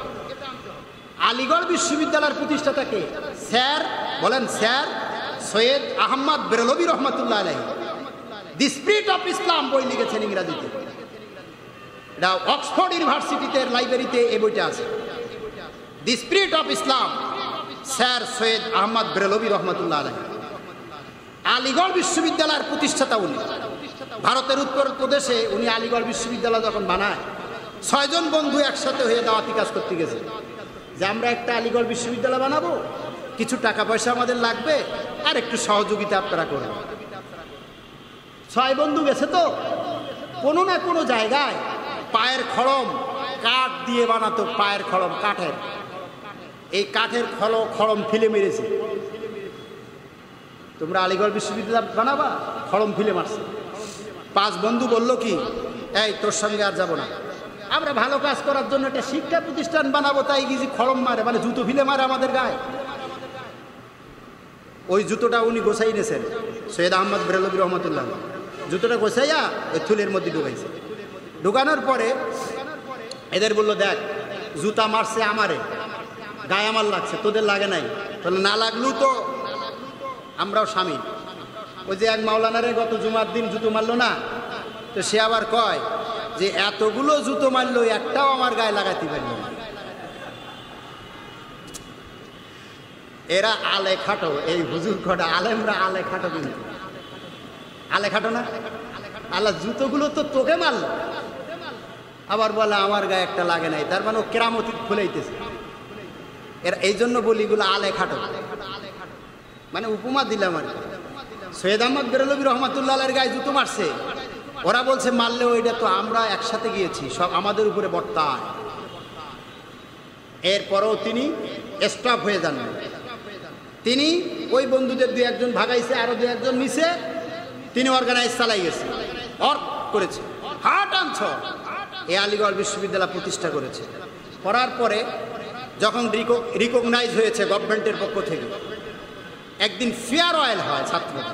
আলিগড় বিশ্ববিদ্যালয়ের প্রতিষ্ঠাতাকে স্যার বলেন, স্যার সৈয়দ আহমদ বেরলভী রহমতুল্লাহ আলাইহি দি স্পিরিট অফ ইসলাম বই লিখেছেন ইংরাজিতে। এটা অক্সফোর্ড ইউনিভার্সিটিতে লাইব্রেরিতে এই বইটা আছে, the spirit of Islam, sir Syed Ahmad Barelvi রহমতুল্লাহ আলাইহি। আলিগড় বিশ্ববিদ্যালয়ের প্রতিষ্ঠাতা উনি। ভারতের উত্তরপ্রদেশে উনি আলিগড় বিশ্ববিদ্যালয় যখন বানায়, 6 জন বন্ধু একসাথে হয়ে দাওয়াতি কাজ করতে গেছে যে আমরা একটা আলিগড় বিশ্ববিদ্যালয় বানাবো, কিছু টাকা পয়সা আমাদের লাগবে, আর একটু সহযোগিতা আপনারা করবেন। 6 বন্ধু গেছে, তো কোনো না কোনো জায়গায় পায়ের খড়ম কাঠ দিয়ে বানাতো, পায়ের খড়ম কাঠের, এই কাঠের খড়ম ফেলে মেরেছে। তোমরা আলিগড় বিশ্ববিদ্যালয় বানাবা, খড়ম ফেলে মারছে। 5 বন্ধু বলল কি, এই তোর সঙ্গে আর যাবো না, আমরা ভালো কাজ করার জন্য একটা শিক্ষা প্রতিষ্ঠান বানাবো, তাই গিয়ে খড়ম মারে, মানে জুতো ফেলে মারে আমাদের গায়ে। ওই জুতোটা উনি গোছাই নিয়েছেন, সৈয়দ আহমদ বেরলভী রহমতুল্লাহ। জুতোটা গোছাইয়া ওই থুলের মধ্যে ঢুকাইছে। ঢুকানোর পরে এদের বললো, দেখ জুতা মারছে আমারে, গায়ে আমার লাগছে, তোদের লাগে নাই। তাহলে না লাগলেও তো আমরাও স্বামী। ওই যে এক মাওলানারে গত জুমার দিন জুতো মারলো না, তো সে আবার কয় যে এতগুলো জুতো মারলো, একটাও আমার গায়ে লাগাতে পারল না। এরা আলে খাটো, এই হুজুর কটা আলেমরা আলে খাটো, কিন্তু আলে খাটো না। আল্লাহ জুতোগুলো তো তোকে মারল, আবার বলে আমার গায়ে একটা লাগে নাই, তার মানে ও কেরামতি খুলাইতেছে। এরা এই জন্য বলি এগুলো আলে খাটো, মানে উপমা দিলাম আর কি। সৈয়দ আহমদ বেরলভী রহমতুল্লাহ এর গায়ে জুতো মারছে, ওরা বলছে মারলেও এটা তো আমরা একসাথে গিয়েছি, সব আমাদের উপরে বর্তায়। এরপরও তিনি স্টপ হয়ে যান, তিনি ওই বন্ধুদের 2-1 ভাগাইছে, আরো 2-1 মিশে তিনি অর্গানাইজ চালাই গেছে, করেছে, হার্ট আনছ এই আলিগড় বিশ্ববিদ্যালয় প্রতিষ্ঠা করেছে। করার পরে যখন রিকগনাইজ হয়েছে গভর্নমেন্টের পক্ষ থেকে, একদিন ফেয়ারওয়েল হয় ছাত্রদের,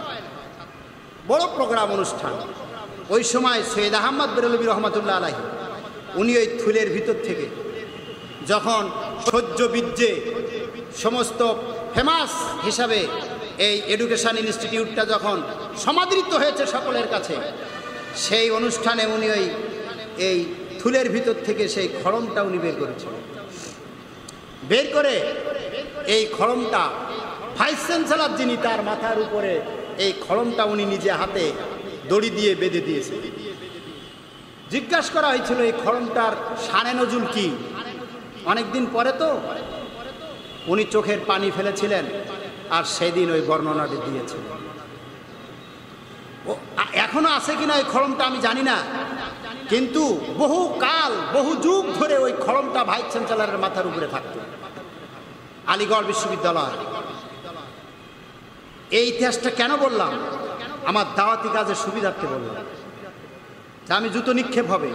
বড় প্রোগ্রাম অনুষ্ঠান। ওই সময় সৈয়দ আহমদ বেরলভী রহমতুল্লাহ আলাইহি উনি ওই থুলের ভিতর থেকে যখন সহ্য বীর্যে সমস্ত ফেমাস হিসাবে এই এডুকেশন ইনস্টিটিউটটা যখন সমাদৃত হয়েছে সকলের কাছে, সেই অনুষ্ঠানে উনি এই থুলের ভিতর থেকে সেই খড়মটা উনি বের করেছিলেন। বের করে এই খড়মটা ভাইস চ্যান্সেলর যিনি, তার মাথার উপরে এই খড়মটা উনি নিজে হাতে দড়ি দিয়ে বেঁধে দিয়েছে। জিজ্ঞাসা করা হয়েছিল এই খড়মটার শানে নজুল কি। অনেকদিন পরে তো উনি চোখের পানি ফেলেছিলেন, আর সেদিন ওই বর্ণনাটি দিয়েছিলেন। এখনো আছে কিনা ওই খড়মটা আমি জানি না, কিন্তু বহু কাল বহু যুগ ধরে ওই খড়মটা ভাইস চ্যান্সেলরের মাথার উপরে থাকত আলিগড় বিশ্ববিদ্যালয়। এই ইতিহাসটা কেন বললাম? আমার দাওয়াতি কাজের সুবিধার্থে বললাম। আমি জুতো নিক্ষেপ হবে,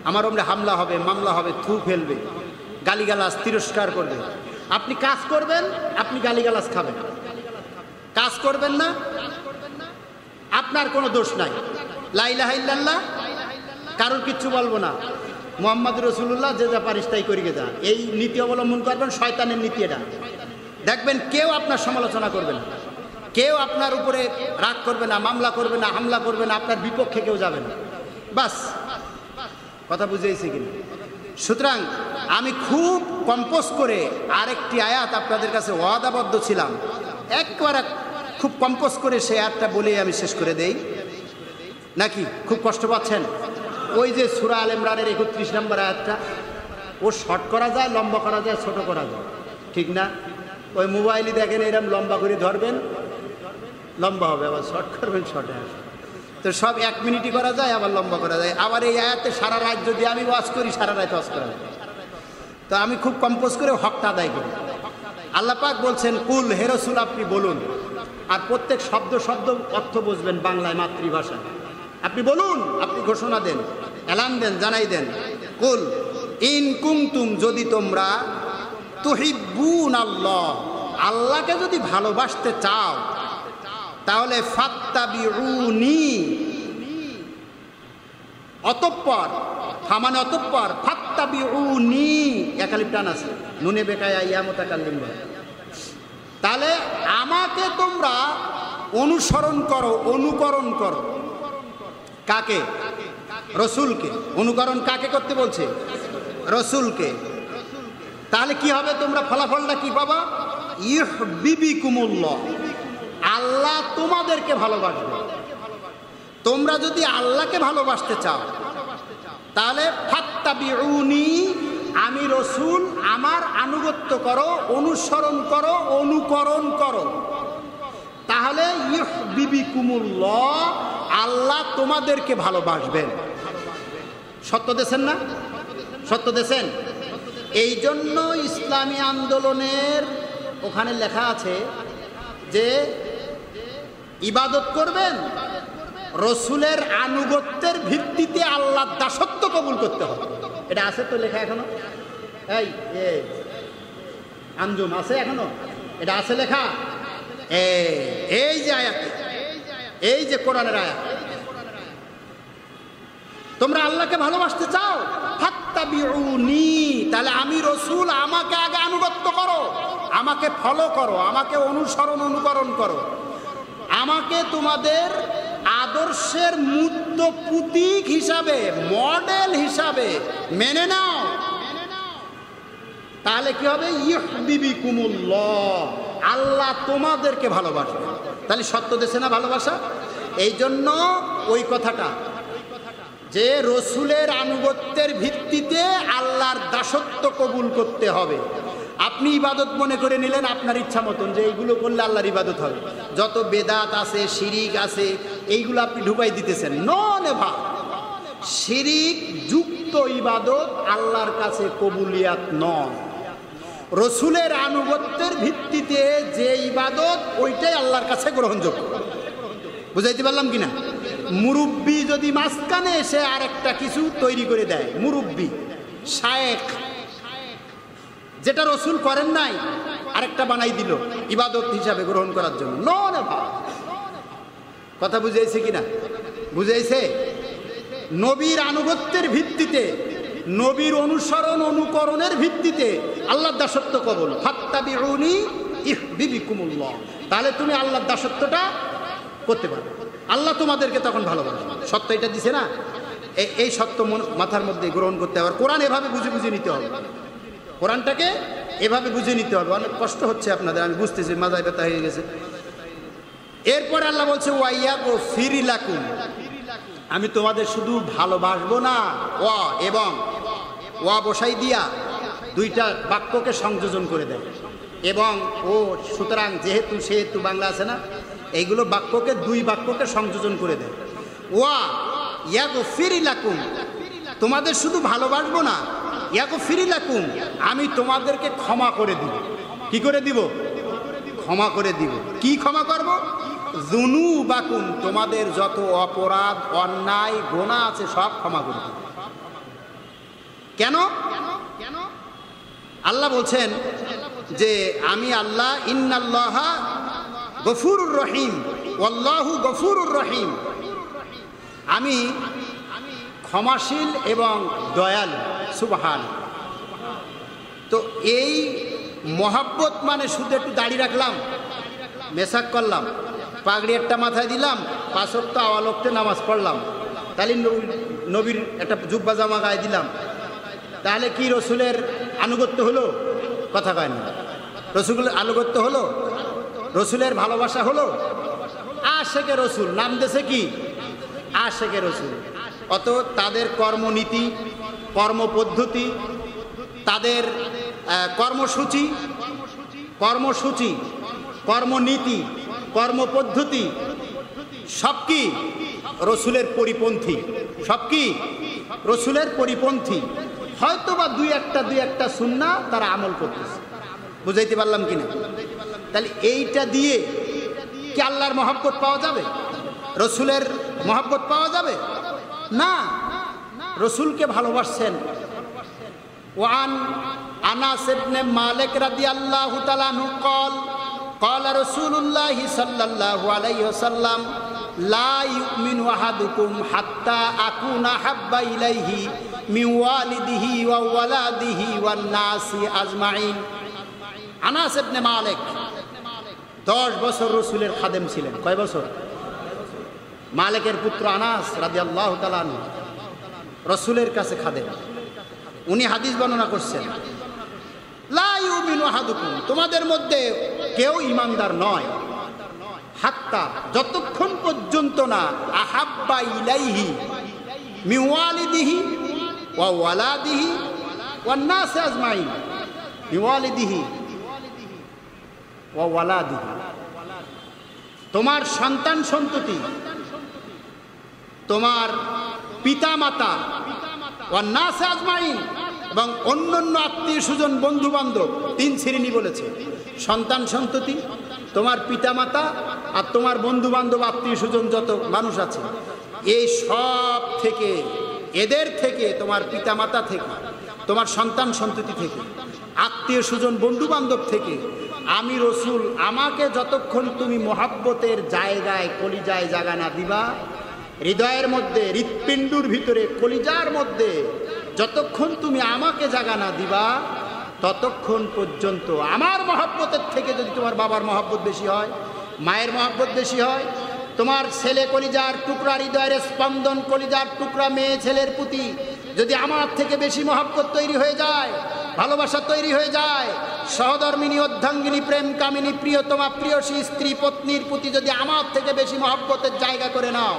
আমার ওমরে হামলা হবে, মামলা হবে, থু ফেলবে, গালিগালাজ তিরস্কার করবে। আপনি কাজ করবেন, আপনি গালিগালাজ খাবেন। কাজ করবেন না, আপনার কোনো দোষ নাই। লা ইলাহা ইল্লাল্লাহ, কারোর কিচ্ছু বলবো না, মুহাম্মদ রাসূলুল্লাহ, যে যা পারিস তাই করিয়ে যা, এই নীতি অবলম্বন করবেন। শয়তানের নীতি এটা। দেখবেন কেউ আপনার সমালোচনা করবে না, কেউ আপনার উপরে রাগ করবে না, মামলা করবে না, হামলা করবে না, আপনার বিপক্ষে কেউ যাবে না। বাস, কথা বুঝেছি কিনা? সুতরাং আমি খুব কম্পোজ করে আরেকটি আয়াত আপনাদের কাছে ওয়াদাবদ্ধ ছিলাম, একবারে খুব কম্পোজ করে সেই আয়াতটা বলেই আমি শেষ করে দেই। নাকি খুব কষ্ট পাচ্ছেন? ওই যে সূরা আল ইমরানের 31 নম্বর আয়াতটা, ও শর্ট করা যায়, লম্বা করা যায়, ছোট করা যায়, ঠিক না? ওই মোবাইলই দেখেন, এরকম লম্বা করে ধরবেন, লম্বা হবে, আবার শর্ট করবেন, শর্টে আসবে। তো সব 1 মিনিটই করা যায়, আবার লম্বা করা যায়। আবার এই আয়াতে সারা রাত যদি আমি ওয়াজ করি, সারা রাত ওয়াজ করা যায়। তো আমি খুব কম্পোজ করে হকটা আদায় করি। আল্লাহ পাক বলছেন, কুল, হে রাসূল আপনি বলুন, আর প্রত্যেক শব্দ শব্দ অর্থ বুঝবেন বাংলায়, মাতৃভাষায়। আপনি বলুন, আপনি ঘোষণা দেন, এলান দেন, জানাই দেন। কুল ইন কুনতুম, যদি তোমরা তুহিব্বুন আল্লাহ, আল্লাহকে যদি ভালোবাসতে চাও, তাহলে ফাত্তাবিউনি, অতঃপর, মানে অতঃপর, ফাত্তাবিউনি, একালিফ টান আছে, নুনে বেকায়া ইয়া মুতাকাল্লিম বলে। তাহলে আমাকে তোমরা অনুসরণ করো, অনুকরণ করো। কাকে? রসুলকে। অনুকরণ কাকে করতে বলছে? রসুলকে। তাহলে কি হবে? তোমরা ফলাফলটা কি পাবা? ইউহিব্বুকুমুল্লাহ, আল্লাহ তোমাদেরকে ভালোবাসবে। তোমরা যদি আল্লাহকে ভালোবাসতে চাও, তাহলে ফাত্তাবিউনি, আমি রসুল, আমার আনুগত্য করো, অনুসরণ করো, অনুকরণ করো। তাহলে ইউহিব্বুকুমুল্লাহ, আল্লাহ তোমাদেরকে ভালোবাসবেন। সত্য দেন না? সত্য দেন। এই জন্য ইসলামী আন্দোলনের ওখানে লেখা আছে যে ইবাদত করবেন, রসুলের আনুগত্যের ভিত্তিতে আল্লাহর দাসত্ব কবুল করতে হবে। এটা আছে তো লেখা এখনো? এই আঞ্জুম আছে এখনো? এটা আছে লেখা? এই যে আয়াত, এই যে কোরআনের আয়াত, তোমরা আল্লাহকে ভালোবাসতে চাও, ফাত্তাবিউনি, তাহলে আমি রসুল, আমাকে আগে আনুগত্য করো, আমাকে ফলো করো, আমাকে অনুসরণ অনুকরণ করো, আমাকে তোমাদের আদর্শের মূর্ত প্রতীক হিসাবে, মডেল হিসাবে মেনে নাও। তাহলে কি হবে? ইউহিব্বুকুমুল্লাহ, আল্লাহ তোমাদেরকে ভালোবাসবে। তাহলে সত্য দেশে না ভালোবাসা? এই জন্য ওই কথাটা যে রসুলের আনুগত্যের ভিত্তিতে আল্লাহর দাসত্ব কবুল করতে হবে। আপনি ইবাদত মনে করে নিলেন আপনার ইচ্ছা মতন, যে এইগুলো করলে আল্লাহর ইবাদত হবে। যত বেদাত আছে, শিরিক আছে, এইগুলো আপনি ঢুকাই দিতেছেন। নেভা, শিরিক যুক্ত ইবাদত আল্লাহর কাছে কবুলিয়াত নয়। রসুলের আনুগত্যের ভিত্তিতে যে ইবাদত, ওইটাই আল্লাহর কাছে গ্রহণযোগ্য। বুঝাইতে পারলাম কিনা? মুরব্বি যদি মাঝখানে এসে আরেকটা কিছু তৈরি করে দেয়, মুরব্বি, শায়েখ, যেটা রসুল করেন নাই, আরেকটা বানাই দিল ইবাদত হিসাবে গ্রহণ করার জন্য। কথা বুঝাইছে কিনা? বুঝাইছে? নবীর আনুগত্যের ভিত্তিতে, নবীর অনুসরণ অনুকরণের ভিত্তিতে আল্লাহর দাসত্ব কবুল। ফাত্তাবিউনি ইউহিব্বুকুমুল্লাহ, তাহলে তুমি আল্লাহর দাসত্বটা করতে পারবে, আল্লাহ তোমাদেরকে তখন ভালোবাসে। সত্য এটা দিছে না? এই সত্য মাথার মধ্যে গ্রহণ করতে হবে। কোরআন এভাবে বুঝে বুঝে নিতে হবে, কোরআনটাকে এভাবে বুঝে নিতে হবে। অনেক কষ্ট হচ্ছে আপনাদের, আমি বুঝতেছি, মাথায় ব্যথা হয়ে গেছে। এরপরে আল্লাহ বলছে, ওয়াইয়াগফির লাকুম, আমি তোমাদের শুধু ভালোবাসবো না, ওয়া এবং ওয়া বসাই দিয়া দুইটা বাক্যকে সংযোজন করে দেয়। এবং ও, সুতরাং, যেহেতু, সেহেতু বাংলা আছে না, এইগুলো বাক্যকে, দুই বাক্যকে সংযোজন করে দেয়। ওয়া ইয়াগফির লাকুম, তোমাদের শুধু ভালোবাসবো না, ইয়াগফির লাকুম, আমি তোমাদেরকে ক্ষমা করে দিব। কি করে দিব? ক্ষমা করে দিব। কি ক্ষমা করব? যুনুবাকুম, তোমাদের যত অপরাধ, অন্যায়, গুনাহ আছে সব ক্ষমা করে দিব। কেন? আল্লাহ বলছেন যে আমি আল্লাহ ইন্নাল্লাহা গফুরুর রহিম ওয়াল্লাহু গফুরুর রহিম, আমি ক্ষমাশীল এবং দয়ালু। সুবহান। তো এই মহাব্বত মানে শুধু একটু দাড়ি রাখলাম, মেসাক করলাম, পাগড়ি একটা মাথায় দিলাম, 5 ওয়াক্ত আওয়ালক্তে নামাজ পড়লাম, তাহলে নবীর একটা জুব্বা জামা গায়ে দিলাম, তাহলে কি রসুলের আনুগত্য হলো? কথা কয় না। রসুলের আনুগত্য হলো? রসুলের ভালোবাসা হলো? আশেকে রসুল নাম দেশে কি? আশেকে রসুল। অত তাদের কর্মনীতি, কর্মপদ্ধতি, তাদের কর্মসূচি, কর্মনীতি, কর্মপদ্ধতি সব কি রসুলের পরিপন্থী? সব কি রসুলের পরিপন্থী। হয়তো বা দুই একটা সুন্নাহ তারা আমল করতেছে। বুঝাইতে পারলাম কিনা? তাহলে এইটা দিয়ে কি আল্লাহর মহব্বত পাওয়া যাবে? রসুলের মহব্বত পাওয়া যাবে না। রসুলকে ভালোবাসছেন। ওয়ান আনাস ইবনে মালিক রাদিয়াল্লাহু তাআলা আনহু قال قال رسول الله صلى الله عليه وسلم لا يؤمن أحدكم حتى أكون أحب إليه من والده وولده والناس أجمعين। আনাস ইবনে মালিক 10 বছর রসুলের খাদেম ছিলেন। কয় বছর? মালিকের পুত্র আনাস রাদিয়াল্লাহু তাআলা আনহু রসুলের কাছে খাদেম। উনি হাদিস বর্ণনা করছেন, লা ইউমিনু আহাদুকুম, তোমাদের মধ্যে কেউ ইমানদার নয়, হাত্তা যতক্ষণ পর্যন্ত না আহাব্বা ইলাইহি মিন ওয়ালিদিহি ওয়া ওয়ালাদিহি ওয়ান নাস আজমাইন। মিন ওয়ালিদিহি ওয়া ওয়ালাদিহি, তোমার সন্তান সন্ততি, তোমার পিতা মাতা, ওয়ান নাস আজমাইন, এবং অন্যান্য আত্মীয় স্বজন বন্ধু বান্ধব। 3 শ্রেণী বলেছে, সন্তান সন্ততি, তোমার পিতা মাতা, আর তোমার বন্ধু বান্ধব আত্মীয় স্বজন যত মানুষ আছে, এই সব থেকে, এদের থেকে, তোমার পিতা মাতা থেকে, তোমার সন্তান সন্ততি থেকে, আত্মীয় স্বজন বন্ধু বান্ধব থেকে আমি রসুল, আমাকে যতক্ষণ তুমি মহাব্বতের জায়গায় কলিজায় জায়গা না দিবা, হৃদয়ের মধ্যে, হৃৎপিণ্ডুর ভিতরে, কলিজার মধ্যে যতক্ষণ তুমি আমাকে জায়গা না দিবা, ততক্ষণ পর্যন্ত আমার মহাব্বতের থেকে যদি তোমার বাবার মহাব্বত বেশি হয়, মায়ের মহাব্বত বেশি হয়, তোমার ছেলে কলিজার টুকরা, হৃদয়ের স্পন্দন কলিজার টুকরা মেয়ে ছেলের প্রতি যদি আমার থেকে বেশি মহাব্বত তৈরি হয়ে যায়, ভালোবাসা তৈরি হয়ে যায়, সহধর্মিনী, অর্ধাঙ্গিনী, প্রেম কামিনী, প্রিয়তমা, প্রিয়সী, স্ত্রী পত্নীর প্রতি যদি আমার থেকে বেশি মহব্বতের জায়গা করে নাও,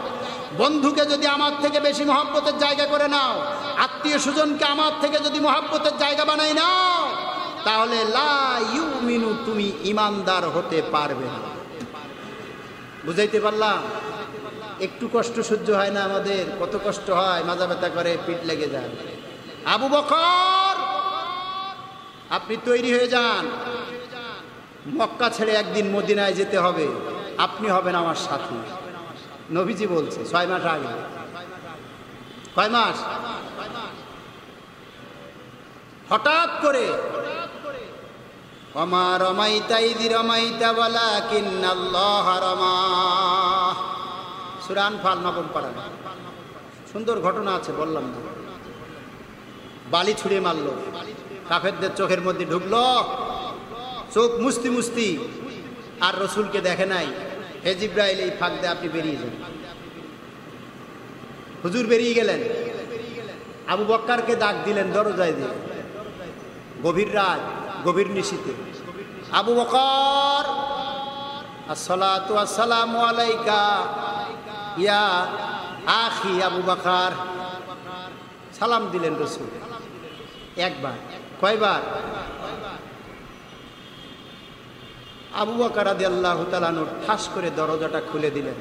বন্ধুকে যদি আমার থেকে বেশি মহব্বতের জায়গা করে নাও, আত্মীয় স্বজনকে আমার থেকে যদি মহব্বতের জায়গা বানাই নাও, তাহলে লা ইউমিনু, তুমি ইমানদার হতে পারবে না। বুঝাইতে পারলাম? একটু কষ্ট সহ্য হয় না আমাদের? কত কষ্ট হয়, মাজা ব্যথা করে, পিঠ লেগে যায়। আবু বকর, আপনি তৈরি হয়ে যান, মক্কা ছেড়ে একদিন মদিনায় যেতে হবে, আপনি হবেন আমার সাথী। নবীজি বলছে 6 মাস আগে। কয় মাস? হঠাৎ করে ওমা রমাইতা ইয রমাইতা ওয়ালাকিন্নাল্লাহ রমা, সূরা আনফাল 9 পারা। সুন্দর ঘটনা আছে, বললাম না। বালি ছুঁড়ে মারলো, কাফেরদের চোখের মধ্যে ঢুকলো, চোখ মুস্তি মুস্তি, আর রসুলকে দেখে নাই। হে জিবরাইল, এই ফাঁক দিয়ে আপনি বেরিয়ে যান। হুজুর বেরিয়ে গেলেন। আবু বক্করকে ডাক দিলেন দরজায় দিয়ে, গভীর রাত, গভীর নিশীথে। আবু বকর, আসসালাতু আসসালামু আলাইকা ইয়া আখি আবু বকর। সালাম দিলেন রসুল একবার। কয়বার? আবু বকর রাদিয়াল্লাহু তাআলা আনহু ঠাস করে দরজাটা খুলে দিলেন।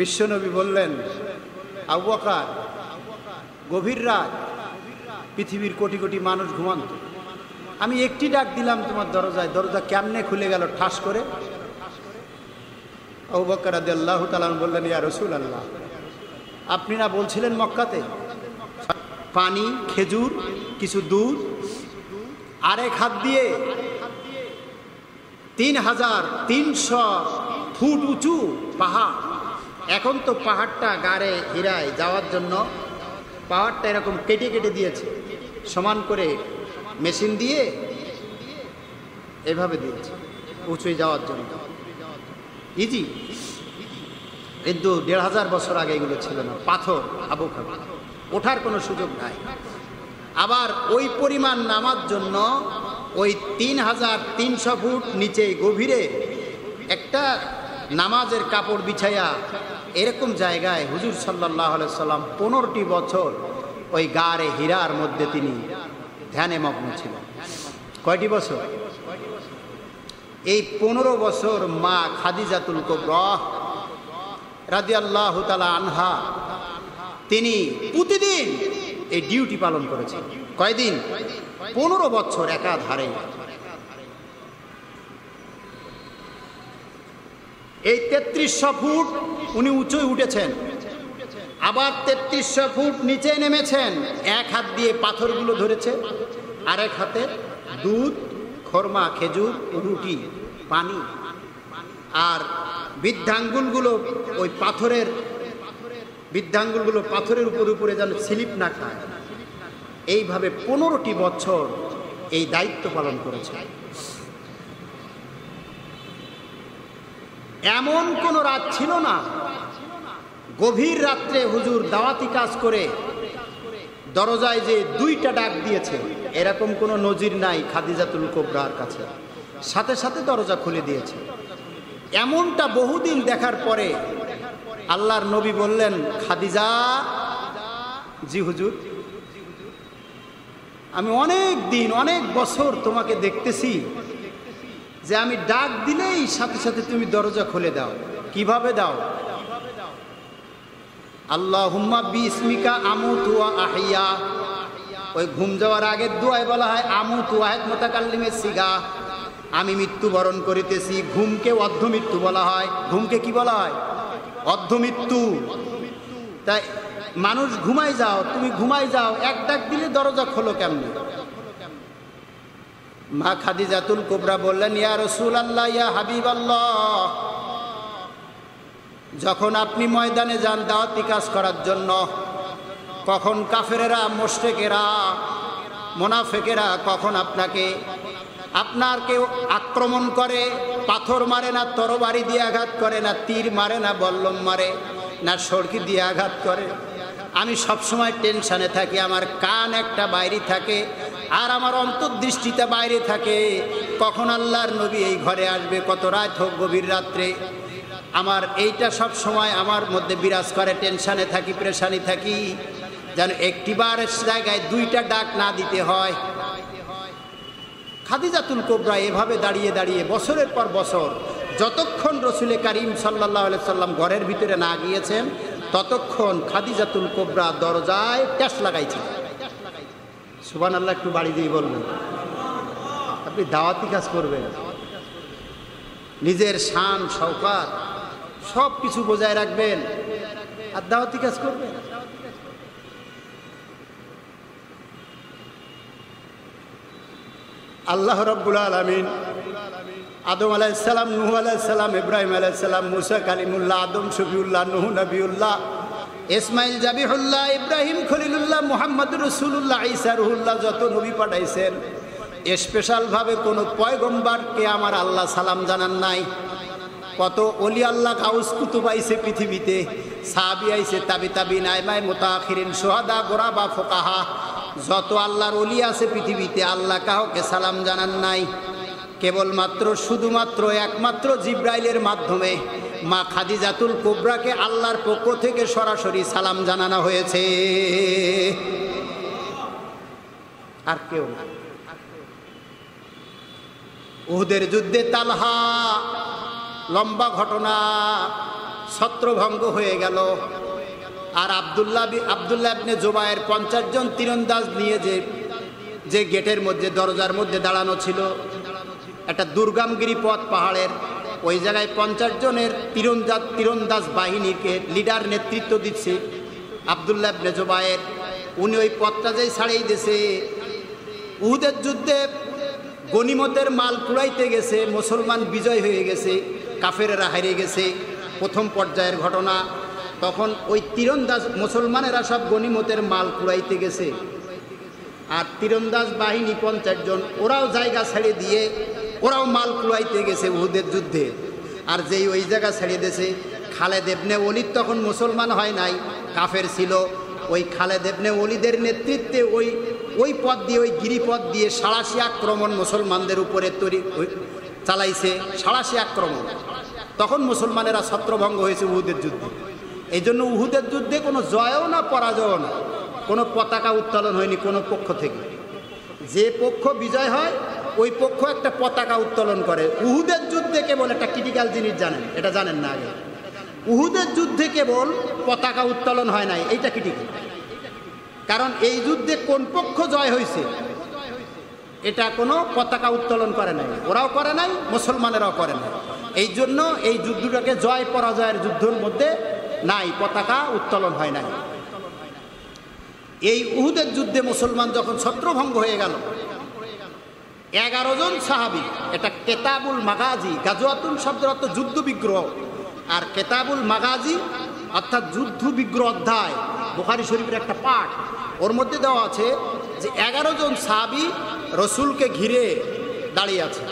বিশ্বনবী বললেন, আবু বকর, গভীর রাত, পৃথিবীর কোটি কোটি মানুষ ঘুমান্ত, আমি একটি ডাক দিলাম তোমার দরজায়, দরজা কেমনে খুলে গেল ঠাস করে? আবু বকর রাদিয়াল্লাহু তাআলা আনহু বললেন, ইয়া রাসূলুল্লাহ, আপনি না বলছিলেন মক্কাতে পানি, খেজুর, কিছু দুধ, আরেক হাত দিয়ে 3300 ফুট উঁচু পাহাড়। এখন তো পাহাড়টা গাড়ে হীরায় যাওয়ার জন্য পাহাড়টা এরকম কেটে কেটে দিয়েছে, সমান করে মেশিন দিয়ে এভাবে দিয়েছে উঁচুই যাওয়ার জন্য, ইজি। কিন্তু 1500 বছর আগে এগুলো ছিল না, পাথর আবু খাবু, ওঠার কোনো সুযোগ নাই। আবার ওই পরিমাণ নামার জন্য ওই 3300 ফুট নিচে গভীরে একটা নামাজের কাপড় বিছাইয়া এরকম জায়গায় হুজুর সাল্লাল্লাহু আলাইহি সাল্লাম 15টি বছর ওই গারে হীরার মধ্যে তিনি ধ্যানে মগ্ন ছিলেন। কয়টি বছর? এই 15 বছর মা খাদিজাতুল কুবরা রাদিয়াল্লাহু তাআলা আনহা তিনি প্রতিদিন এই ডিউটি পালন করেছেন। কয়দিন? 15 বছর একাধারে। এই 3300 ফুট উনি উঁচুই উঠেছেন, আবার 3300 ফুট নিচে নেমেছেন। এক হাত দিয়ে পাথরগুলো ধরেছে, আরেক হাতে দুধ, খরমা, খেজুর, রুটি, পানি, আর বৃদ্ধাঙ্গুলগুলো ওই বৃদ্ধাঙ্গুলগুলো পাথরের উপরে যেন স্লিপ না খায়। এইভাবে 15টি বছর এই দায়িত্ব পালন করেছে। এমন কোন রাত ছিল না, গভীর রাত্রে হুজুর দাওয়াতি কাজ করে দরজায় যে 2টা ডাক দিয়েছে, এরকম কোনো নজির নাই খাদিজাতুল কুবরার কাছে। সাথে সাথে দরজা খুলে দিয়েছে। এমনটা বহুদিন দেখার পরে আল্লাহর নবী বললেন, খাদিজা। জি হুজুর, আমি অনেক দিন, অনেক বছর তোমাকে দেখতেছি যে আমি ডাক দিলেই সাথে সাথে তুমি দরজা খুলে দাও। কিভাবে দাও? আল্লাহুম্মা বিসমিকা আমুতু ওয়া আহইয়া। ওই ঘুম যাওয়ার আগের দোয়ায় বলা হয় আমুতু ওয়াহিদ মুতাকাল্লিমের সিগা, আমি মৃত্যুবরণ করিতেছি। ঘুমকে অর্ধ মৃত্যু বলা হয়। ঘুমকে কি বলা হয়? অর্ধ মৃত্যু। তাই মানুষ ঘুমাই যাও, তুমি ঘুমাই যাও, এক ডাক দিলে দরজা খোলো কেমনে? মা খাদিজাতুল কুবরা বললেন, ইয়া রাসূলুল্লাহ, ইয়া হাবিবাল্লাহ, যখন আপনি ময়দানে যান দাওয়াতি কাজ করার জন্য, কখন কাফেরেরা, মুশরিকেরা, মুনাফিকেরা কখন আপনার কেউ আক্রমণ করে, পাথর মারে না, তরবারি দিয়ে আঘাত করে না, তীর মারে না, বল্লম মারে না, সড়কি দিয়ে আঘাত করে, আমি সবসময় টেনশনে থাকি। আমার কান একটা বাইরে থাকে আর আমার অন্তর্দৃষ্টিটা বাইরে থাকে, কখন আল্লাহর নবী এই ঘরে আসবে, কত রাত হোক, গভীর রাত্রে। আমার এইটা সব সময় আমার মধ্যে বিরাজ করে, টেনশনে থাকি, পেরেশানি থাকি, যেন একটিবার জায়গায় 2টা ডাক না দিতে হয়। খাদিজাতুল কুবরা এভাবে দাঁড়িয়ে দাঁড়িয়ে বছরের পর বছর, যতক্ষণ রসুল করিম সাল্লাল্লাহু আলাইহি সাল্লাম ঘরের ভিতরে না গিয়েছেন, ততক্ষণ খাদিজাতুল কুবরা দরজায় ট্যাস লাগাইছে। সুবহানাল্লাহ, একটু বাড়ি দিয়ে বলবেন। আপনি দাওয়াতি কাজ করবেন, নিজের শান শওকাত সব কিছু বজায় রাখবেন আর দাওয়াতি কাজ করবেন। আল্লাহ রাব্বুল আলামিন আদম আলাইহিস সালাম, নূহ আলাইহিস সালাম, ইব্রাহিম আলাইহিস সালাম, মুসা কালিমুল্লাহ, আদম শফিউল্লাহ, নূহ নবিউল্লাহ, ইসমাইল জাবিহুল্লাহ, ইব্রাহিম খলিলুল্লাহ, মুহাম্মদুর রাসূলুল্লাহ, ঈসা রুহুল্লাহ, যত নবী পাঠাইছেন, স্পেশালভাবে কোনো পয়গম্বরকে আমার আল্লাহ সালাম জানান নাই। কত ওলি আল্লাহ গাউস কুতুব আইছে পৃথিবীতে, সাহাবী আইছে, তাবিন, আইমায়ে মুতাআখিরিন, শুহাদা, গোরাবা, ফুকাহা, যত আল্লাহর ওলি আছে পৃথিবীতে, আল্লাহ কাউকে সালাম জানান নাই। কেবলমাত্র, শুধুমাত্র, একমাত্র জিব্রাইলের মাধ্যমে মা খাদিজাতুল কুবরাকে আল্লাহর পক্ষ থেকে সরাসরি সালাম জানানো হয়েছে, আর কেউ না। উহুদের যুদ্ধে তালহা, লম্বা ঘটনা, ছত্রভঙ্গ হয়ে গেল। আর আব্দুল্লাহ ইবনে জুবায়ের 50 জন তীরন্দাজ নিয়ে যে গেটের মধ্যে, দরজার মধ্যে দাঁড়ানো ছিল, একটা দুর্গমগিরি পথ পাহাড়ের, ওই জায়গায় 50 জনের তীরন্দাজ বাহিনীকে লিডার নেতৃত্ব দিচ্ছে আব্দুল্লাহ ইবনে জুবায়ের। উনি ওই পথটা যেই ছাড়িয়ে দিয়েছে, উহুদের যুদ্ধে গনিমতের মাল কুড়াইতে গেছে, মুসলমান বিজয় হয়ে গেছে, কাফেরেরা হারিয়ে গেছে, প্রথম পর্যায়ের ঘটনা। তখন ওই তীরন্দাজ মুসলমানেরা সব গনিমতের মাল কুড়াইতে গেছে, আর তীরন্দাজ বাহিনী 50 জন, ওরাও জায়গা ছেড়ে দিয়ে ওরাও মাল কুড়াইতে গেছে উহুদের যুদ্ধে। আর যেই ওই জায়গা ছেড়ে দিয়েছে, খালেদ ইবনে ওলীদ তখন মুসলমান হয় নাই, কাফের ছিল। ওই খালেদ ইবনে ওলীদের নেতৃত্বে ওই পথ দিয়ে, ওই গিরিপথ দিয়ে ৮৭ আক্রমণ মুসলমানদের উপরে চালাইছে, ৮৭ আক্রমণ। তখন মুসলমানেরা ছত্রভঙ্গ হয়েছে উহুদের যুদ্ধে। এই জন্য উহুদের যুদ্ধে কোনো জয়ও না পরাজয়ও না, কোনো পতাকা উত্তোলন হয়নি কোনো পক্ষ থেকে। যে পক্ষ বিজয় হয় ওই পক্ষ একটা পতাকা উত্তোলন করে। উহুদের যুদ্ধে কেবল একটা ক্রিটিক্যাল জিনিস জানেন, এটা জানেন না আগে, উহুদের যুদ্ধে কেবল পতাকা উত্তোলন হয় নাই, এইটা ক্রিটিক্যাল। কারণ এই যুদ্ধে কোন পক্ষ জয় হয়েছে এটা কোনো পতাকা উত্তোলন করে নাই, ওরাও করে নাই, মুসলমানেরাও করে নাই। এই জন্য এই যুদ্ধটাকে জয় পরাজয়ের যুদ্ধের মধ্যে নাই, পতাকা উত্তোলন হয় নাই। এই উহুদের যুদ্ধে মুসলমান যখন ছত্রভঙ্গ হয়ে গেল, 11 জন সাহাবী, এটা কেতাবুল মাগাজি, গাজওয়াতুন শব্দের অর্থ যুদ্ধ বিগ্রহ, আর কেতাবুল মাগাজি অর্থাৎ যুদ্ধ বিগ্রহ অধ্যায় বুখারী শরীফের একটা পাঠ। ওর মধ্যে দেওয়া আছে যে 11 জন সাহাবী রসুলকে ঘিরে দাঁড়িয়ে আছে।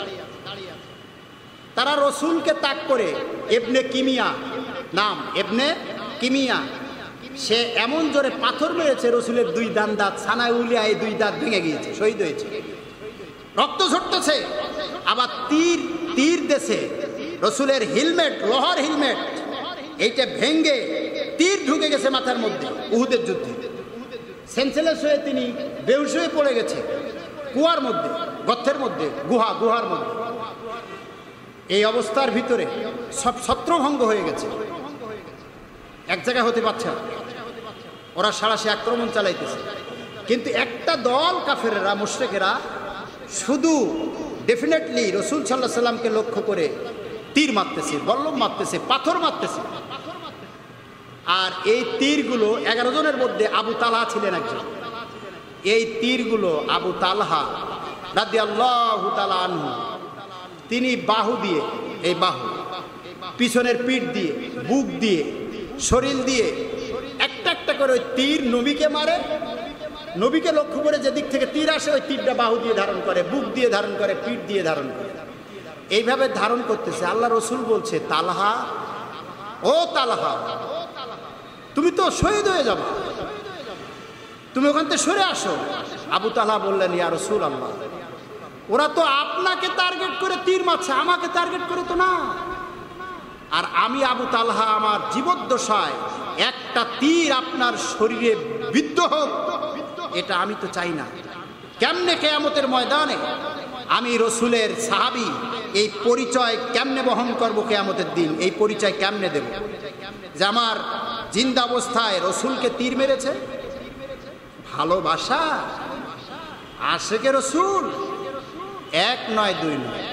তারা রসুলকে তাক করে, ইবনে কিমিয়া নাম, ইবনে কিমিয়া, সে এমন জোরে পাথর মেরেছে রসুলের 2 দাঁত ছানায় উলিয়া এই 2 দাঁত ভেঙে গিয়েছে, শহীদ হয়েছে, রক্ত ঝরতেছে। আবার তীর দেশে রসুলের হেলমেট, লোহার হেলমেট, এইটা ভেঙ্গে তীর ঢুকে গেছে মাথার মধ্যে উহুদের যুদ্ধে। সেন্সলেস হয়ে তিনি বেহুশ হয়ে পড়ে গেছে কুয়ার মধ্যে, গর্তের মধ্যে, গুহার মধ্যে। এই অবস্থার ভিতরে সব ছত্রভঙ্গ হয়ে গেছে, এক জায়গায় হতে পারছে না। ওরা ৮৭ আক্রমণ চালাইতেছে, কিন্তু একটা দল কাফেরেরা, মুশরিকেরা শুধু ডেফিনেটলি রসুল সাল্লাল্লাহু আলাইহি সাল্লামকে লক্ষ্য করে তীর মারতেছে, বল্লম মারতেছে, পাথর মারতেছে। আর এই তীরগুলো 11 জনের মধ্যে আবু তালহা ছিলেন একজন। এই তীরগুলো আবু তালহা রাদিয়াল্লাহু তাআলা আনহু, তিনি বাহু দিয়ে, এই বাহু, পিছনের পিঠ দিয়ে, বুক দিয়ে, শরীর দিয়ে একটা একটা করে ওই তীর নবীকে মারে। নবীকে লক্ষ্য করে যেদিক থেকে তীর আসে ওই তীরটা বাহু দিয়ে ধারণ করে, বুক দিয়ে ধারণ করে, পিঠ দিয়ে ধারণ করে, এইভাবে ধারণ করতেছে। আল্লাহ রসুল বলছে, তালহা, ও তালহা, তুমি তো শহীদ হয়ে যাবে, তুমি ওখান থেকে সরে আসো। আবু তালহা বললেন, ইয়া রাসূলুল্লাহ, ওরা তো আপনাকে টার্গেট করে তীর মারছে, আমাকে টার্গেট করে তো না। আর আমি আবু তালহা আমার জীবদ্দশায় একটা তীর আপনার শরীরে বিদ্ধ হোক, এটা আমি তো চাই না। কেমনে কিয়ামতের ময়দানে আমি রসুলের সাহাবী, এই পরিচয় কেমনে বহন করব কিয়ামতের দিন? এই পরিচয় কেমনে দেব যে আমার জিন্দা অবস্থায় রসুলকে তীর মেরেছে? ভালোবাসা, আশেকে রসুল, 1 নয় 2 নয়,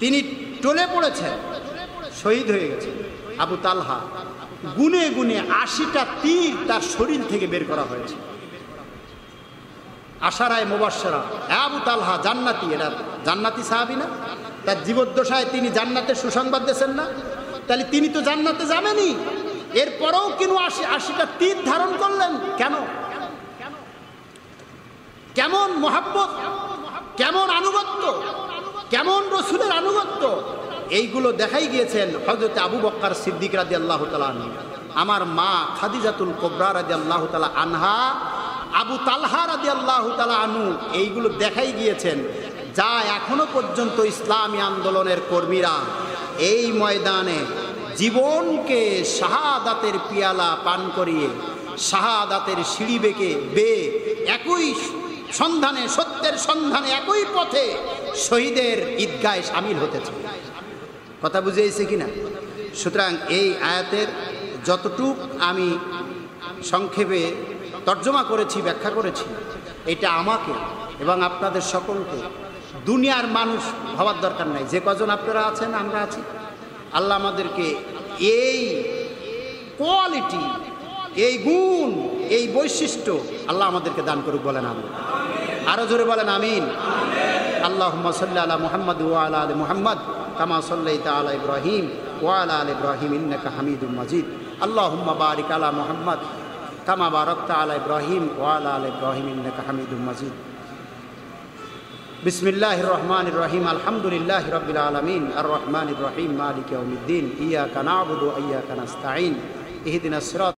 তিনি টলে পড়েছেন, শহীদ হয়ে গেছে। আবু তালহা গুনে গুনে 80টা তীর তার শরীর থেকে বের করা হয়েছে। আশারায় মুবাশশারা, আবু তালহা জান্নাতি, এটা জান্নাতি সাহাবী না? তার জীবদ্দশায় তিনি জান্নাতের সুসংবাদ দিয়েছেন না? তাহলে তিনি তো জান্নাতে যাবেনই, এরপরেও কেন 80টা তীর ধারণ করলেন? কেন? কেমন মহাব্বত, কেমন আনুগত্য, কেমন রসুলের আনুগত্য, এইগুলো দেখাই গিয়েছেন হযরত আবু বকর সিদ্দিক রাদিয়াল্লাহু তাআলা আনহু। আমার মা খাদিজাতুল কুবরা রাদিয়াল্লাহু তাআলা আনহা, আবু তালহা রাদিয়াল্লাহু তাআলা আনহু, এইগুলো দেখাই গিয়েছেন, যা এখনো পর্যন্ত ইসলামী আন্দোলনের কর্মীরা এই ময়দানে জীবনকে শাহাদাতের পিয়ালা পান করিয়ে, শাহাদাতের সিঁড়ি বেয়ে একই সন্ধানে, সত্যের সন্ধানে একই পথে শহীদের ঈদগাহে শামিল হতেছে। কথা বুঝেছে কিনা? সুতরাং এই আয়াতের যতটুক আমি সংক্ষেপে তর্জমা করেছি, ব্যাখ্যা করেছি, এটা আমাকে এবং আপনাদের সকলকে, দুনিয়ার মানুষ ভাবার দরকার নাই। যে কজন আপনারা আছেন, আমরা আছি, আল্লাহ আমাদেরকে এই কোয়ালিটি, এই গুণ, এই বৈশিষ্ট্য আল্লাহ আমাদেরকে দান করুক, বলেন আমিন। আরো জোরে বলেন আমিন। আল্লাহুম্মা সাল্লি আলা মুহাম্মাদ ওয়া আলা আলি মুহাম্মাদ কামা সাল্লাইতা আলা ইব্রাহিম ওয়া আলা আলি ইব্রাহিম ইন্নাকা হামিদুম মাজিদ। আল্লাহুম্মা বারিক আলা মুহাম্মাদ কামা বারাকতা আলা ইব্রাহিম ওয়া আলা আলি ইব্রাহিম ইন্নাকা হামিদুম মাজিদ। বিসমিল্লাহির রহমানির রহিম। আলহামদুলিল্লাহি রাব্বিল আলামিন আর রহমানির রহিম মালিকি ইয়াউমিদ্দিন। ইয়্যাকা না'বুদু ওয়া ইয়্যাকা নাস্তাঈন। ইহদিনাস সিরাত